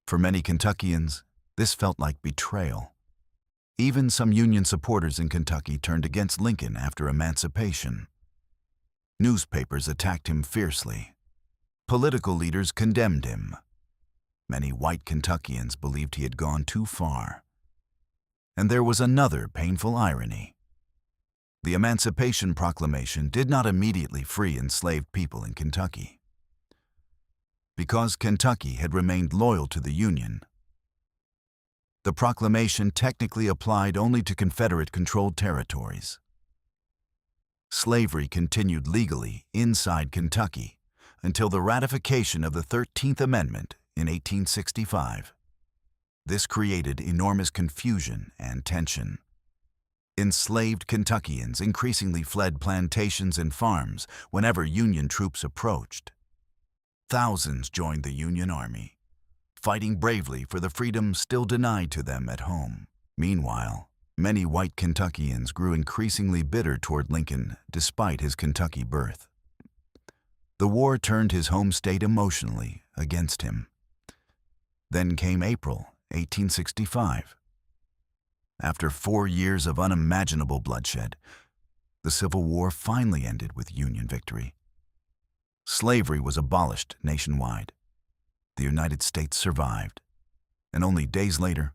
For many Kentuckians, this felt like betrayal. Even some Union supporters in Kentucky turned against Lincoln after emancipation. Newspapers attacked him fiercely. Political leaders condemned him. Many white Kentuckians believed he had gone too far. And there was another painful irony. The Emancipation Proclamation did not immediately free enslaved people in Kentucky. Because Kentucky had remained loyal to the Union, the proclamation technically applied only to Confederate-controlled territories. Slavery continued legally inside Kentucky until the ratification of the 13th Amendment in 1865. This created enormous confusion and tension. Enslaved Kentuckians increasingly fled plantations and farms whenever Union troops approached. Thousands joined the Union Army, fighting bravely for the freedom still denied to them at home. Meanwhile, many white Kentuckians grew increasingly bitter toward Lincoln despite his Kentucky birth. The war turned his home state emotionally against him. Then came April 1865. After 4 years of unimaginable bloodshed, the Civil War finally ended with Union victory. Slavery was abolished nationwide. The United States survived, and only days later,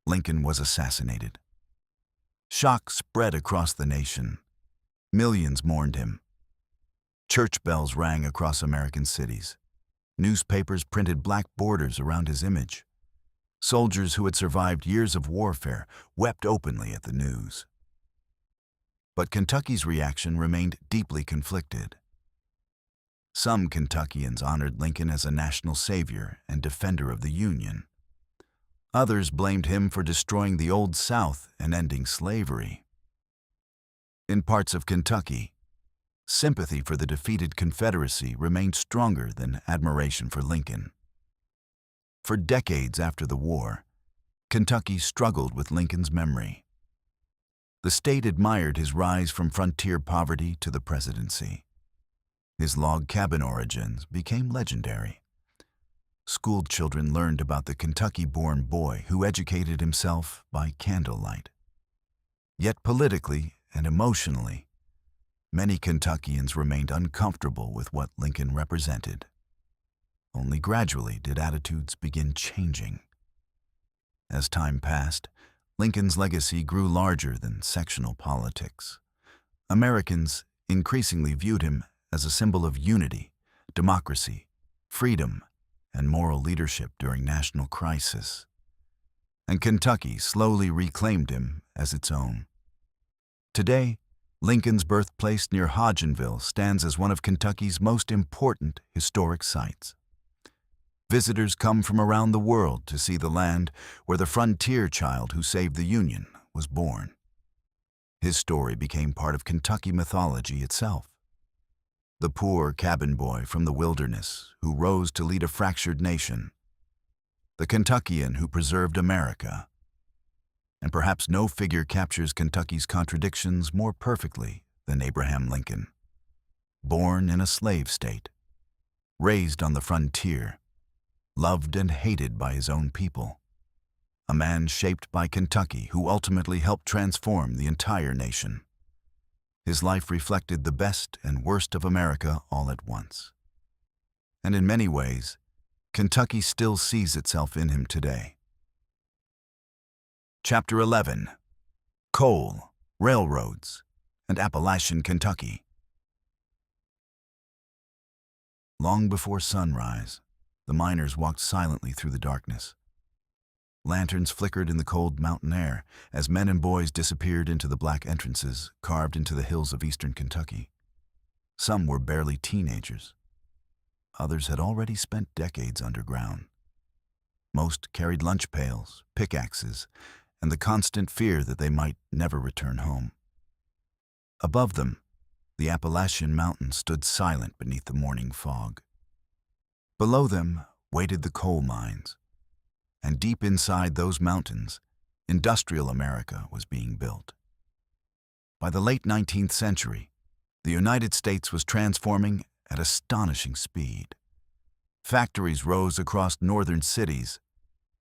Lincoln was assassinated. Shock spread across the nation. Millions mourned him. Church bells rang across American cities. Newspapers printed black borders around his image. Soldiers who had survived years of warfare wept openly at the news. But Kentucky's reaction remained deeply conflicted. Some Kentuckians honored Lincoln as a national savior and defender of the Union. Others blamed him for destroying the Old South and ending slavery. In parts of Kentucky, sympathy for the defeated Confederacy remained stronger than admiration for Lincoln. For decades after the war, Kentucky struggled with Lincoln's memory. The state admired his rise from frontier poverty to the presidency. His log cabin origins became legendary. Schooled children learned about the Kentucky-born boy who educated himself by candlelight. Yet politically and emotionally, many Kentuckians remained uncomfortable with what Lincoln represented. Only gradually did attitudes begin changing. As time passed, Lincoln's legacy grew larger than sectional politics. Americans increasingly viewed him as a symbol of unity, democracy, freedom, and moral leadership during national crisis. And Kentucky slowly reclaimed him as its own. Today, Lincoln's birthplace near Hodgenville stands as one of Kentucky's most important historic sites. Visitors come from around the world to see the land where the frontier child who saved the Union was born. His story became part of Kentucky mythology itself. The poor cabin boy from the wilderness who rose to lead a fractured nation. The Kentuckian who preserved America. And perhaps no figure captures Kentucky's contradictions more perfectly than Abraham Lincoln. Born in a slave state, raised on the frontier, loved and hated by his own people. A man shaped by Kentucky who ultimately helped transform the entire nation. His life reflected the best and worst of America all at once. And in many ways, Kentucky still sees itself in him today. Chapter 11. Coal, Railroads, and Appalachian Kentucky. Long before sunrise, the miners walked silently through the darkness. Lanterns flickered in the cold mountain air as men and boys disappeared into the black entrances carved into the hills of eastern Kentucky. Some were barely teenagers. Others had already spent decades underground. Most carried lunch pails, pickaxes, and the constant fear that they might never return home. Above them, the Appalachian Mountains stood silent beneath the morning fog. Below them waited the coal mines, and deep inside those mountains, industrial America was being built. By the late 19th century, the United States was transforming at astonishing speed. Factories rose across northern cities.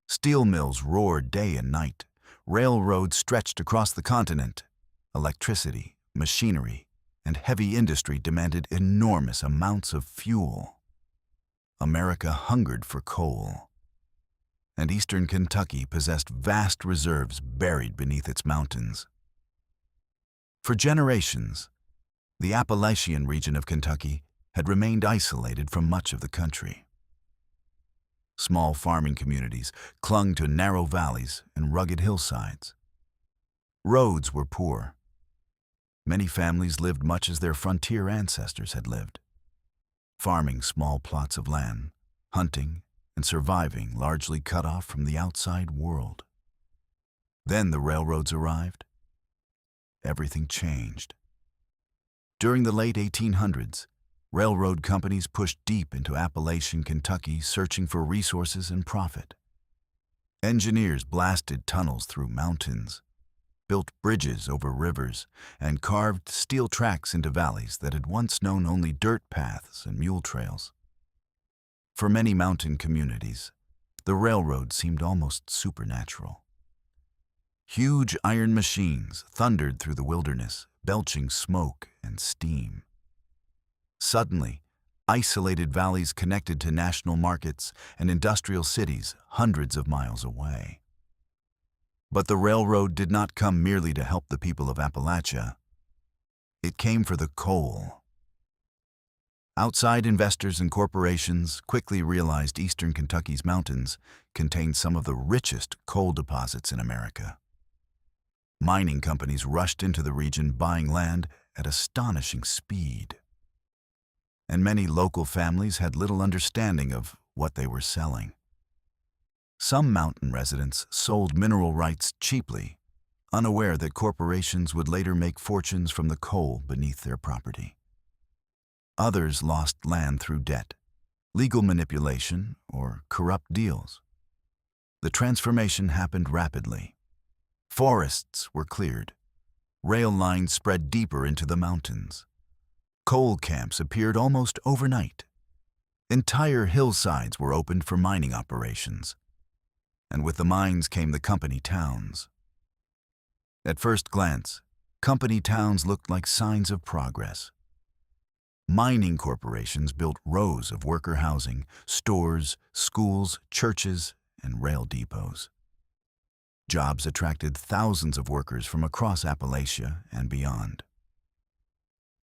Steel mills roared day and night. Railroads stretched across the continent. Electricity, machinery, and heavy industry demanded enormous amounts of fuel. America hungered for coal, and eastern Kentucky possessed vast reserves buried beneath its mountains. For generations, the Appalachian region of Kentucky had remained isolated from much of the country. Small farming communities clung to narrow valleys and rugged hillsides. Roads were poor. Many families lived much as their frontier ancestors had lived, farming small plots of land, hunting, and surviving largely cut off from the outside world. Then the railroads arrived. Everything changed. During the late 1800s, railroad companies pushed deep into Appalachian Kentucky searching for resources and profit. Engineers blasted tunnels through mountains, built bridges over rivers, and carved steel tracks into valleys that had once known only dirt paths and mule trails. For many mountain communities, the railroad seemed almost supernatural. Huge iron machines thundered through the wilderness, belching smoke and steam. Suddenly, isolated valleys connected to national markets and industrial cities hundreds of miles away. But the railroad did not come merely to help the people of Appalachia. It came for the coal. Outside investors and corporations quickly realized eastern Kentucky's mountains contained some of the richest coal deposits in America. Mining companies rushed into the region buying land at astonishing speed. And many local families had little understanding of what they were selling. Some mountain residents sold mineral rights cheaply, unaware that corporations would later make fortunes from the coal beneath their property. Others lost land through debt, legal manipulation, or corrupt deals. The transformation happened rapidly. Forests were cleared. Rail lines spread deeper into the mountains. Coal camps appeared almost overnight. Entire hillsides were opened for mining operations. And with the mines came the company towns. At first glance, company towns looked like signs of progress. Mining corporations built rows of worker housing, stores, schools, churches, and rail depots. Jobs attracted thousands of workers from across Appalachia and beyond.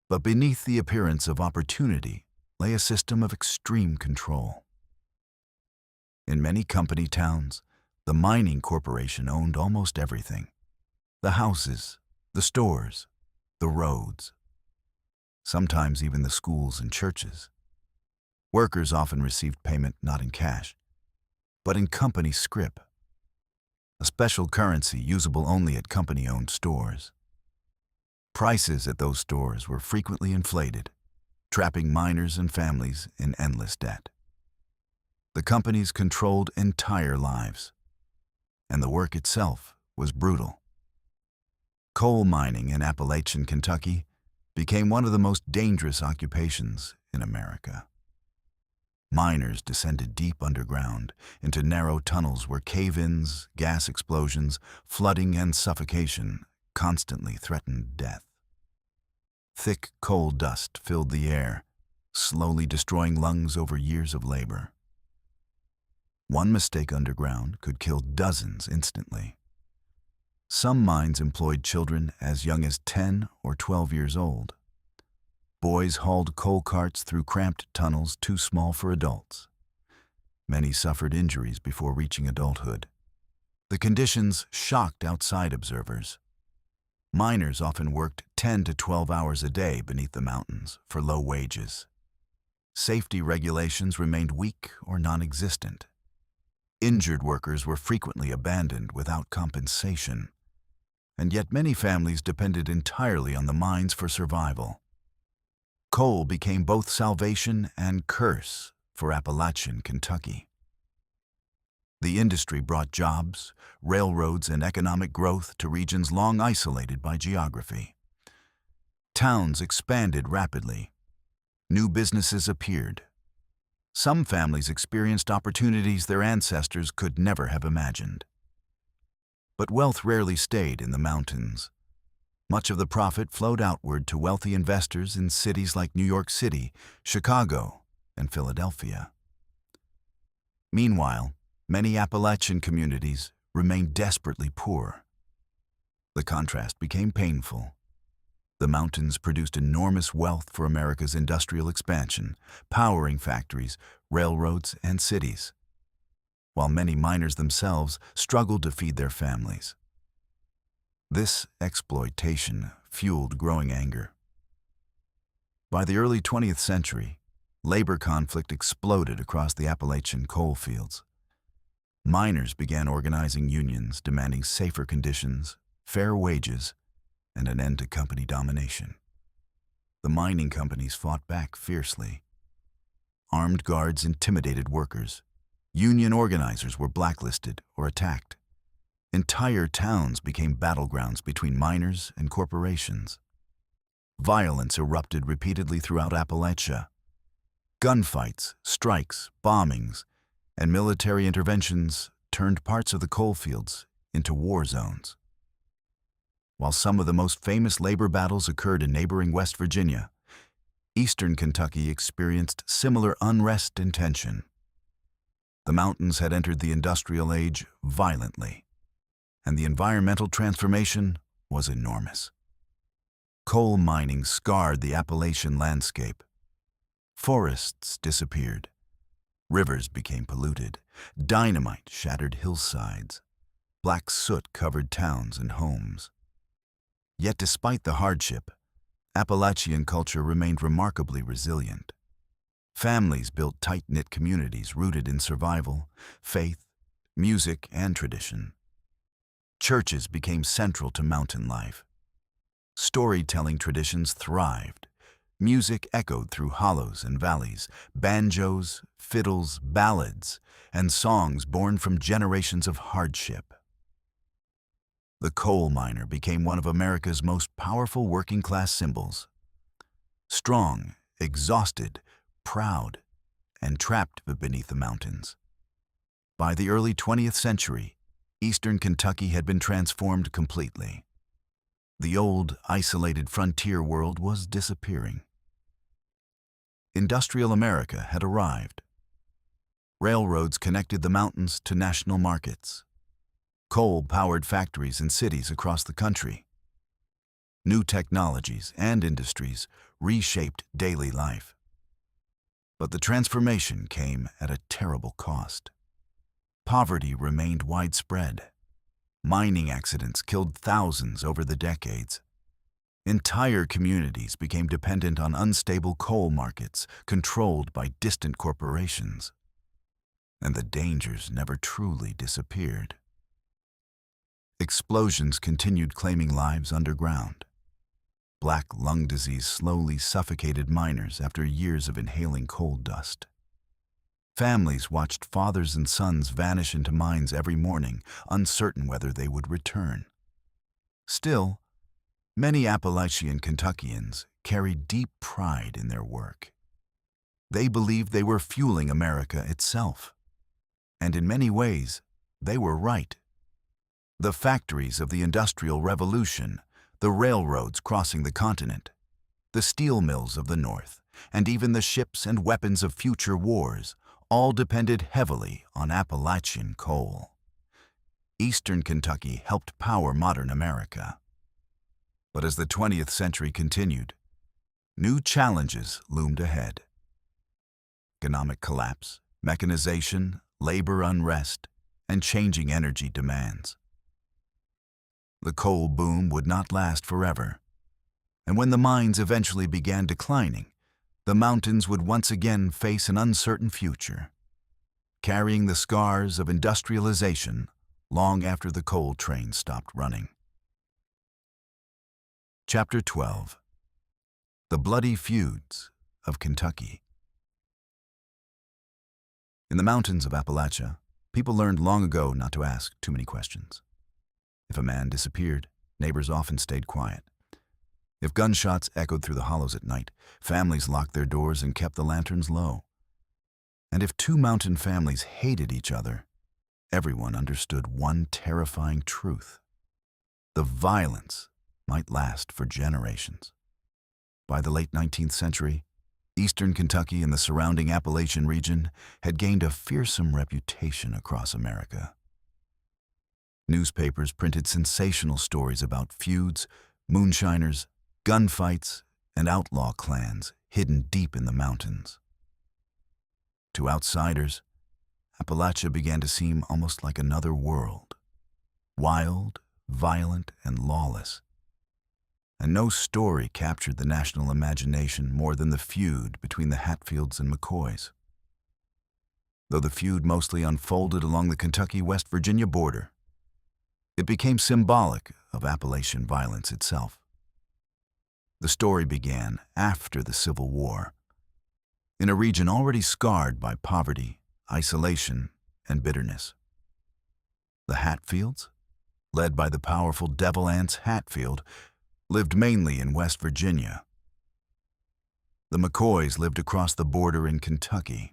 But beneath the appearance of opportunity lay a system of extreme control. In many company towns, the mining corporation owned almost everything: the houses, the stores, the roads, sometimes even the schools and churches. Workers often received payment not in cash, but in company scrip, a special currency usable only at company-owned stores. Prices at those stores were frequently inflated, trapping miners and families in endless debt. The companies controlled entire lives, and the work itself was brutal. Coal mining in Appalachian Kentucky became one of the most dangerous occupations in America. Miners descended deep underground into narrow tunnels where cave-ins, gas explosions, flooding, and suffocation constantly threatened death. Thick coal dust filled the air, slowly destroying lungs over years of labor. One mistake underground could kill dozens instantly. Some mines employed children as young as 10 or 12 years old. Boys hauled coal carts through cramped tunnels too small for adults. Many suffered injuries before reaching adulthood. The conditions shocked outside observers. Miners often worked 10 to 12 hours a day beneath the mountains for low wages. Safety regulations remained weak or non-existent. Injured workers were frequently abandoned without compensation, and yet many families depended entirely on the mines for survival. Coal became both salvation and curse for Appalachian Kentucky. The industry brought jobs, railroads, and economic growth to regions long isolated by geography. Towns expanded rapidly. New businesses appeared. Some families experienced opportunities their ancestors could never have imagined. But wealth rarely stayed in the mountains. Much of the profit flowed outward to wealthy investors in cities like New York City, Chicago, and Philadelphia. Meanwhile, many Appalachian communities remained desperately poor. The contrast became painful. The mountains produced enormous wealth for America's industrial expansion, powering factories, railroads, and cities, while many miners themselves struggled to feed their families. This exploitation fueled growing anger. By the early 20th century, labor conflict exploded across the Appalachian coal fields. Miners began organizing unions demanding safer conditions, fair wages, and an end to company domination. The mining companies fought back fiercely. Armed guards intimidated workers. Union organizers were blacklisted or attacked. Entire towns became battlegrounds between miners and corporations. Violence erupted repeatedly throughout Appalachia. Gunfights, strikes, bombings, and military interventions turned parts of the coal fields into war zones. While some of the most famous labor battles occurred in neighboring West Virginia, eastern Kentucky experienced similar unrest and tension. The mountains had entered the industrial age violently, and the environmental transformation was enormous. Coal mining scarred the Appalachian landscape. Forests disappeared. Rivers became polluted. Dynamite shattered hillsides. Black soot covered towns and homes. Yet despite the hardship, Appalachian culture remained remarkably resilient. Families built tight-knit communities rooted in survival, faith, music and tradition. Churches became central to mountain life. Storytelling traditions thrived. Music echoed through hollows and valleys, banjos, fiddles, ballads, and songs born from generations of hardship. The coal miner became one of America's most powerful working-class symbols. Strong, exhausted, proud, and trapped beneath the mountains. By the early 20th century, eastern Kentucky had been transformed completely. The old, isolated frontier world was disappearing. Industrial America had arrived. Railroads connected the mountains to national markets. Coal powered factories in cities across the country. New technologies and industries reshaped daily life. But the transformation came at a terrible cost. Poverty remained widespread. Mining accidents killed thousands over the decades. Entire communities became dependent on unstable coal markets controlled by distant corporations. And the dangers never truly disappeared. Explosions continued claiming lives underground. Black lung disease slowly suffocated miners after years of inhaling coal dust. Families watched fathers and sons vanish into mines every morning, uncertain whether they would return. Still, many Appalachian Kentuckians carried deep pride in their work. They believed they were fueling America itself. And in many ways, they were right. The factories of the Industrial Revolution, the railroads crossing the continent, the steel mills of the North, and even the ships and weapons of future wars all depended heavily on Appalachian coal. Eastern Kentucky helped power modern America. But as the 20th century continued, new challenges loomed ahead. Economic collapse, mechanization, labor unrest, and changing energy demands. The coal boom would not last forever, and when the mines eventually began declining, the mountains would once again face an uncertain future, carrying the scars of industrialization long after the coal train stopped running. Chapter 12. The Bloody Feuds of Kentucky. In the mountains of Appalachia, people learned long ago not to ask too many questions. If a man disappeared, neighbors often stayed quiet. If gunshots echoed through the hollows at night, families locked their doors and kept the lanterns low. And if two mountain families hated each other, everyone understood one terrifying truth. The violence might last for generations. By the late 19th century, eastern Kentucky and the surrounding Appalachian region had gained a fearsome reputation across America. Newspapers printed sensational stories about feuds, moonshiners, gunfights, and outlaw clans hidden deep in the mountains. To outsiders, Appalachia began to seem almost like another world, wild, violent, and lawless. And no story captured the national imagination more than the feud between the Hatfields and McCoys. Though the feud mostly unfolded along the Kentucky-West Virginia border, it became symbolic of Appalachian violence itself. The story began after the Civil War, in a region already scarred by poverty, isolation, and bitterness. The Hatfields, led by the powerful Devil Anse Hatfield, lived mainly in West Virginia. The McCoys lived across the border in Kentucky.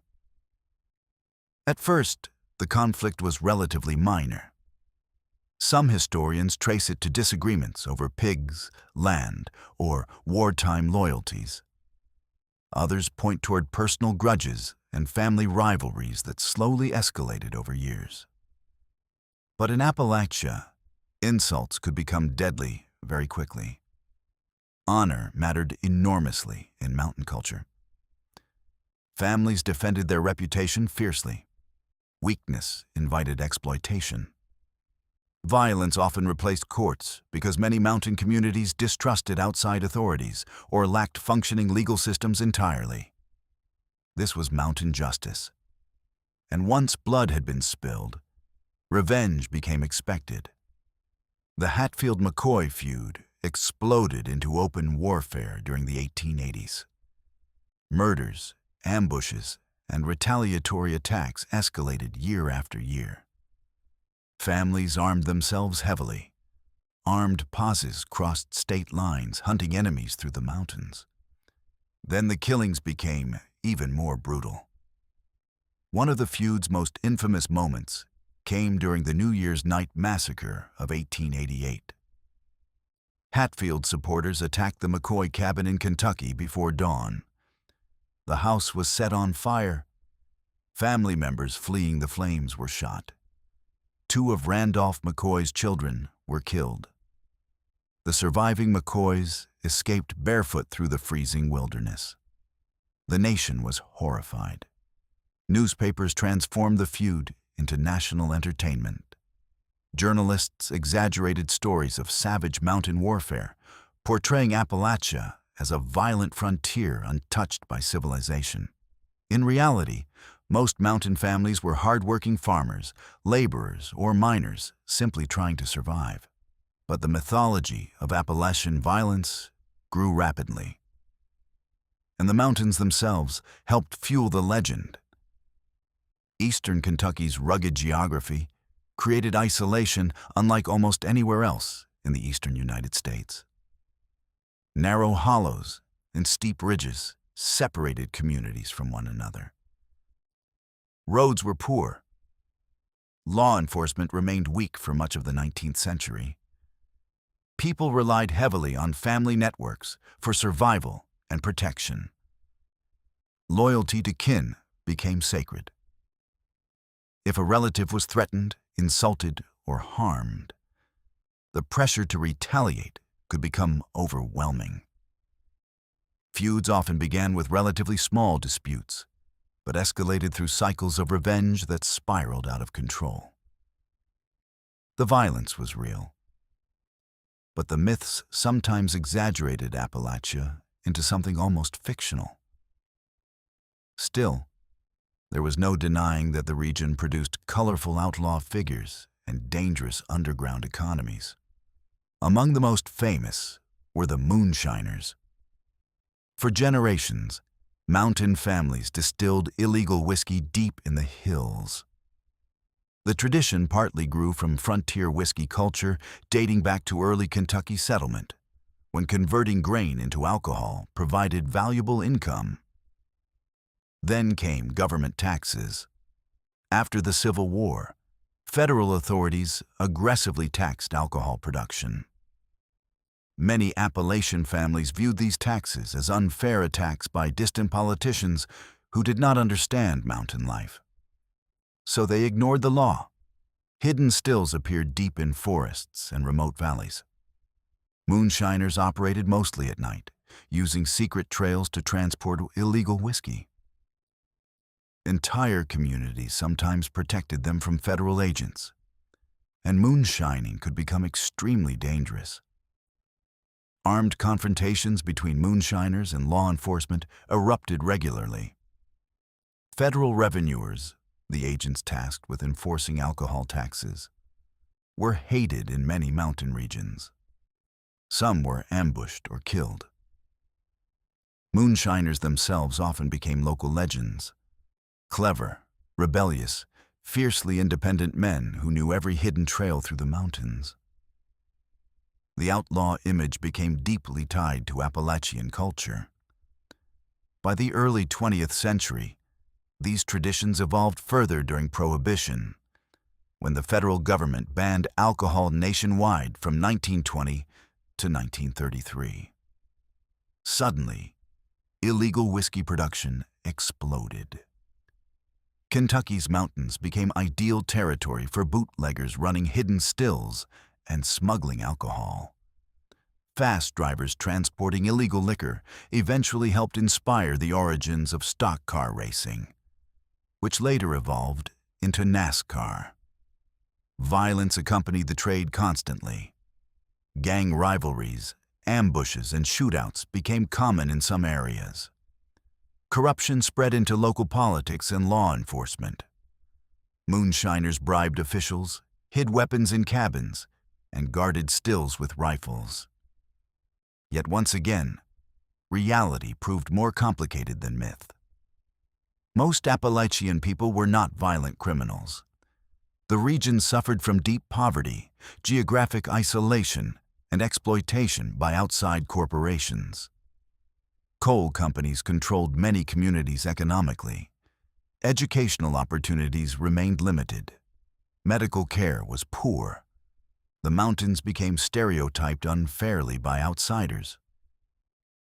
At first, the conflict was relatively minor. Some historians trace it to disagreements over pigs, land, or wartime loyalties. Others point toward personal grudges and family rivalries that slowly escalated over years. But in Appalachia, insults could become deadly very quickly. Honor mattered enormously in mountain culture. Families defended their reputation fiercely. Weakness invited exploitation. Violence often replaced courts because many mountain communities distrusted outside authorities or lacked functioning legal systems entirely. This was mountain justice. And once blood had been spilled, Revenge became expected. The Hatfield-McCoy feud exploded into open warfare during the 1880s. Murders, ambushes, and retaliatory attacks escalated year after year. Families armed themselves heavily. Armed posses crossed state lines, hunting enemies through the mountains. Then the killings became even more brutal. One of the feud's most infamous moments came during the New Year's Night Massacre of 1888. Hatfield supporters attacked the McCoy cabin in Kentucky before dawn. The house was set on fire. Family members fleeing the flames were shot. 2 of Randolph McCoy's children were killed. The surviving McCoys escaped barefoot through the freezing wilderness. The nation was horrified. Newspapers transformed the feud into national entertainment. Journalists exaggerated stories of savage mountain warfare, portraying Appalachia as a violent frontier untouched by civilization. In reality, most mountain families were hard-working farmers, laborers, or miners simply trying to survive. But the mythology of Appalachian violence grew rapidly, and the mountains themselves helped fuel the legend. Eastern Kentucky's rugged geography created isolation unlike almost anywhere else in the eastern United States. Narrow hollows and steep ridges separated communities from one another. Roads were poor. Law enforcement remained weak for much of the 19th century. People relied heavily on family networks for survival and protection. Loyalty to kin became sacred. If a relative was threatened, insulted, or harmed, the pressure to retaliate could become overwhelming. Feuds often began with relatively small disputes, but escalated through cycles of revenge that spiraled out of control. The violence was real, but the myths sometimes exaggerated Appalachia into something almost fictional. Still, there was no denying that the region produced colorful outlaw figures and dangerous underground economies. Among the most famous were the moonshiners. For generations, mountain families distilled illegal whiskey deep in the hills. The tradition partly grew from frontier whiskey culture dating back to early Kentucky settlement, when converting grain into alcohol provided valuable income. Then came government taxes. After the Civil War, federal authorities aggressively taxed alcohol production. Many Appalachian families viewed these taxes as unfair attacks by distant politicians who did not understand mountain life. So they ignored the law. Hidden stills appeared deep in forests and remote valleys. Moonshiners operated mostly at night, using secret trails to transport illegal whiskey. Entire communities sometimes protected them from federal agents, and moonshining could become extremely dangerous. Armed confrontations between moonshiners and law enforcement erupted regularly. Federal revenuers, the agents tasked with enforcing alcohol taxes, were hated in many mountain regions. Some were ambushed or killed. Moonshiners themselves often became local legends. Clever, rebellious, fiercely independent men who knew every hidden trail through the mountains. The outlaw image became deeply tied to Appalachian culture. By the early 20th century, these traditions evolved further during Prohibition, when the federal government banned alcohol nationwide from 1920 to 1933. Suddenly, illegal whiskey production exploded. Kentucky's mountains became ideal territory for bootleggers running hidden stills and smuggling alcohol. Fast drivers transporting illegal liquor eventually helped inspire the origins of stock car racing, which later evolved into NASCAR. Violence accompanied the trade constantly. Gang rivalries, ambushes, and shootouts became common in some areas. Corruption spread into local politics and law enforcement. Moonshiners bribed officials, hid weapons in cabins, and guarded stills with rifles. Yet once again, reality proved more complicated than myth. Most Appalachian people were not violent criminals. The region suffered from deep poverty, geographic isolation, and exploitation by outside corporations. Coal companies controlled many communities economically. Educational opportunities remained limited. Medical care was poor. The mountains became stereotyped unfairly by outsiders.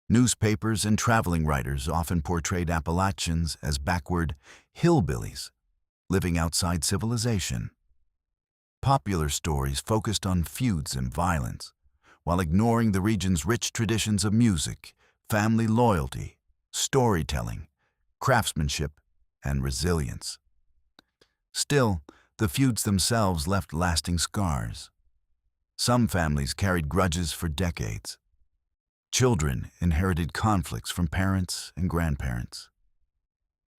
Newspapers and traveling writers often portrayed Appalachians as backward hillbillies, living outside civilization. Popular stories focused on feuds and violence, while ignoring the region's rich traditions of music, family loyalty, storytelling, craftsmanship, and resilience. Still, the feuds themselves left lasting scars. Some families carried grudges for decades. Children inherited conflicts from parents and grandparents.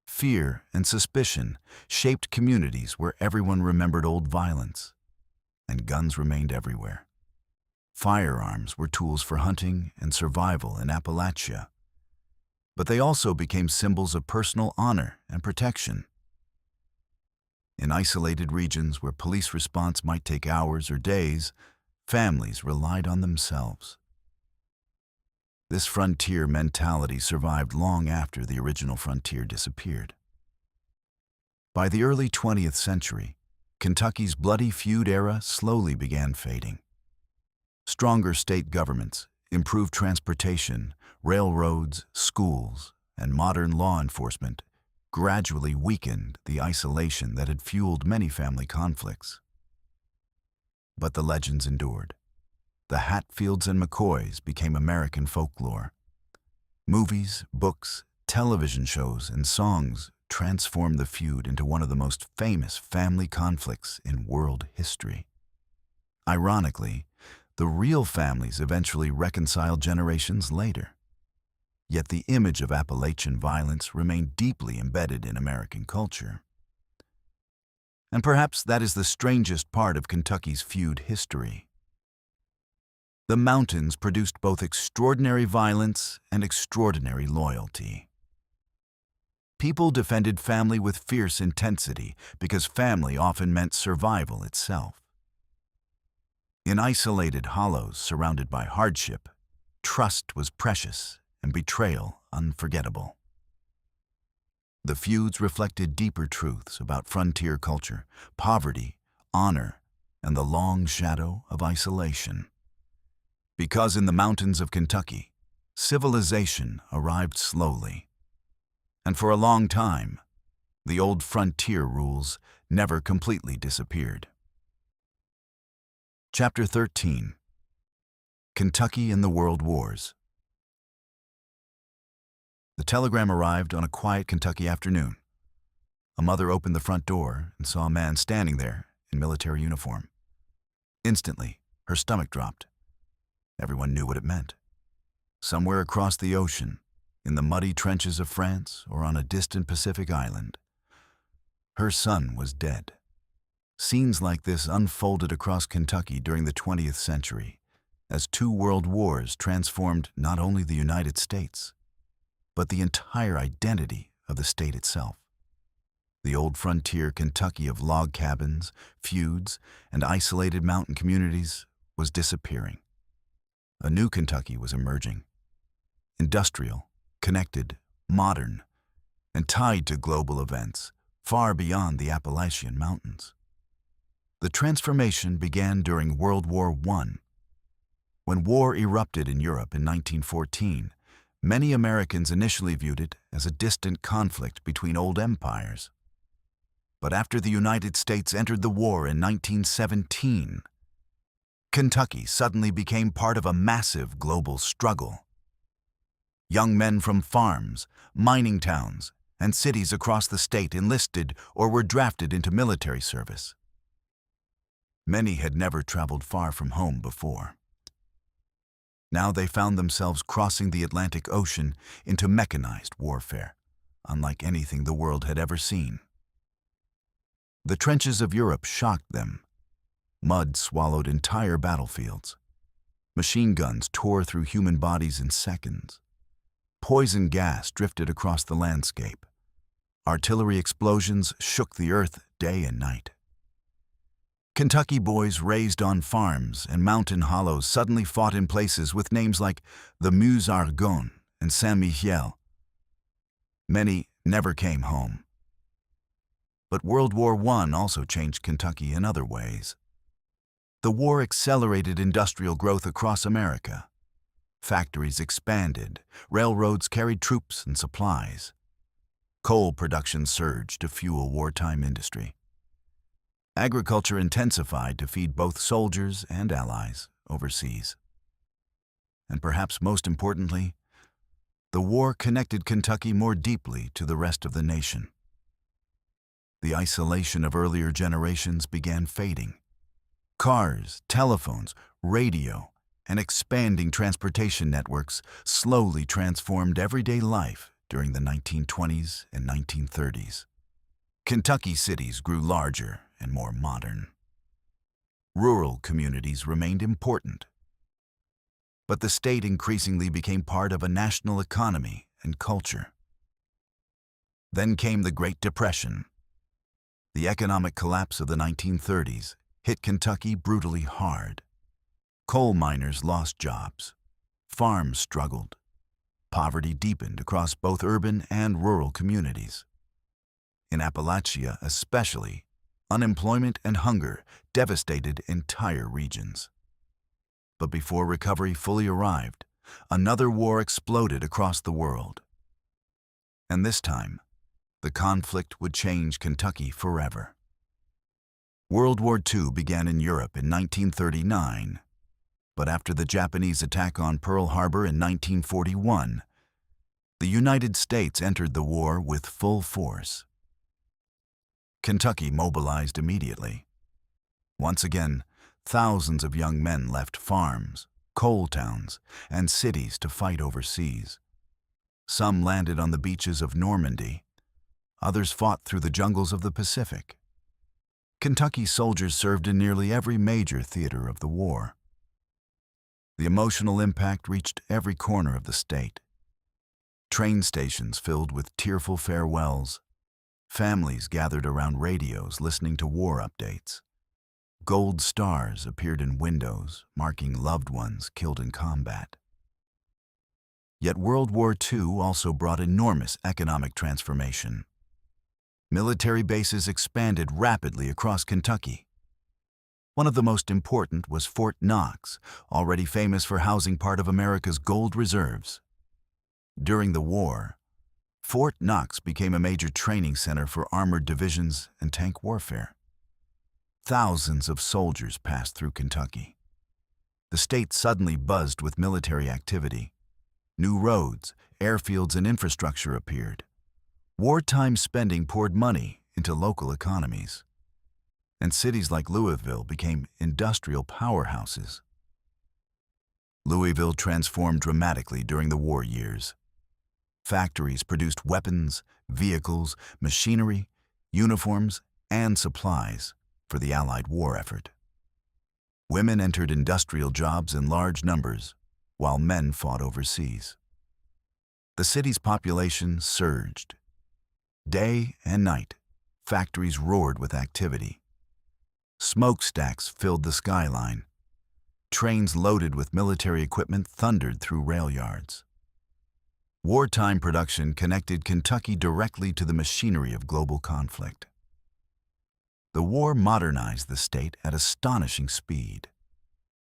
Fear and suspicion shaped communities where everyone remembered old violence, and guns remained everywhere. Firearms were tools for hunting and survival in Appalachia, but they also became symbols of personal honor and protection. In isolated regions where police response might take hours or days, families relied on themselves. This frontier mentality survived long after the original frontier disappeared. By the early 20th century, Kentucky's bloody feud era slowly began fading. Stronger state governments, improved transportation, railroads, schools, and modern law enforcement gradually weakened the isolation that had fueled many family conflicts. But the legends endured. The Hatfields and McCoys became American folklore. Movies, books, television shows, and songs transformed the feud into one of the most famous family conflicts in world history. Ironically, the real families eventually reconciled generations later. Yet the image of Appalachian violence remained deeply embedded in American culture. And perhaps that is the strangest part of Kentucky's feud history. The mountains produced both extraordinary violence and extraordinary loyalty. People defended family with fierce intensity because family often meant survival itself. In isolated hollows surrounded by hardship, trust was precious and betrayal unforgettable. The feuds reflected deeper truths about frontier culture, poverty, honor, and the long shadow of isolation. Because in the mountains of Kentucky, civilization arrived slowly. And for a long time, the old frontier rules never completely disappeared. Chapter 13. Kentucky in the World Wars. The telegram arrived on a quiet Kentucky afternoon. A mother opened the front door and saw a man standing there in military uniform. Instantly, her stomach dropped. Everyone knew what it meant. Somewhere across the ocean, in the muddy trenches of France or on a distant Pacific island, her son was dead. Scenes like this unfolded across Kentucky during the 20th century, as two world wars transformed not only the United States, but the entire identity of the state itself. The old frontier Kentucky of log cabins, feuds, and isolated mountain communities was disappearing. A new Kentucky was emerging. Industrial, connected, modern, and tied to global events far beyond the Appalachian Mountains. The transformation began during World War I. When war erupted in Europe in 1914, many Americans initially viewed it as a distant conflict between old empires. But after the United States entered the war in 1917, Kentucky suddenly became part of a massive global struggle. Young men from farms, mining towns, and cities across the state enlisted or were drafted into military service. Many had never traveled far from home before. Now they found themselves crossing the Atlantic Ocean into mechanized warfare, unlike anything the world had ever seen. The trenches of Europe shocked them. Mud swallowed entire battlefields. Machine guns tore through human bodies in seconds. Poison gas drifted across the landscape. Artillery explosions shook the earth day and night. Kentucky boys raised on farms and mountain hollows suddenly fought in places with names like the Meuse-Argonne and Saint-Mihiel. Many never came home. But World War I also changed Kentucky in other ways. The war accelerated industrial growth across America. Factories expanded, railroads carried troops and supplies. Coal production surged to fuel wartime industry. Agriculture intensified to feed both soldiers and allies overseas. And perhaps most importantly, the war connected Kentucky more deeply to the rest of the nation. The isolation of earlier generations began fading. Cars, telephones, radio, and expanding transportation networks slowly transformed everyday life during the 1920s and 1930s. Kentucky cities grew larger and more modern. Rural communities remained important, but the state increasingly became part of a national economy and culture. Then came the Great Depression. The economic collapse of the 1930s hit Kentucky brutally hard. Coal miners lost jobs. Farms struggled. Poverty deepened across both urban and rural communities. In Appalachia especially, unemployment and hunger devastated entire regions. But before recovery fully arrived, another war exploded across the world. And this time, the conflict would change Kentucky forever. World War II began in Europe in 1939, but after the Japanese attack on Pearl Harbor in 1941, the United States entered the war with full force. Kentucky mobilized immediately. Once again, thousands of young men left farms, coal towns, and cities to fight overseas. Some landed on the beaches of Normandy. Others fought through the jungles of the Pacific. Kentucky soldiers served in nearly every major theater of the war. The emotional impact reached every corner of the state. Train stations filled with tearful farewells. Families gathered around radios listening to war updates. Gold stars appeared in windows, marking loved ones killed in combat. Yet World War II also brought enormous economic transformation. Military bases expanded rapidly across Kentucky. One of the most important was Fort Knox, already famous for housing part of America's gold reserves. During the war, Fort Knox became a major training center for armored divisions and tank warfare. Thousands of soldiers passed through Kentucky. The state suddenly buzzed with military activity. New roads, airfields, and infrastructure appeared. Wartime spending poured money into local economies. And cities like Louisville became industrial powerhouses. Louisville transformed dramatically during the war years. Factories produced weapons, vehicles, machinery, uniforms, and supplies for the Allied war effort. Women entered industrial jobs in large numbers, while men fought overseas. The city's population surged. Day and night, factories roared with activity. Smokestacks filled the skyline. Trains loaded with military equipment thundered through rail yards. Wartime production connected Kentucky directly to the machinery of global conflict. The war modernized the state at astonishing speed.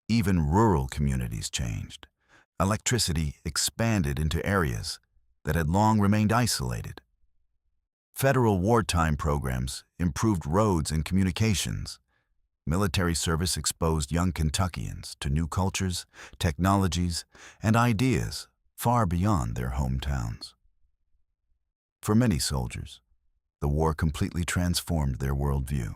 Even rural communities changed. Electricity expanded into areas that had long remained isolated. Federal wartime programs improved roads and communications. Military service exposed young Kentuckians to new cultures, technologies, and ideas far beyond their hometowns. For many soldiers, the war completely transformed their worldview.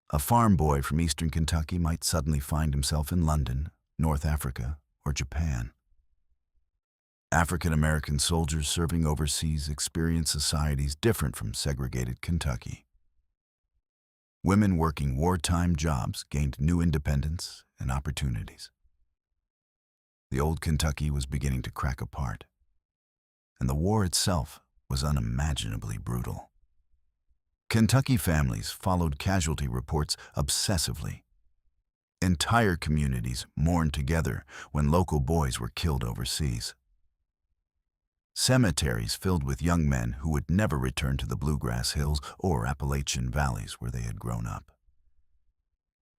A farm boy from eastern Kentucky might suddenly find himself in London, North Africa, or Japan. African American soldiers serving overseas experienced societies different from segregated Kentucky. Women working wartime jobs gained new independence and opportunities. The old Kentucky was beginning to crack apart, and the war itself was unimaginably brutal. Kentucky families followed casualty reports obsessively. Entire communities mourned together when local boys were killed overseas. Cemeteries filled with young men who would never return to the Bluegrass Hills or Appalachian valleys where they had grown up.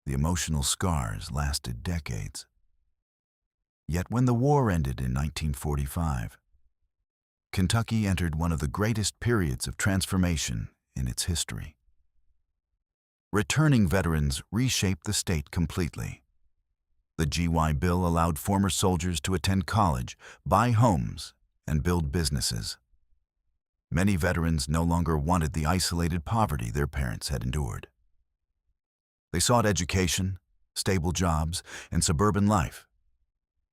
The emotional scars lasted decades. Yet when the war ended in 1945, Kentucky entered one of the greatest periods of transformation in its history. Returning veterans reshaped the state completely. The GY Bill allowed former soldiers to attend college, buy homes, and build businesses. Many veterans no longer wanted the isolated poverty their parents had endured. They sought education, stable jobs, and suburban life.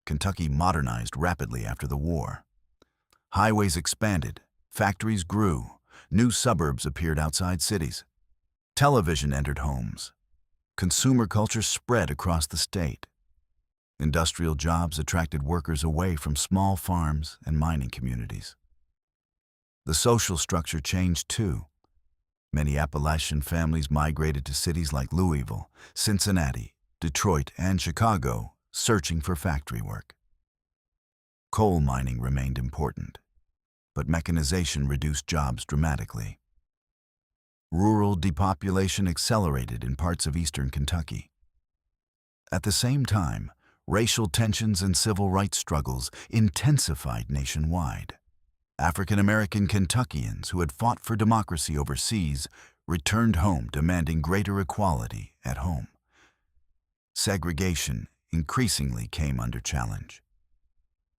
Kentucky modernized rapidly after the war. Highways expanded, factories grew, new suburbs appeared outside cities. Television entered homes. Consumer culture spread across the state. Industrial jobs attracted workers away from small farms and mining communities. The social structure changed too. Many Appalachian families migrated to cities like Louisville, Cincinnati, Detroit, and Chicago, searching for factory work. Coal mining remained important, but mechanization reduced jobs dramatically. Rural depopulation accelerated in parts of eastern Kentucky. At the same time, racial tensions and civil rights struggles intensified nationwide. African American Kentuckians who had fought for democracy overseas returned home demanding greater equality at home. Segregation increasingly came under challenge.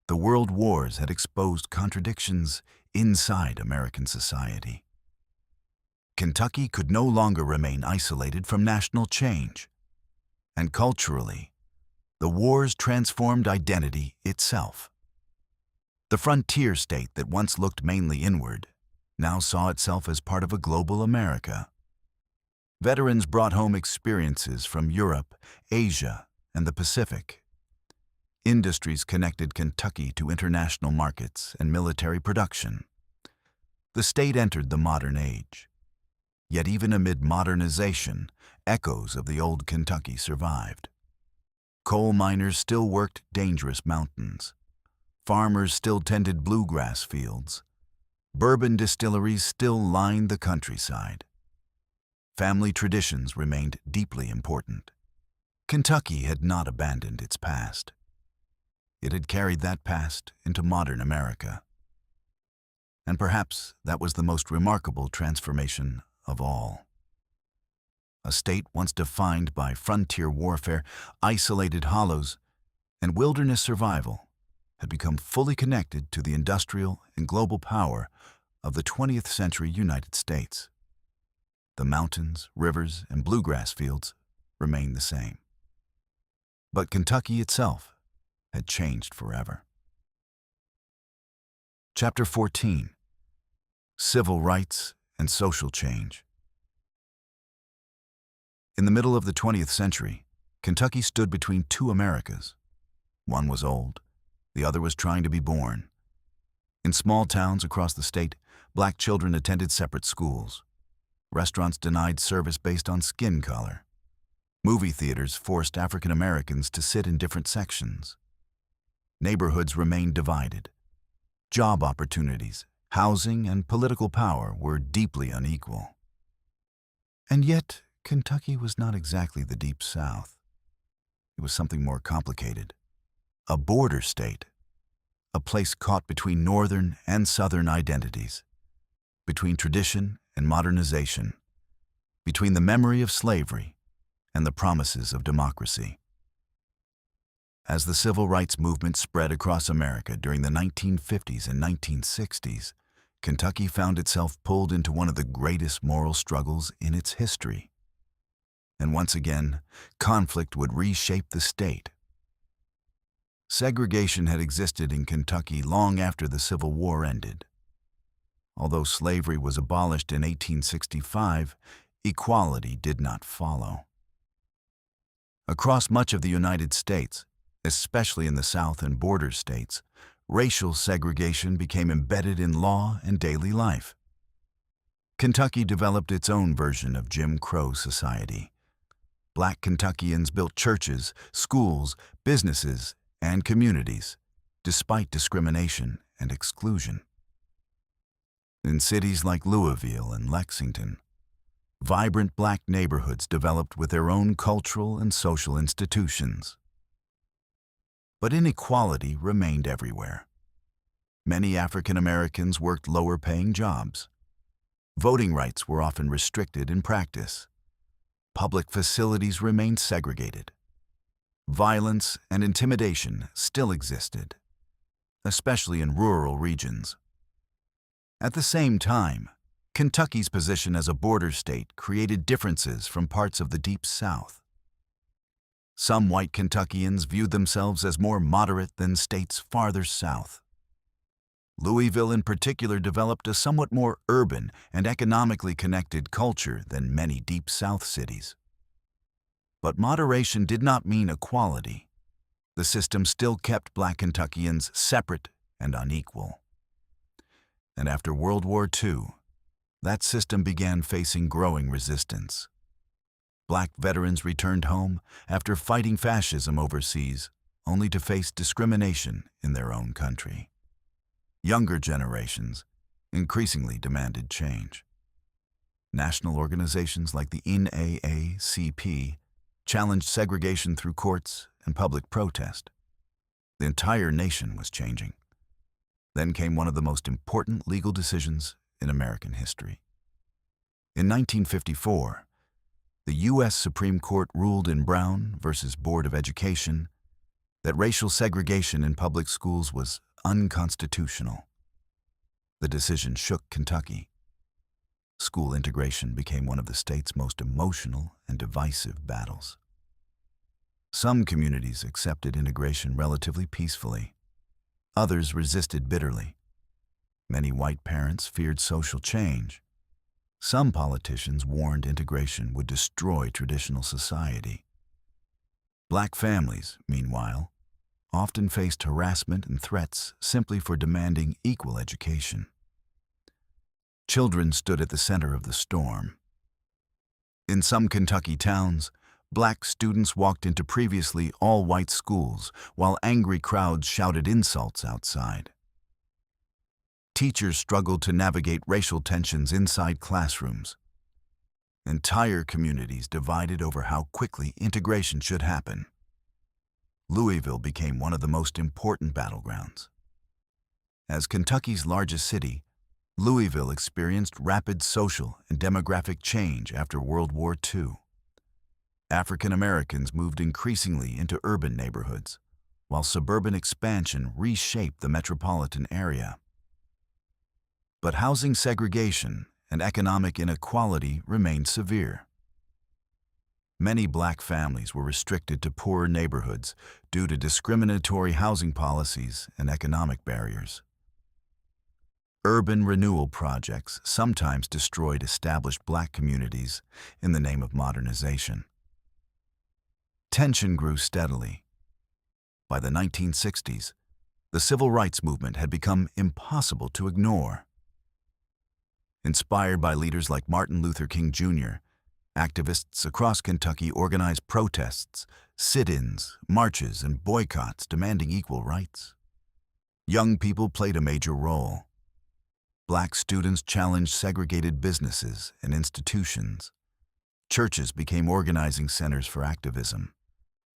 The world wars had exposed contradictions inside American society. Kentucky could no longer remain isolated from national change. And culturally, the wars transformed identity itself. The frontier state that once looked mainly inward now saw itself as part of a global America. Veterans brought home experiences from Europe, Asia, and the Pacific. Industries connected Kentucky to international markets and military production. The state entered the modern age. Yet even amid modernization, echoes of the old Kentucky survived. Coal miners still worked dangerous mountains. Farmers still tended bluegrass fields. Bourbon distilleries still lined the countryside. Family traditions remained deeply important. Kentucky had not abandoned its past. It had carried that past into modern America. And perhaps that was the most remarkable transformation of all. A state once defined by frontier warfare, isolated hollows, and wilderness survival had become fully connected to the industrial and global power of the 20th century United States. The mountains, rivers, and bluegrass fields remained the same. But Kentucky itself had changed forever. Chapter 14: Civil Rights and Social Change. In the middle of the 20th century, Kentucky stood between two Americas. One was old, the other was trying to be born. In small towns across the state, black children attended separate schools. Restaurants denied service based on skin color. Movie theaters forced African Americans to sit in different sections. Neighborhoods remained divided. Job opportunities, housing, and political power were deeply unequal. And yet, Kentucky was not exactly the Deep South. It was something more complicated. A border state, a place caught between northern and southern identities, between tradition and modernization, between the memory of slavery and the promises of democracy. As the civil rights movement spread across America during the 1950s and 1960s, Kentucky found itself pulled into one of the greatest moral struggles in its history. And once again, conflict would reshape the state. Segregation had existed in Kentucky long after the Civil War ended. Although slavery was abolished in 1865, equality did not follow. Across much of the United States, especially in the South and border states, racial segregation became embedded in law and daily life. Kentucky developed its own version of Jim Crow society. Black Kentuckians built churches, schools, businesses, and communities, despite discrimination and exclusion. In cities like Louisville and Lexington, vibrant black neighborhoods developed with their own cultural and social institutions. But inequality remained everywhere. Many African Americans worked lower-paying jobs. Voting rights were often restricted in practice. Public facilities remained segregated. Violence and intimidation still existed, especially in rural regions. At the same time, Kentucky's position as a border state created differences from parts of the Deep South. Some white Kentuckians viewed themselves as more moderate than states farther south. Louisville in particular developed a somewhat more urban and economically connected culture than many Deep South cities. But moderation did not mean equality. The system still kept black Kentuckians separate and unequal. And after World War II, that system began facing growing resistance. Black veterans returned home after fighting fascism overseas, only to face discrimination in their own country. Younger generations increasingly demanded change. National organizations like the NAACP challenged segregation through courts and public protest. The entire nation was changing. Then came one of the most important legal decisions in American history. In 1954, the U.S. Supreme Court ruled in Brown v. Board of Education that racial segregation in public schools was unconstitutional. The decision shook Kentucky. School integration became one of the state's most emotional and divisive battles. Some communities accepted integration relatively peacefully. Others resisted bitterly. Many white parents feared social change. Some politicians warned integration would destroy traditional society. Black families, meanwhile, often faced harassment and threats simply for demanding equal education. Children stood at the center of the storm. In some Kentucky towns, black students walked into previously all-white schools while angry crowds shouted insults outside. Teachers struggled to navigate racial tensions inside classrooms. Entire communities divided over how quickly integration should happen. Louisville became one of the most important battlegrounds. As Kentucky's largest city, Louisville experienced rapid social and demographic change after World War II. African Americans moved increasingly into urban neighborhoods, while suburban expansion reshaped the metropolitan area. But housing segregation and economic inequality remained severe. Many black families were restricted to poorer neighborhoods due to discriminatory housing policies and economic barriers. Urban renewal projects sometimes destroyed established black communities in the name of modernization. Tension grew steadily. By the 1960s, the civil rights movement had become impossible to ignore. Inspired by leaders like Martin Luther King Jr., activists across Kentucky organized protests, sit-ins, marches, and boycotts demanding equal rights. Young people played a major role. Black students challenged segregated businesses and institutions. Churches became organizing centers for activism.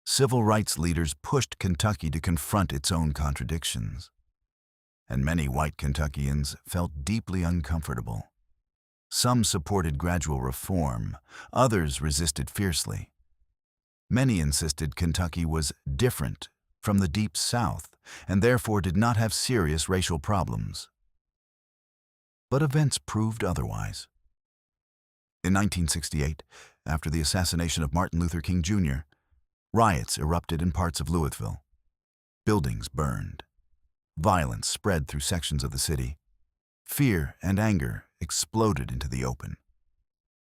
Civil rights leaders pushed Kentucky to confront its own contradictions. And many white Kentuckians felt deeply uncomfortable. Some supported gradual reform, others resisted fiercely. Many insisted Kentucky was different from the Deep South and therefore did not have serious racial problems. But events proved otherwise. In 1968, after the assassination of Martin Luther King Jr., riots erupted in parts of Louisville. Buildings burned. Violence spread through sections of the city. Fear and anger exploded into the open.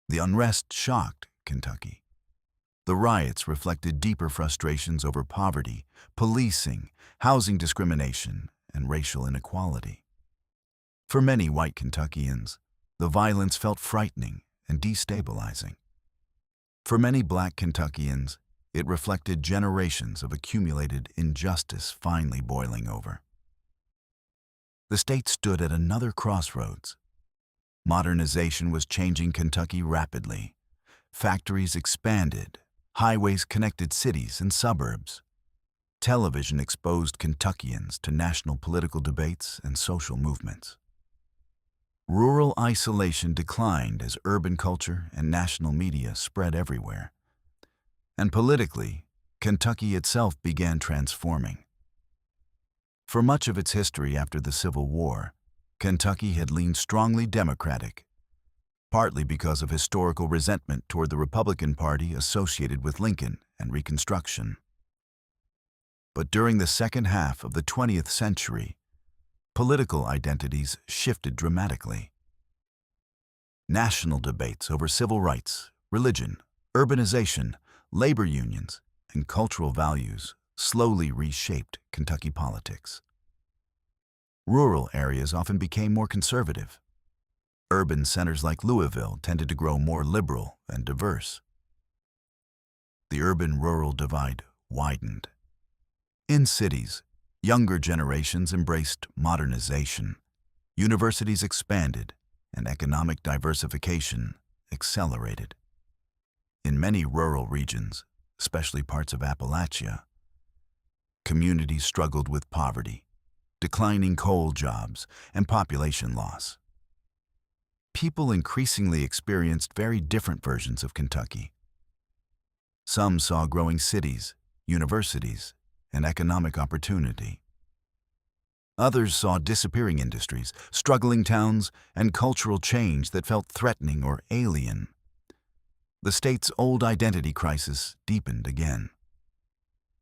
The unrest shocked Kentucky. The riots reflected deeper frustrations over poverty, policing, housing discrimination, and racial inequality. For many white Kentuckians, the violence felt frightening and destabilizing. For many black Kentuckians, it reflected generations of accumulated injustice finally boiling over. The state stood at another crossroads. Modernization was changing Kentucky rapidly. Factories expanded, highways connected cities and suburbs. Television exposed Kentuckians to national political debates and social movements. Rural isolation declined as urban culture and national media spread everywhere. And politically, Kentucky itself began transforming. For much of its history after the Civil War, Kentucky had leaned strongly Democratic, partly because of historical resentment toward the Republican Party associated with Lincoln and Reconstruction. But during the second half of the 20th century, political identities shifted dramatically. National debates over civil rights, religion, urbanization, labor unions, and cultural values slowly reshaped Kentucky politics. Rural areas often became more conservative. Urban centers like Louisville tended to grow more liberal and diverse. The urban-rural divide widened. In cities, younger generations embraced modernization. Universities expanded, and economic diversification accelerated. In many rural regions, especially parts of Appalachia, communities struggled with poverty, declining coal jobs, and population loss. People increasingly experienced very different versions of Kentucky. Some saw growing cities, universities, and economic opportunity. Others saw disappearing industries, struggling towns, and cultural change that felt threatening or alien. The state's old identity crisis deepened again.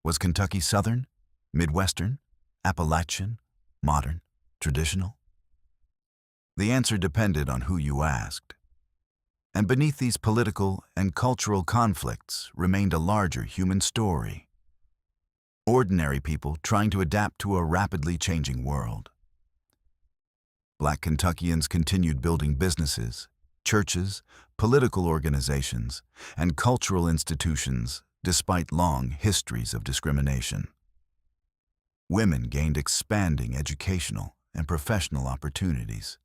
Was Kentucky Southern, Midwestern, Appalachian, modern, traditional? The answer depended on who you asked. And beneath these political and cultural conflicts remained a larger human story. Ordinary people trying to adapt to a rapidly changing world. Black Kentuckians continued building businesses, churches, political organizations, and cultural institutions despite long histories of discrimination. Women gained expanding educational and professional opportunities.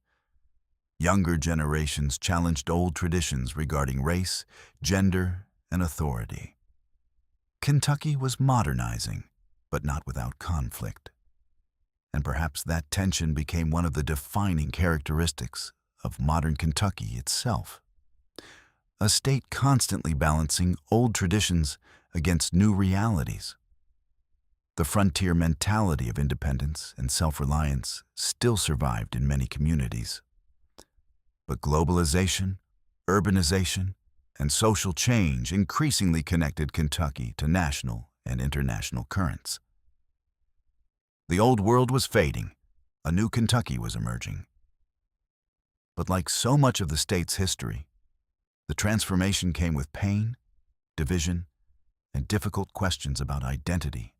Younger generations challenged old traditions regarding race, gender, and authority. Kentucky was modernizing, but not without conflict. And perhaps that tension became one of the defining characteristics of modern Kentucky itself. A state constantly balancing old traditions against new realities. The frontier mentality of independence and self-reliance still survived in many communities. But globalization, urbanization, and social change increasingly connected Kentucky to national and international currents. The old world was fading, a new Kentucky was emerging. But like so much of the state's history, the transformation came with pain, division, and difficult questions about identity,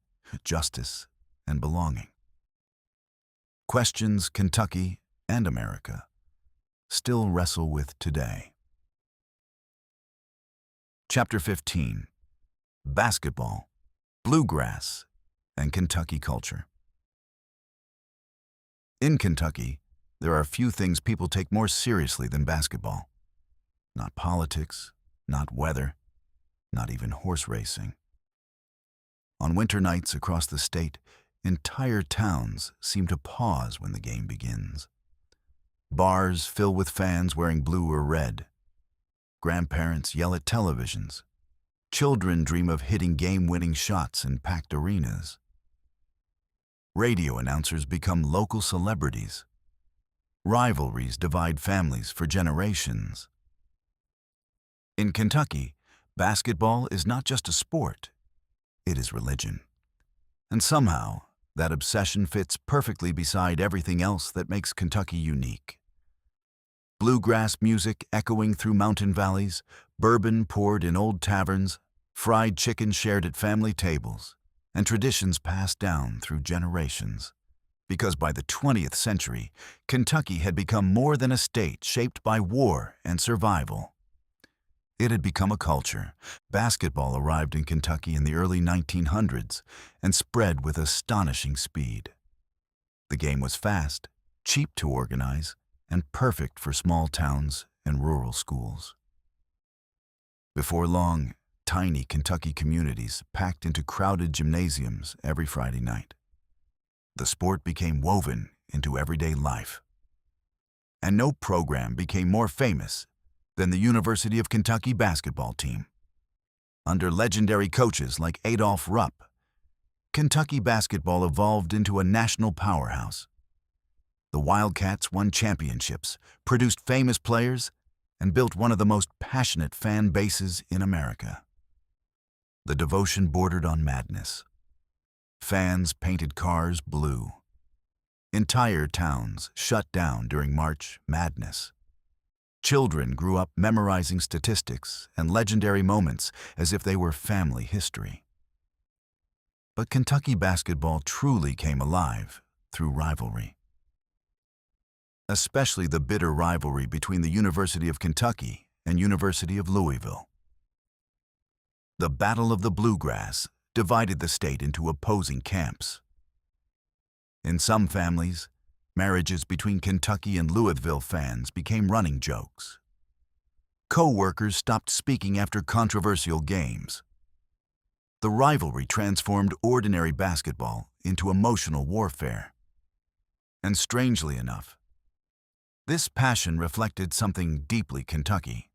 justice, and belonging. Questions Kentucky and America still wrestle with today. Chapter 15: Basketball, Bluegrass, and Kentucky Culture. In Kentucky, there are few things people take more seriously than basketball. Not politics, not weather, not even horse racing. On winter nights across the state, entire towns seem to pause when the game begins. Bars fill with fans wearing blue or red. Grandparents yell at televisions. Children dream of hitting game-winning shots in packed arenas. Radio announcers become local celebrities. Rivalries divide families for generations. In Kentucky, basketball is not just a sport, it is religion. And somehow, that obsession fits perfectly beside everything else that makes Kentucky unique. Bluegrass music echoing through mountain valleys, bourbon poured in old taverns, fried chicken shared at family tables, and traditions passed down through generations. Because by the 20th century, Kentucky had become more than a state shaped by war and survival. It had become a culture. Basketball arrived in Kentucky in the early 1900s and spread with astonishing speed. The game was fast, cheap to organize, and perfect for small towns and rural schools. Before long, tiny Kentucky communities packed into crowded gymnasiums every Friday night. The sport became woven into everyday life. And no program became more famous than the University of Kentucky basketball team. Under legendary coaches like Adolph Rupp, Kentucky basketball evolved into a national powerhouse. The Wildcats won championships, produced famous players, and built one of the most passionate fan bases in America. The devotion bordered on madness. Fans painted cars blue. Entire towns shut down during March Madness. Children grew up memorizing statistics and legendary moments as if they were family history. But Kentucky basketball truly came alive through rivalry. Especially the bitter rivalry between the University of Kentucky and University of Louisville. The Battle of the Bluegrass divided the state into opposing camps. In some families, marriages between Kentucky and Louisville fans became running jokes. Co-workers stopped speaking after controversial games. The rivalry transformed ordinary basketball into emotional warfare. And strangely enough, this passion reflected something deeply Kentucky.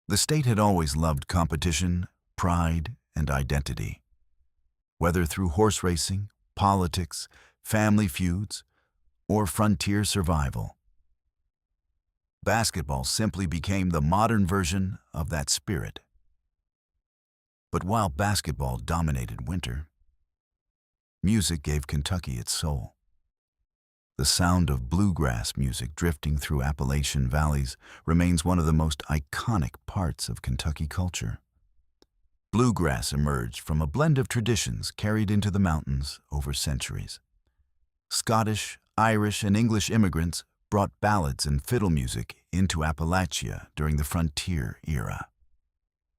The state had always loved competition, pride, and identity. Whether through horse racing, politics, family feuds, or frontier survival. Basketball simply became the modern version of that spirit. But while basketball dominated winter, music gave Kentucky its soul. The sound of bluegrass music drifting through Appalachian valleys remains one of the most iconic parts of Kentucky culture. Bluegrass emerged from a blend of traditions carried into the mountains over centuries. Scottish, Irish, and English immigrants brought ballads and fiddle music into Appalachia during the frontier era.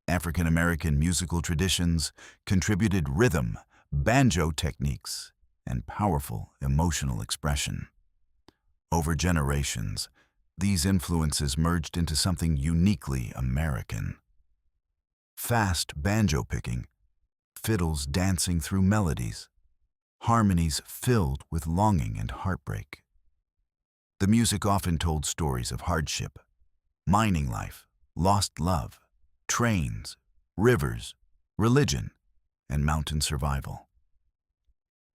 African American musical traditions contributed rhythm, banjo techniques, and powerful emotional expression. Over generations, these influences merged into something uniquely American. Fast banjo picking, fiddles dancing through melodies, harmonies filled with longing and heartbreak. The music often told stories of hardship, mining life, lost love, trains, rivers, religion, and mountain survival.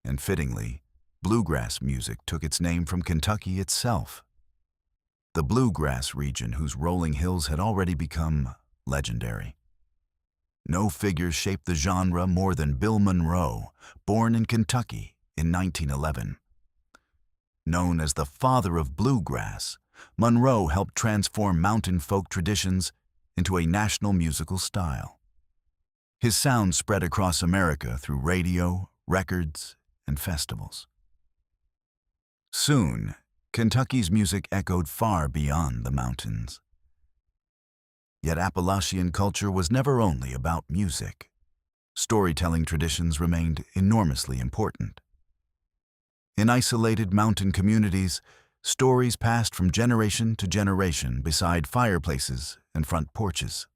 And fittingly, bluegrass music took its name from Kentucky itself. The bluegrass region whose rolling hills had already become legendary. No figure shaped the genre more than Bill Monroe, born in Kentucky in 1911. Known as the father of bluegrass, Monroe helped transform mountain folk traditions into a national musical style. His sound spread across America through radio, records, and festivals. Soon, Kentucky's music echoed far beyond the mountains. Yet Appalachian culture was never only about music. Storytelling traditions remained enormously important. In isolated mountain communities, stories passed from generation to generation beside fireplaces and front porches.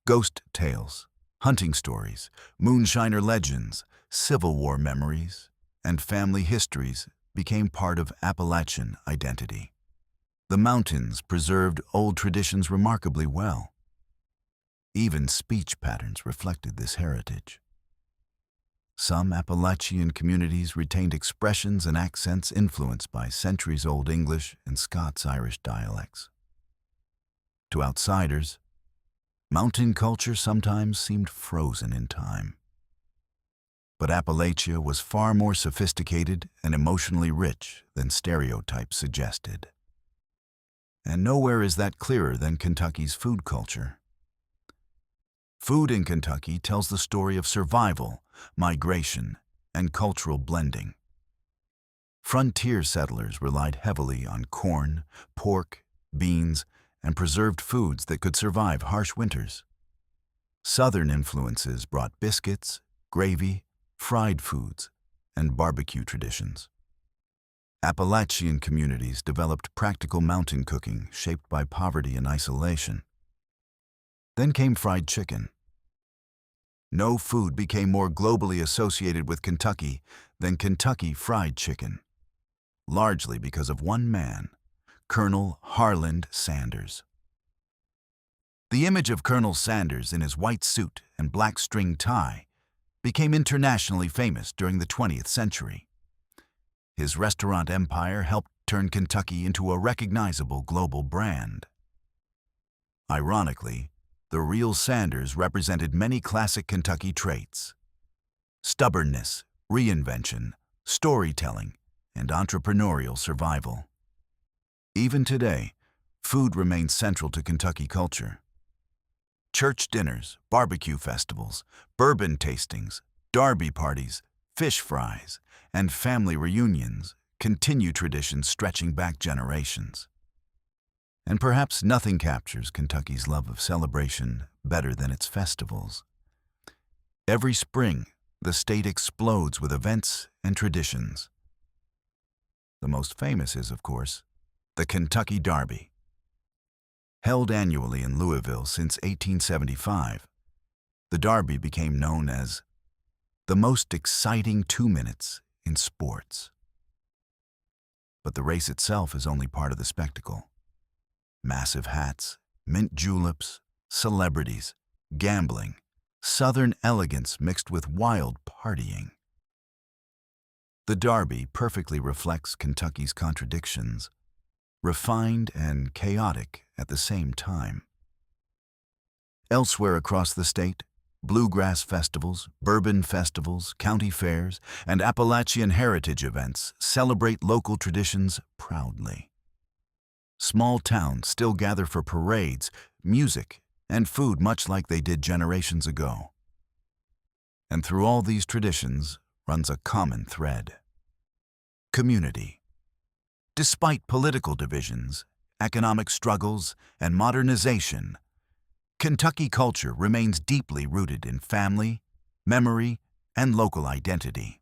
Ghost tales, hunting stories, moonshiner legends, Civil War memories, and family histories became part of Appalachian identity. The mountains preserved old traditions remarkably well. Even speech patterns reflected this heritage. Some Appalachian communities retained expressions and accents influenced by centuries-old English and Scots-Irish dialects. To outsiders, mountain culture sometimes seemed frozen in time. But Appalachia was far more sophisticated and emotionally rich than stereotypes suggested. And nowhere is that clearer than Kentucky's food culture. Food in Kentucky tells the story of survival, migration, and cultural blending. Frontier settlers relied heavily on corn, pork, beans, and preserved foods that could survive harsh winters. Southern influences brought biscuits, gravy, fried foods, and barbecue traditions. Appalachian communities developed practical mountain cooking shaped by poverty and isolation. Then came fried chicken. No food became more globally associated with Kentucky than Kentucky Fried Chicken, largely because of one man, Colonel Harland Sanders. The image of Colonel Sanders in his white suit and black string tie became internationally famous during the 20th century. His restaurant empire helped turn Kentucky into a recognizable global brand. Ironically, the real Sanders represented many classic Kentucky traits: stubbornness, reinvention, storytelling, and entrepreneurial survival. Even today, food remains central to Kentucky culture. Church dinners, barbecue festivals, bourbon tastings, derby parties, fish fries, and family reunions continue traditions stretching back generations. And perhaps nothing captures Kentucky's love of celebration better than its festivals. Every spring, the state explodes with events and traditions. The most famous is, of course, the Kentucky Derby. Held annually in Louisville since 1875, the Derby became known as the most exciting 2 minutes in sports. But the race itself is only part of the spectacle. Massive hats, mint juleps, celebrities, gambling, Southern elegance mixed with wild partying. The Derby perfectly reflects Kentucky's contradictions, refined and chaotic at the same time. Elsewhere across the state, bluegrass festivals, bourbon festivals, county fairs, and Appalachian heritage events celebrate local traditions proudly. Small towns still gather for parades, music, and food much like they did generations ago. And through all these traditions runs a common thread: community. Despite political divisions, economic struggles, and modernization, Kentucky culture remains deeply rooted in family, memory, and local identity.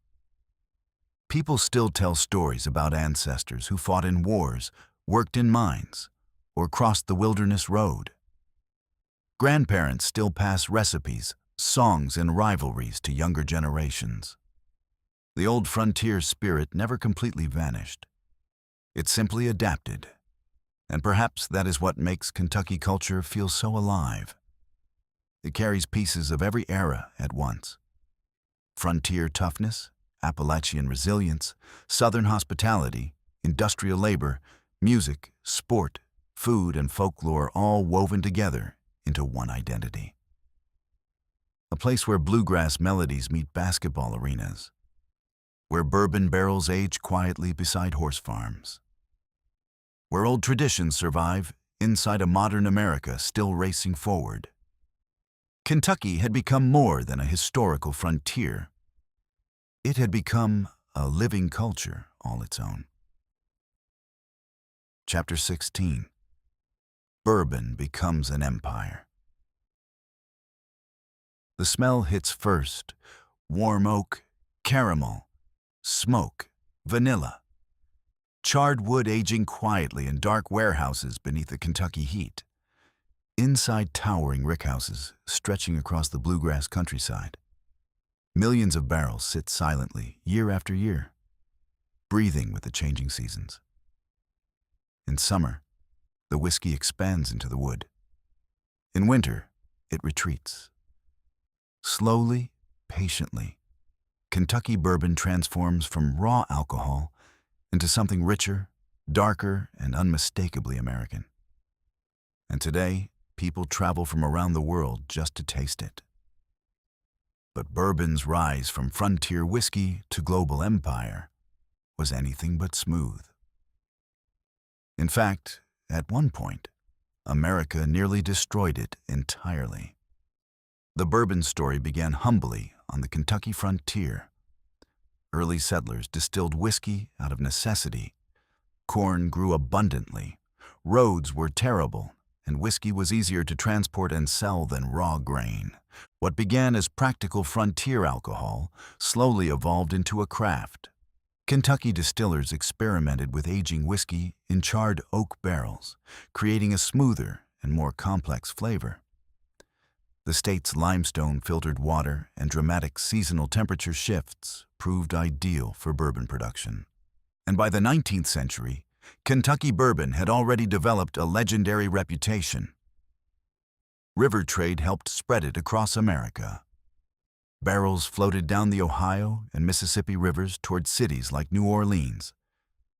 People still tell stories about ancestors who fought in wars, worked in mines, or crossed the wilderness road. Grandparents still pass recipes, songs, and rivalries to younger generations. The old frontier spirit never completely vanished. It simply adapted. And perhaps that is what makes Kentucky culture feel so alive. It carries pieces of every era at once: frontier toughness, Appalachian resilience, Southern hospitality, industrial labor, music, sport, food, and folklore all woven together into one identity. A place where bluegrass melodies meet basketball arenas, where bourbon barrels age quietly beside horse farms, where old traditions survive inside a modern America still racing forward. Kentucky had become more than a historical frontier. It had become a living culture all its own. Chapter 16. Bourbon becomes an empire. The smell hits first: warm oak, caramel, smoke, vanilla. Charred wood aging quietly in dark warehouses beneath the Kentucky heat. Inside towering rickhouses stretching across the bluegrass countryside. Millions of barrels sit silently year after year, breathing with the changing seasons. In summer, the whiskey expands into the wood. In winter, it retreats. Slowly, patiently, Kentucky bourbon transforms from raw alcohol into something richer, darker, and unmistakably American. And today, people travel from around the world just to taste it. But bourbon's rise from frontier whiskey to global empire was anything but smooth. In fact, at one point, America nearly destroyed it entirely. The bourbon story began humbly on the Kentucky frontier. Early settlers distilled whiskey out of necessity. Corn grew abundantly. Roads were terrible, and whiskey was easier to transport and sell than raw grain. What began as practical frontier alcohol slowly evolved into a craft. Kentucky distillers experimented with aging whiskey in charred oak barrels, creating a smoother and more complex flavor. The state's limestone-filtered water and dramatic seasonal temperature shifts proved ideal for bourbon production. And by the 19th century, Kentucky bourbon had already developed a legendary reputation. River trade helped spread it across America. Barrels floated down the Ohio and Mississippi rivers toward cities like New Orleans,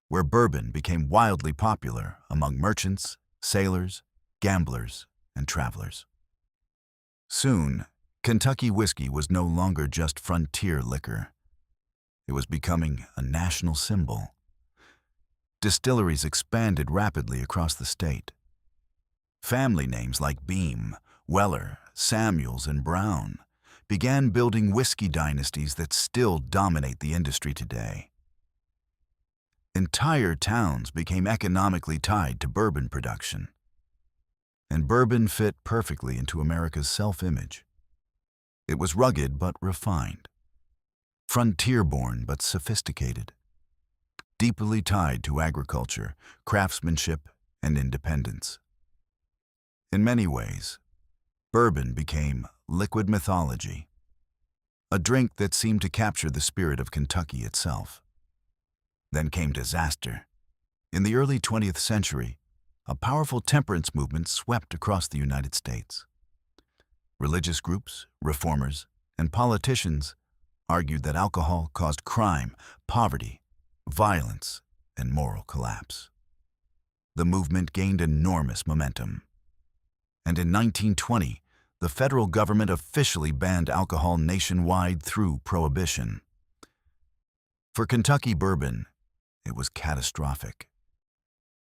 where bourbon became wildly popular among merchants, sailors, gamblers, and travelers. Soon, Kentucky whiskey was no longer just frontier liquor. It was becoming a national symbol. Distilleries expanded rapidly across the state. Family names like Beam, Weller, Samuels, and Brown began building whiskey dynasties that still dominate the industry today. Entire towns became economically tied to bourbon production. And bourbon fit perfectly into America's self-image. It was rugged but refined, frontier-born but sophisticated, deeply tied to agriculture, craftsmanship, and independence. In many ways, bourbon became liquid mythology, a drink that seemed to capture the spirit of Kentucky itself. Then came disaster. In the early 20th century, a powerful temperance movement swept across the United States. Religious groups, reformers, and politicians argued that alcohol caused crime, poverty, violence, and moral collapse. The movement gained enormous momentum. And in 1920, the federal government officially banned alcohol nationwide through prohibition. For Kentucky bourbon, it was catastrophic.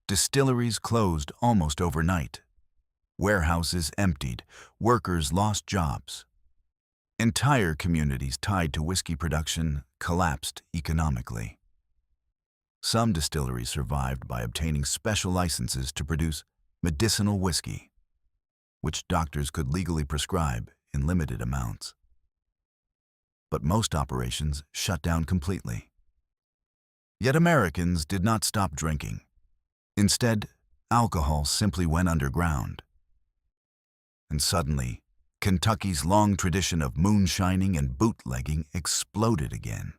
Distilleries closed almost overnight. Warehouses emptied. Workers lost jobs. Entire communities tied to whiskey production collapsed economically. Some distilleries survived by obtaining special licenses to produce medicinal whiskey, which doctors could legally prescribe in limited amounts. But most operations shut down completely. Yet Americans did not stop drinking. Instead, alcohol simply went underground. And suddenly, Kentucky's long tradition of moonshining and bootlegging exploded again.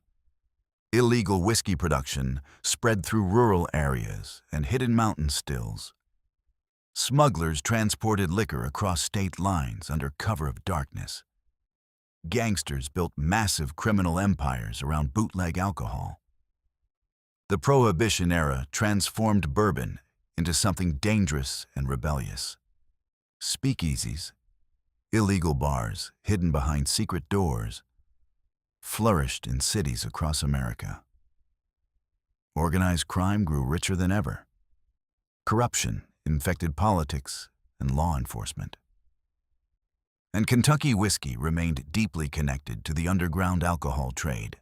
Illegal whiskey production spread through rural areas and hidden mountain stills. Smugglers transported liquor across state lines under cover of darkness. Gangsters built massive criminal empires around bootleg alcohol. The Prohibition era transformed bourbon into something dangerous and rebellious. Speakeasies, illegal bars hidden behind secret doors, flourished in cities across America. Organized crime grew richer than ever. Corruption infected politics and law enforcement. And Kentucky whiskey remained deeply connected to the underground alcohol trade.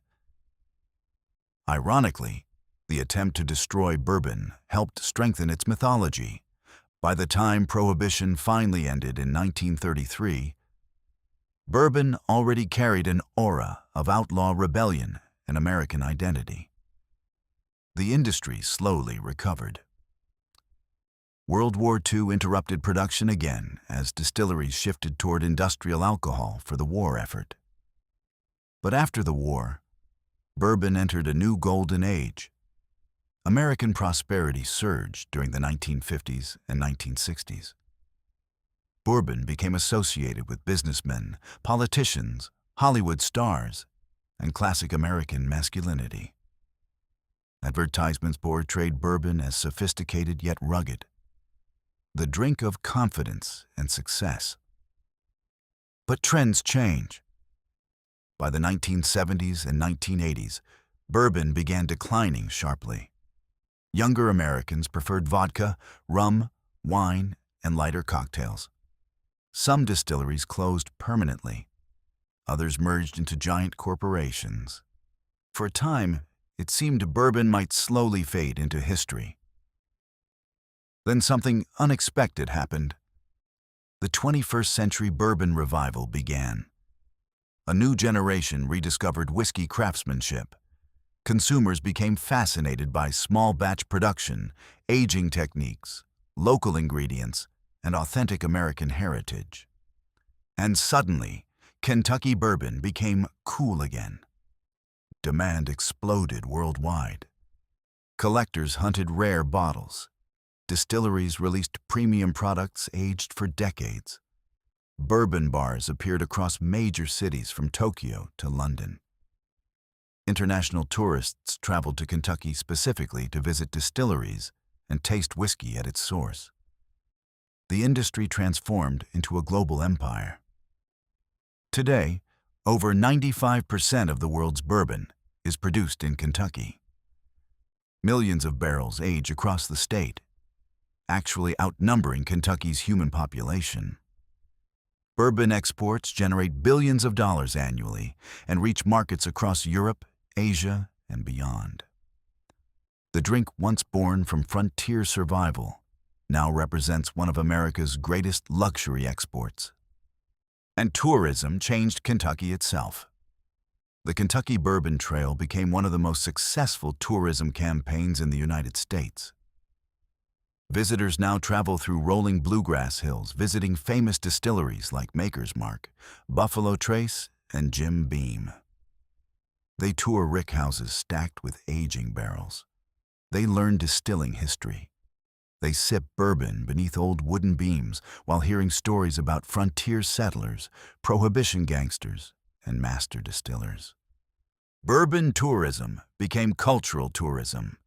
Ironically, the attempt to destroy bourbon helped strengthen its mythology. By the time Prohibition finally ended in 1933, bourbon already carried an aura of outlaw rebellion and American identity. The industry slowly recovered. World War II interrupted production again as distilleries shifted toward industrial alcohol for the war effort. But after the war, bourbon entered a new golden age. American prosperity surged during the 1950s and 1960s. Bourbon became associated with businessmen, politicians, Hollywood stars, and classic American masculinity. Advertisements portrayed bourbon as sophisticated yet rugged, the drink of confidence and success. But trends change. By the 1970s and 1980s, bourbon began declining sharply. Younger Americans preferred vodka, rum, wine, and lighter cocktails. Some distilleries closed permanently. Others merged into giant corporations. For a time, it seemed bourbon might slowly fade into history. Then something unexpected happened. The 21st century bourbon revival began. A new generation rediscovered whiskey craftsmanship. Consumers became fascinated by small batch production, aging techniques, local ingredients, and authentic American heritage. And suddenly, Kentucky bourbon became cool again. Demand exploded worldwide. Collectors hunted rare bottles. Distilleries released premium products aged for decades. Bourbon bars appeared across major cities from Tokyo to London. International tourists traveled to Kentucky specifically to visit distilleries and taste whiskey at its source. The industry transformed into a global empire. Today, over 95% of the world's bourbon is produced in Kentucky. Millions of barrels age across the state, actually outnumbering Kentucky's human population. Bourbon exports generate billions of dollars annually and reach markets across Europe, Asia, and beyond. The drink once born from frontier survival now represents one of America's greatest luxury exports. And tourism changed Kentucky itself. The Kentucky Bourbon Trail became one of the most successful tourism campaigns in the United States. Visitors now travel through rolling bluegrass hills, visiting famous distilleries like Maker's Mark, Buffalo Trace, and Jim Beam. They tour rickhouses stacked with aging barrels. They learn distilling history. They sip bourbon beneath old wooden beams while hearing stories about frontier settlers, prohibition gangsters, and master distillers. Bourbon tourism became cultural tourism.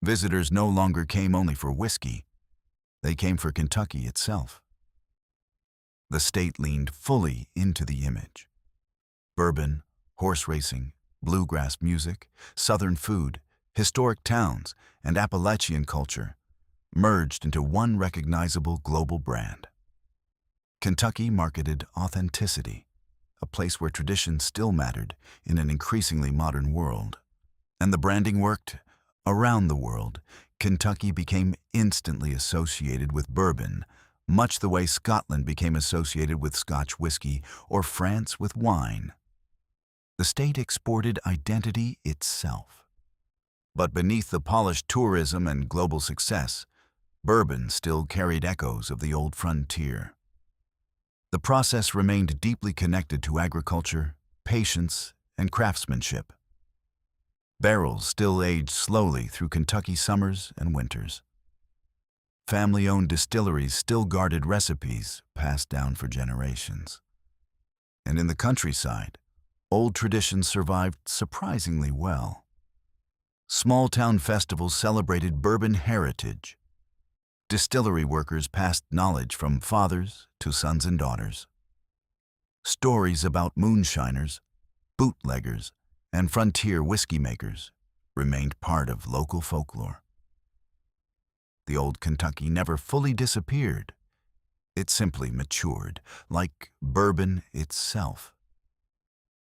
Visitors no longer came only for whiskey. They came for Kentucky itself. The state leaned fully into the image. Bourbon, horse racing, bluegrass music, Southern food, historic towns, and Appalachian culture merged into one recognizable global brand. Kentucky marketed authenticity, a place where tradition still mattered in an increasingly modern world. And the branding worked. Around the world, Kentucky became instantly associated with bourbon, much the way Scotland became associated with Scotch whiskey or France with wine. The state exported identity itself. But beneath the polished tourism and global success, bourbon still carried echoes of the old frontier. The process remained deeply connected to agriculture, patience, and craftsmanship. Barrels still aged slowly through Kentucky summers and winters. Family-owned distilleries still guarded recipes passed down for generations. And in the countryside, old traditions survived surprisingly well. Small-town festivals celebrated bourbon heritage. Distillery workers passed knowledge from fathers to sons and daughters. Stories about moonshiners, bootleggers, and frontier whiskey makers remained part of local folklore. The old Kentucky never fully disappeared. It simply matured, like bourbon itself.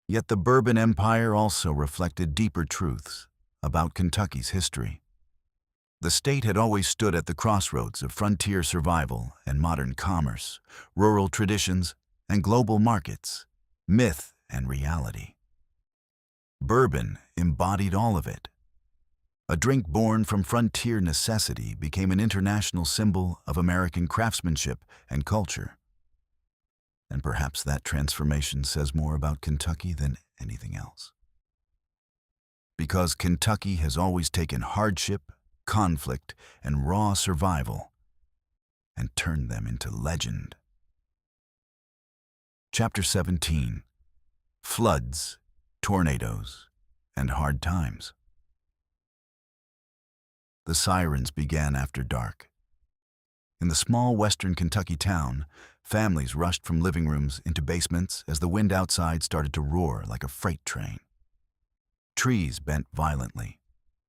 Yet the bourbon empire also reflected deeper truths about Kentucky's history. The state had always stood at the crossroads of frontier survival and modern commerce, rural traditions and global markets, myth and reality. Bourbon embodied all of it. A drink born from frontier necessity became an international symbol of American craftsmanship and culture. And perhaps that transformation says more about Kentucky than anything else. Because Kentucky has always taken hardship, conflict, and raw survival and turned them into legend. Chapter 17. Floods, Tornadoes, and Hard Times. The sirens began after dark. In the small western Kentucky town, families rushed from living rooms into basements as the wind outside started to roar like a freight train. Trees bent violently.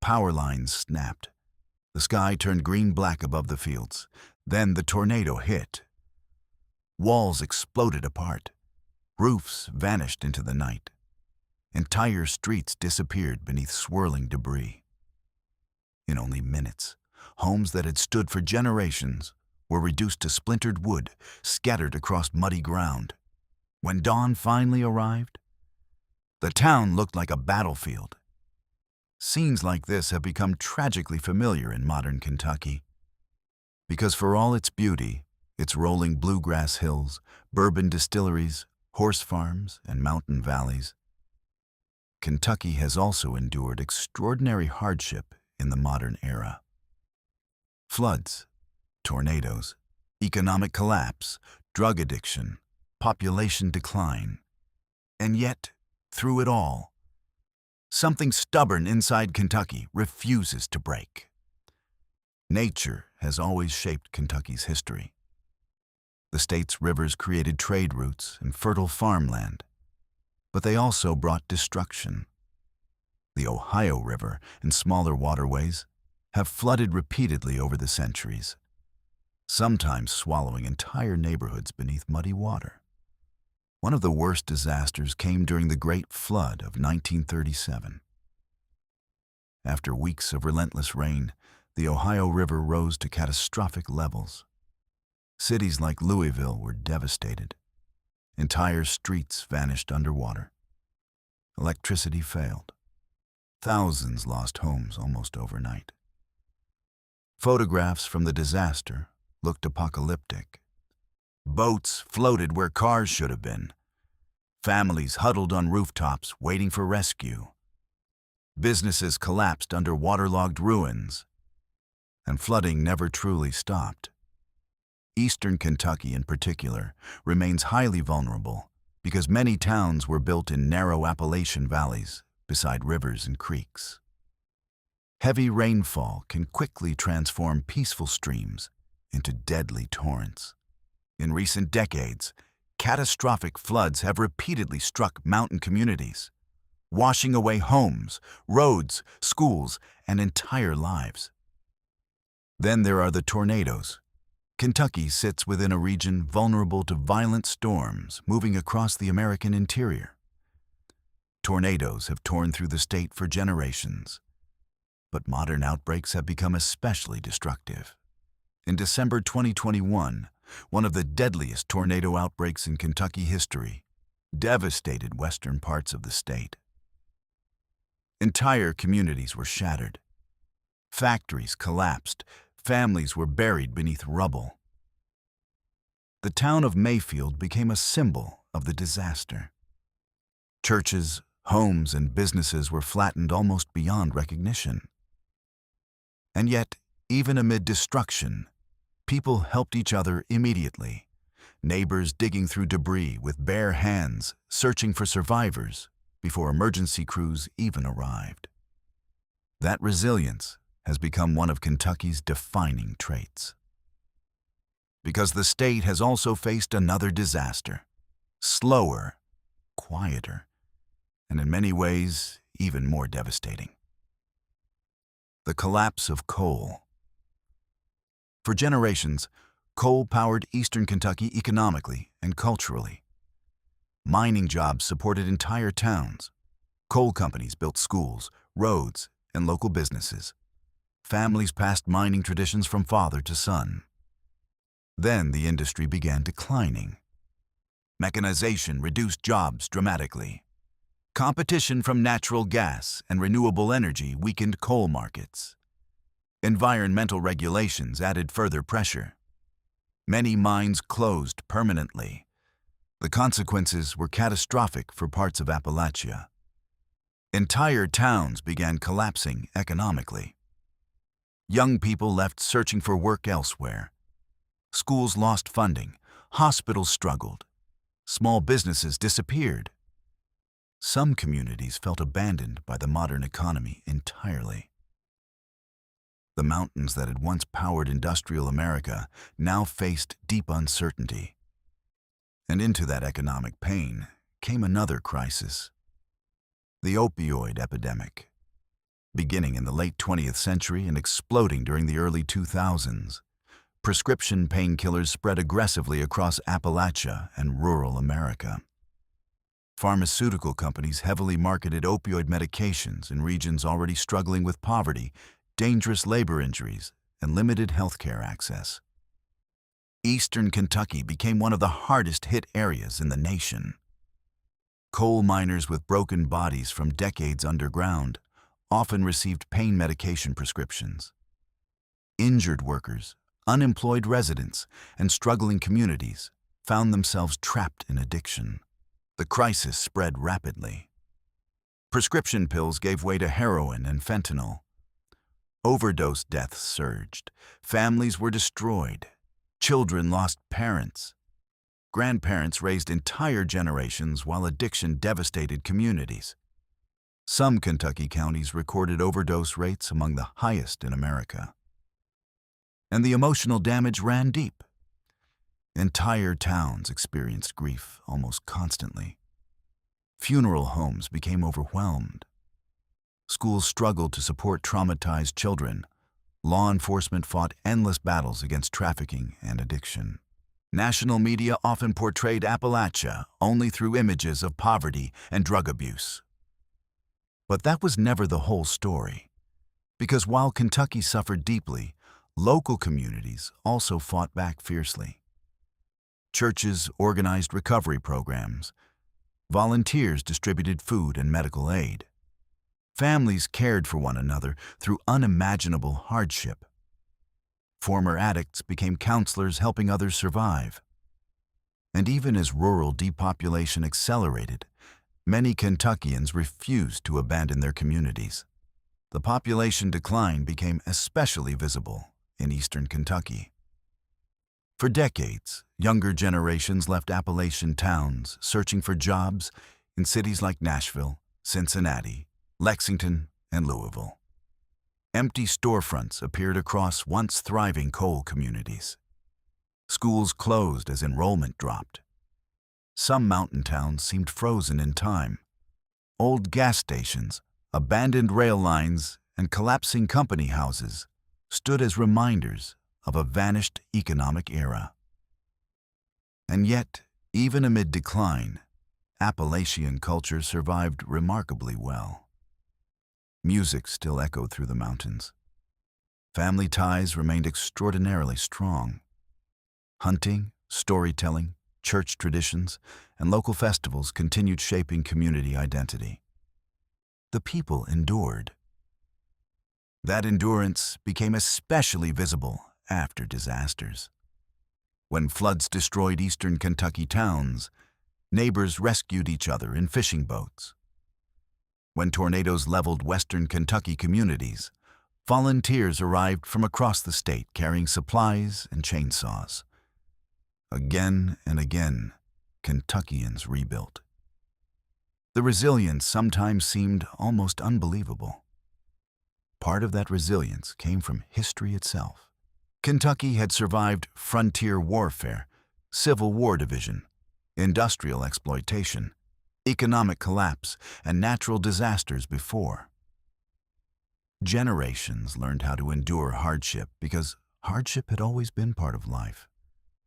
Power lines snapped. The sky turned green-black above the fields. Then the tornado hit. Walls exploded apart. Roofs vanished into the night. Entire streets disappeared beneath swirling debris. In only minutes, homes that had stood for generations were reduced to splintered wood, scattered across muddy ground. When dawn finally arrived, the town looked like a battlefield. Scenes like this have become tragically familiar in modern Kentucky. Because for all its beauty, its rolling bluegrass hills, bourbon distilleries, horse farms, and mountain valleys, Kentucky has also endured extraordinary hardship in the modern era. Floods, tornadoes, economic collapse, drug addiction, population decline. And yet, through it all, something stubborn inside Kentucky refuses to break. Nature has always shaped Kentucky's history. The state's rivers created trade routes and fertile farmland, but they also brought destruction. The Ohio River and smaller waterways have flooded repeatedly over the centuries, sometimes swallowing entire neighborhoods beneath muddy water. One of the worst disasters came during the Great Flood of 1937. After weeks of relentless rain, the Ohio River rose to catastrophic levels. Cities like Louisville were devastated. Entire streets vanished underwater. Electricity failed. Thousands lost homes almost overnight. Photographs from the disaster looked apocalyptic. Boats floated where cars should have been. Families huddled on rooftops waiting for rescue. Businesses collapsed under waterlogged ruins. And flooding never truly stopped. Eastern Kentucky, in particular, remains highly vulnerable because many towns were built in narrow Appalachian valleys beside rivers and creeks. Heavy rainfall can quickly transform peaceful streams into deadly torrents. In recent decades, catastrophic floods have repeatedly struck mountain communities, washing away homes, roads, schools, and entire lives. Then there are the tornadoes. Kentucky sits within a region vulnerable to violent storms moving across the American interior. Tornadoes have torn through the state for generations, but modern outbreaks have become especially destructive. In December 2021, one of the deadliest tornado outbreaks in Kentucky history devastated western parts of the state. Entire communities were shattered. Factories collapsed. Families were buried beneath rubble. The town of Mayfield became a symbol of the disaster. Churches, homes, and businesses were flattened almost beyond recognition. And yet, even amid destruction, people helped each other immediately, neighbors digging through debris with bare hands, searching for survivors before emergency crews even arrived. That resilience has become one of Kentucky's defining traits. Because the state has also faced another disaster, slower, quieter, and in many ways even more devastating. The collapse of coal. For generations, coal powered eastern Kentucky economically and culturally. Mining jobs supported entire towns. Coal companies built schools, roads, and local businesses. Families passed mining traditions from father to son. Then the industry began declining. Mechanization reduced jobs dramatically. Competition from natural gas and renewable energy weakened coal markets. Environmental regulations added further pressure. Many mines closed permanently. The consequences were catastrophic for parts of Appalachia. Entire towns began collapsing economically. Young people left searching for work elsewhere. Schools lost funding. Hospitals struggled. Small businesses disappeared. Some communities felt abandoned by the modern economy entirely. The mountains that had once powered industrial America now faced deep uncertainty. And into that economic pain came another crisis: the opioid epidemic. Beginning in the late 20th century and exploding during the early 2000s, prescription painkillers spread aggressively across Appalachia and rural America. Pharmaceutical companies heavily marketed opioid medications in regions already struggling with poverty, dangerous labor injuries, and limited healthcare access. Eastern Kentucky became one of the hardest-hit areas in the nation. Coal miners with broken bodies from decades underground often received pain medication prescriptions. Injured workers, unemployed residents, and struggling communities found themselves trapped in addiction. The crisis spread rapidly. Prescription pills gave way to heroin and fentanyl. Overdose deaths surged. Families were destroyed. Children lost parents. Grandparents raised entire generations while addiction devastated communities. Some Kentucky counties recorded overdose rates among the highest in America. And the emotional damage ran deep. Entire towns experienced grief almost constantly. Funeral homes became overwhelmed. Schools struggled to support traumatized children. Law enforcement fought endless battles against trafficking and addiction. National media often portrayed Appalachia only through images of poverty and drug abuse. But that was never the whole story, because while Kentucky suffered deeply, local communities also fought back fiercely. Churches organized recovery programs. Volunteers distributed food and medical aid. Families cared for one another through unimaginable hardship. Former addicts became counselors helping others survive. And even as rural depopulation accelerated, many Kentuckians refused to abandon their communities. The population decline became especially visible in eastern Kentucky. For decades, younger generations left Appalachian towns searching for jobs in cities like Nashville, Cincinnati, Lexington, and Louisville. Empty storefronts appeared across once thriving coal communities. Schools closed as enrollment dropped. Some mountain towns seemed frozen in time. Old gas stations, abandoned rail lines, and collapsing company houses stood as reminders of a vanished economic era. And yet, even amid decline, Appalachian culture survived remarkably well. Music still echoed through the mountains. Family ties remained extraordinarily strong. Hunting, storytelling, church traditions, and local festivals continued shaping community identity. The people endured. That endurance became especially visible after disasters. When floods destroyed eastern Kentucky towns, neighbors rescued each other in fishing boats. When tornadoes leveled western Kentucky communities, volunteers arrived from across the state carrying supplies and chainsaws. Again and again, Kentuckians rebuilt. The resilience sometimes seemed almost unbelievable. Part of that resilience came from history itself. Kentucky had survived frontier warfare, Civil War division, industrial exploitation, economic collapse, and natural disasters before. Generations learned how to endure hardship because hardship had always been part of life.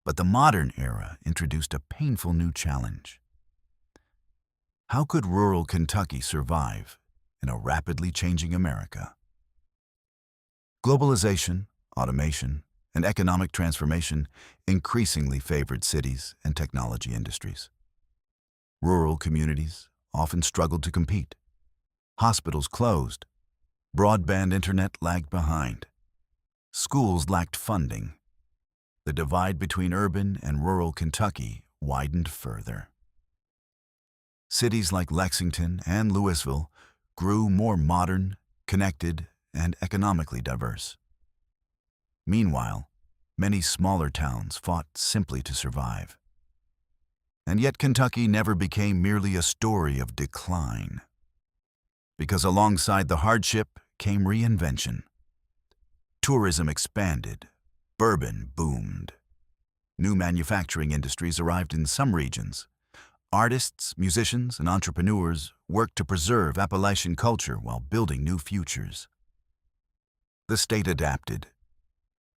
But the modern era introduced a painful new challenge. How could rural Kentucky survive in a rapidly changing America? Globalization, automation, and economic transformation increasingly favored cities and technology industries. Rural communities often struggled to compete. Hospitals closed. Broadband internet lagged behind. Schools lacked funding. The divide between urban and rural Kentucky widened further. Cities like Lexington and Louisville grew more modern, connected, and economically diverse. Meanwhile, many smaller towns fought simply to survive. And yet Kentucky never became merely a story of decline. Because alongside the hardship came reinvention. Tourism expanded. Bourbon boomed. New manufacturing industries arrived in some regions. Artists, musicians, and entrepreneurs worked to preserve Appalachian culture while building new futures. The state adapted,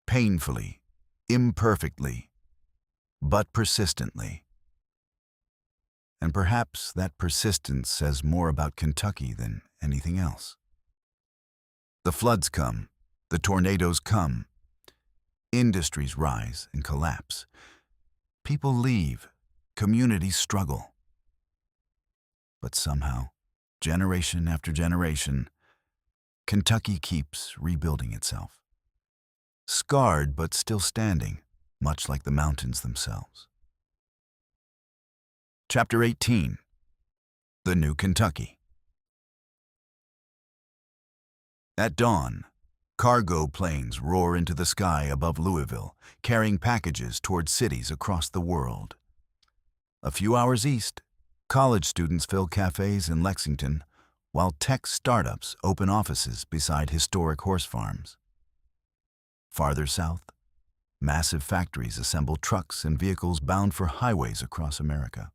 painfully, imperfectly, but persistently. And perhaps that persistence says more about Kentucky than anything else. The floods come, the tornadoes come, industries rise and collapse. People leave, communities struggle. But somehow, generation after generation, Kentucky keeps rebuilding itself. Scarred but still standing, much like the mountains themselves. Chapter 18. The New Kentucky. At dawn, cargo planes roar into the sky above Louisville, carrying packages toward cities across the world. A few hours east, college students fill cafes in Lexington, while tech startups open offices beside historic horse farms. Farther south, massive factories assemble trucks and vehicles bound for highways across America.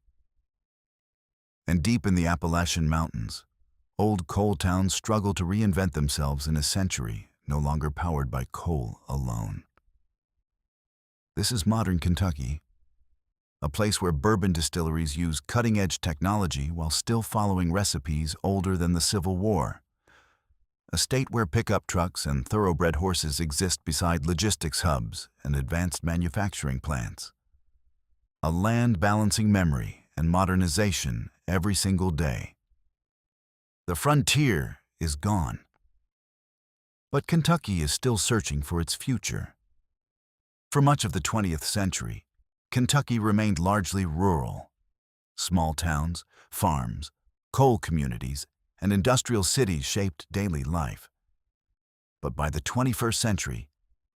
And deep in the Appalachian Mountains, old coal towns struggle to reinvent themselves in a century no longer powered by coal alone. This is modern Kentucky, a place where bourbon distilleries use cutting-edge technology while still following recipes older than the Civil War. A state where pickup trucks and thoroughbred horses exist beside logistics hubs and advanced manufacturing plants. A land balancing memory and modernization every single day. The frontier is gone. But Kentucky is still searching for its future. For much of the 20th century, Kentucky remained largely rural. Small towns, farms, coal communities, and industrial cities shaped daily life. But by the 21st century,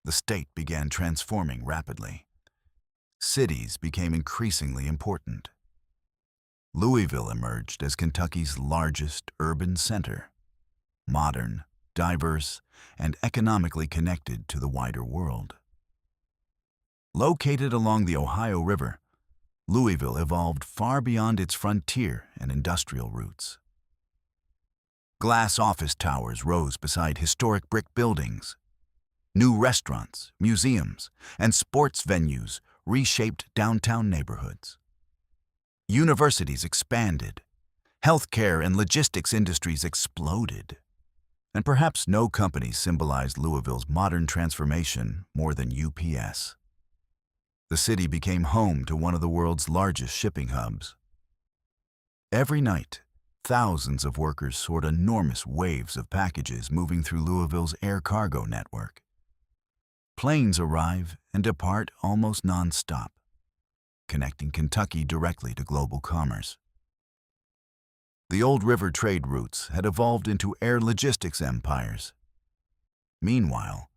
the state began transforming rapidly. Cities became increasingly important. Louisville emerged as Kentucky's largest urban center, modern, diverse, and economically connected to the wider world. Located along the Ohio River, Louisville evolved far beyond its frontier and industrial roots. Glass office towers rose beside historic brick buildings. New restaurants, museums, and sports venues reshaped downtown neighborhoods. Universities expanded. Healthcare and logistics industries exploded. And perhaps no company symbolized Louisville's modern transformation more than UPS. The city became home to one of the world's largest shipping hubs. Every night, thousands of workers sort enormous waves of packages moving through Louisville's air cargo network. Planes arrive and depart almost non-stop, connecting Kentucky directly to global commerce. The old river trade routes had evolved into air logistics empires. Meanwhile,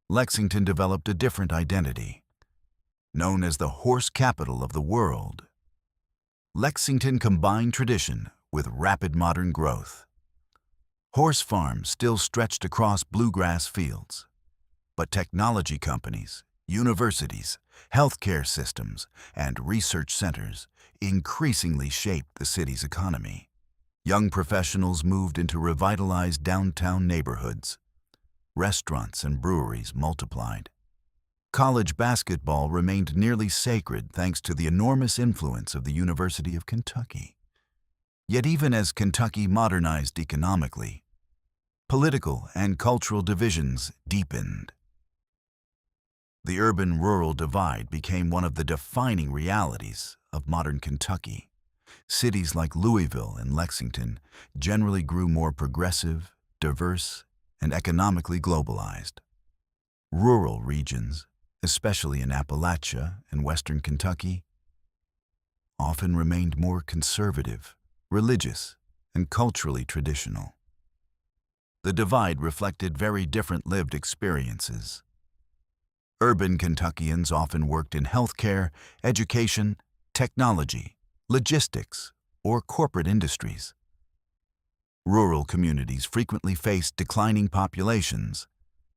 Lexington developed a different identity. Known as the horse capital of the world, Lexington combined tradition with rapid modern growth. Horse farms still stretched across bluegrass fields, but technology companies, universities, healthcare systems, and research centers increasingly shaped the city's economy. Young professionals moved into revitalized downtown neighborhoods. Restaurants and breweries multiplied. College basketball remained nearly sacred thanks to the enormous influence of the University of Kentucky. Yet even as Kentucky modernized economically, political and cultural divisions deepened. The urban-rural divide became one of the defining realities of modern Kentucky. Cities like Louisville and Lexington generally grew more progressive, diverse, and economically globalized. Rural regions, especially in Appalachia and western Kentucky, often remained more conservative, religious, and culturally traditional. The divide reflected very different lived experiences. Urban Kentuckians often worked in healthcare, education, technology, logistics, or corporate industries. Rural communities frequently faced declining populations,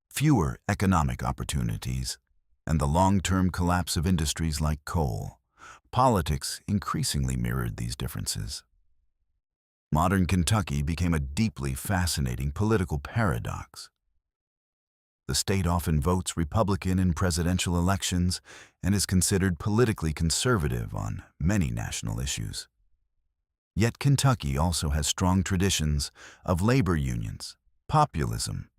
fewer economic opportunities, and the long-term collapse of industries like coal, Politics increasingly mirrored these differences. Modern Kentucky became a deeply fascinating political paradox. The state often votes Republican in presidential elections and is considered politically conservative on many national issues. Yet Kentucky also has strong traditions of labor unions, populism,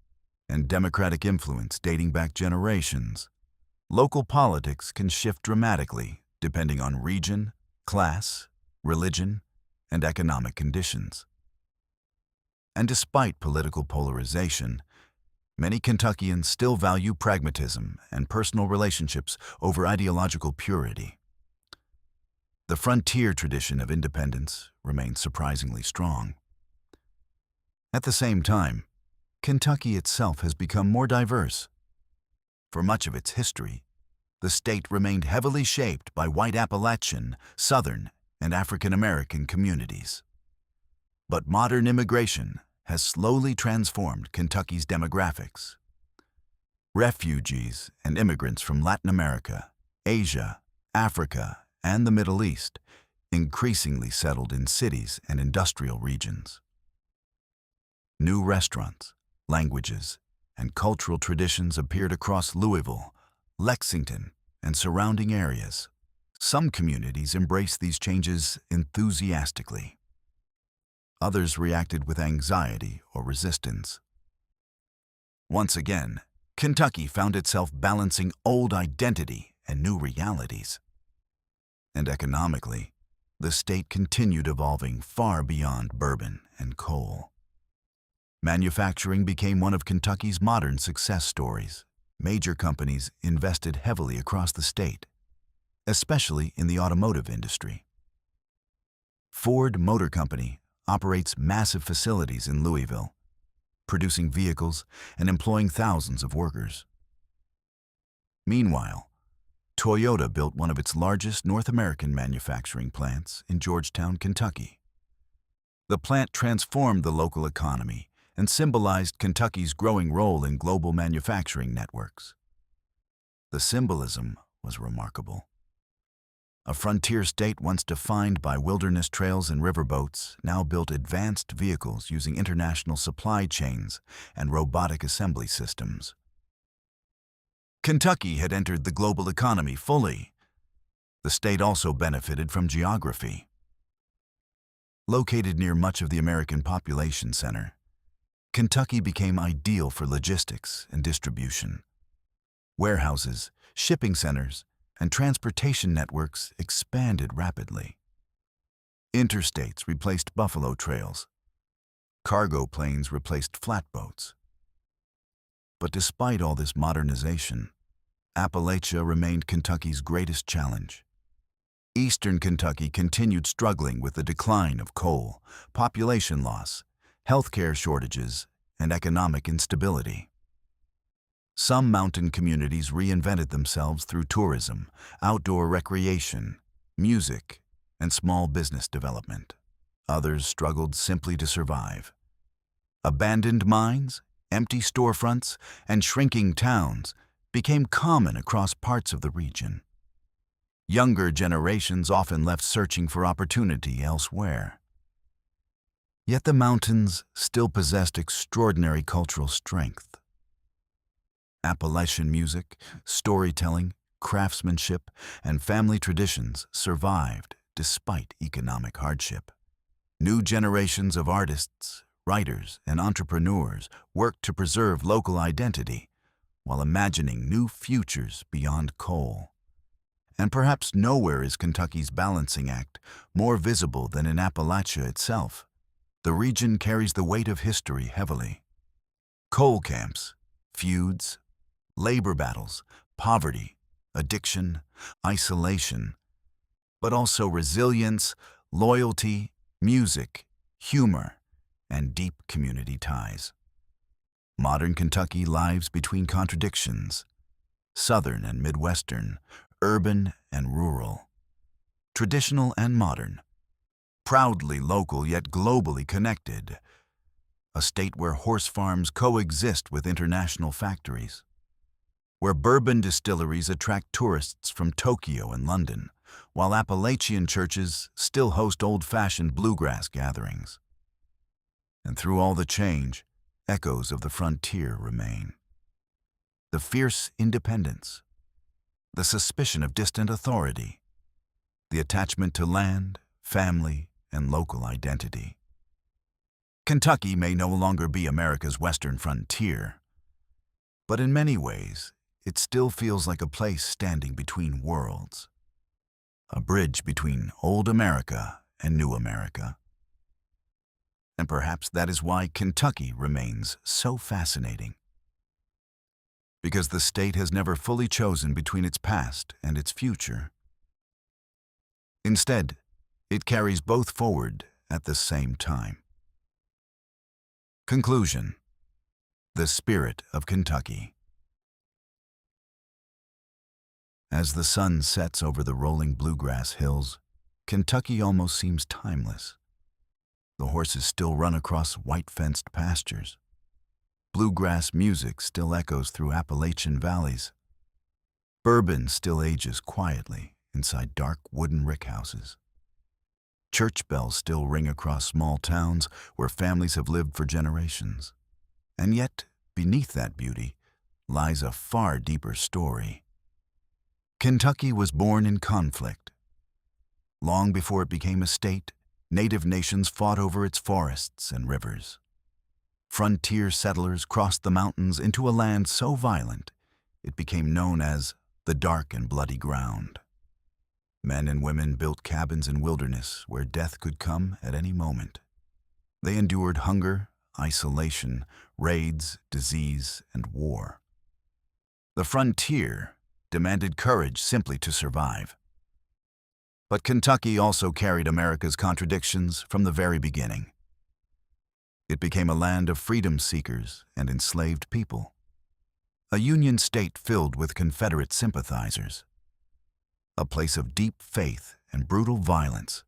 and democratic influence dating back generations. Local politics can shift dramatically depending on region, class, religion, and economic conditions. And despite political polarization, many Kentuckians still value pragmatism and personal relationships over ideological purity. The frontier tradition of independence remains surprisingly strong. At the same time, Kentucky itself has become more diverse. For much of its history, the state remained heavily shaped by white Appalachian, Southern, and African American communities. But modern immigration has slowly transformed Kentucky's demographics. Refugees and immigrants from Latin America, Asia, Africa, and the Middle East increasingly settled in cities and industrial regions. New restaurants, languages, and cultural traditions appeared across Louisville, Lexington, and surrounding areas. Some communities embraced these changes enthusiastically. Others reacted with anxiety or resistance. Once again, Kentucky found itself balancing old identity and new realities. And economically, the state continued evolving far beyond bourbon and coal. Manufacturing became one of Kentucky's modern success stories. Major companies invested heavily across the state, especially in the automotive industry. Ford Motor Company operates massive facilities in Louisville, producing vehicles and employing thousands of workers. Meanwhile, Toyota built one of its largest North American manufacturing plants in Georgetown, Kentucky. The plant transformed the local economy and symbolized Kentucky's growing role in global manufacturing networks. The symbolism was remarkable. A frontier state once defined by wilderness trails and riverboats now built advanced vehicles using international supply chains and robotic assembly systems. Kentucky had entered the global economy fully. The state also benefited from geography. Located near much of the American population center, Kentucky became ideal for logistics and distribution. Warehouses, shipping centers, and transportation networks expanded rapidly. Interstates replaced buffalo trails. Cargo planes replaced flatboats. But despite all this modernization, Appalachia remained Kentucky's greatest challenge. Eastern Kentucky continued struggling with the decline of coal, population loss, healthcare shortages, and economic instability. Some mountain communities reinvented themselves through tourism, outdoor recreation, music, and small business development. Others struggled simply to survive. Abandoned mines, empty storefronts, and shrinking towns became common across parts of the region. Younger generations often left searching for opportunity elsewhere. Yet the mountains still possessed extraordinary cultural strength. Appalachian music, storytelling, craftsmanship, and family traditions survived despite economic hardship. New generations of artists, writers, and entrepreneurs worked to preserve local identity while imagining new futures beyond coal. And perhaps nowhere is Kentucky's balancing act more visible than in Appalachia itself. The region carries the weight of history heavily. Coal camps, feuds, labor battles, poverty, addiction, isolation, but also resilience, loyalty, music, humor, and deep community ties. Modern Kentucky lives between contradictions, Southern and Midwestern, urban and rural, traditional and modern, proudly local yet globally connected, a state where horse farms coexist with international factories, where bourbon distilleries attract tourists from Tokyo and London, while Appalachian churches still host old-fashioned bluegrass gatherings. And through all the change, echoes of the frontier remain. The fierce independence, the suspicion of distant authority, the attachment to land, family, and local identity. Kentucky may no longer be America's western frontier, but in many ways, it still feels like a place standing between worlds, a bridge between old America and new America. And perhaps that is why Kentucky remains so fascinating. Because the state has never fully chosen between its past and its future. Instead, it carries both forward at the same time. Conclusion: the spirit of Kentucky. As the sun sets over the rolling bluegrass hills, Kentucky almost seems timeless. The horses still run across white-fenced pastures. Bluegrass music still echoes through Appalachian valleys. Bourbon still ages quietly inside dark wooden rickhouses. Church bells still ring across small towns where families have lived for generations. And yet, beneath that beauty, lies a far deeper story. Kentucky was born in conflict. Long before it became a state, native nations fought over its forests and rivers. Frontier settlers crossed the mountains into a land so violent, it became known as the Dark and Bloody Ground. Men and women built cabins in wilderness where death could come at any moment. They endured hunger, isolation, raids, disease, and war. The frontier demanded courage simply to survive. But Kentucky also carried America's contradictions from the very beginning. It became a land of freedom seekers and enslaved people, a Union state filled with Confederate sympathizers, a place of deep faith and brutal violence,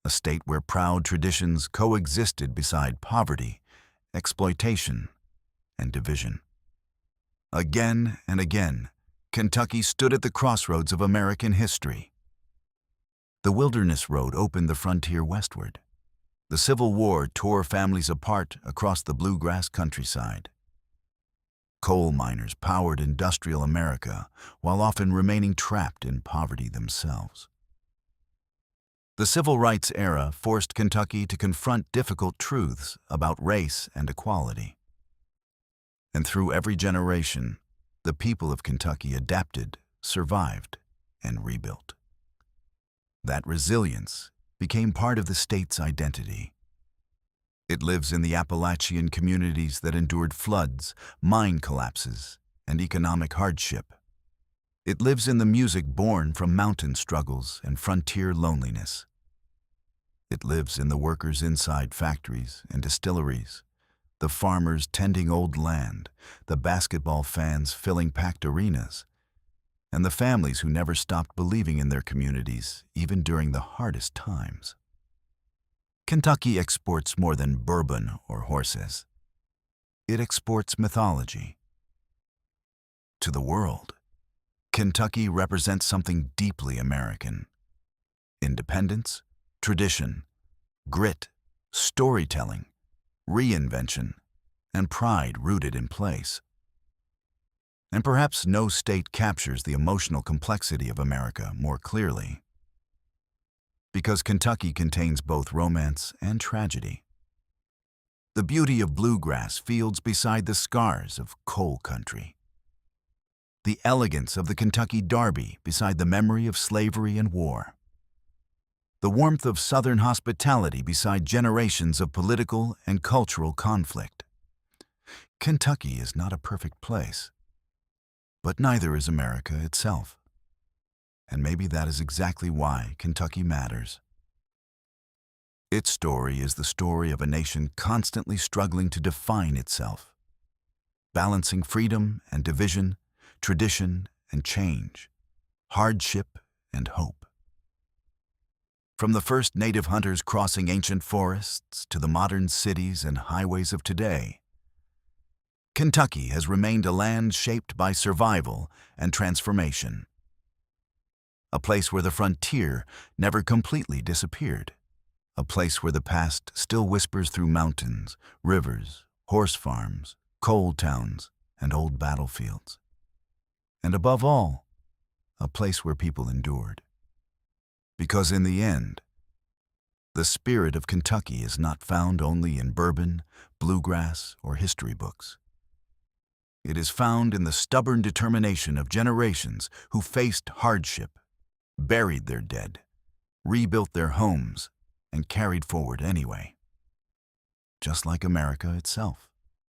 a state where proud traditions coexisted beside poverty, exploitation, and division. Again and again, Kentucky stood at the crossroads of American history. The Wilderness Road opened the frontier westward. The Civil War tore families apart across the bluegrass countryside. Coal miners powered industrial America while often remaining trapped in poverty themselves. The Civil Rights era forced Kentucky to confront difficult truths about race and equality. And through every generation, the people of Kentucky adapted, survived, and rebuilt. That resilience became part of the state's identity. It lives in the Appalachian communities that endured floods, mine collapses, and economic hardship. It lives in the music born from mountain struggles and frontier loneliness. It lives in the workers inside factories and distilleries, the farmers tending old land, the basketball fans filling packed arenas, and the families who never stopped believing in their communities, even during the hardest times. Kentucky exports more than bourbon or horses. It exports mythology. To the world, Kentucky represents something deeply American: independence, tradition, grit, storytelling, reinvention, and pride rooted in place. And perhaps no state captures the emotional complexity of America more clearly. Because Kentucky contains both romance and tragedy. The beauty of bluegrass fields beside the scars of coal country. The elegance of the Kentucky Derby beside the memory of slavery and war. The warmth of Southern hospitality beside generations of political and cultural conflict. Kentucky is not a perfect place, but neither is America itself. And maybe that is exactly why Kentucky matters. Its story is the story of a nation constantly struggling to define itself, balancing freedom and division, tradition and change, hardship and hope. From the first native hunters crossing ancient forests to the modern cities and highways of today, Kentucky has remained a land shaped by survival and transformation. A place where the frontier never completely disappeared. A place where the past still whispers through mountains, rivers, horse farms, coal towns, and old battlefields. And above all, a place where people endured. Because in the end, the spirit of Kentucky is not found only in bourbon, bluegrass, or history books. It is found in the stubborn determination of generations who faced hardship, buried their dead, rebuilt their homes, and carried forward anyway. Just like America itself.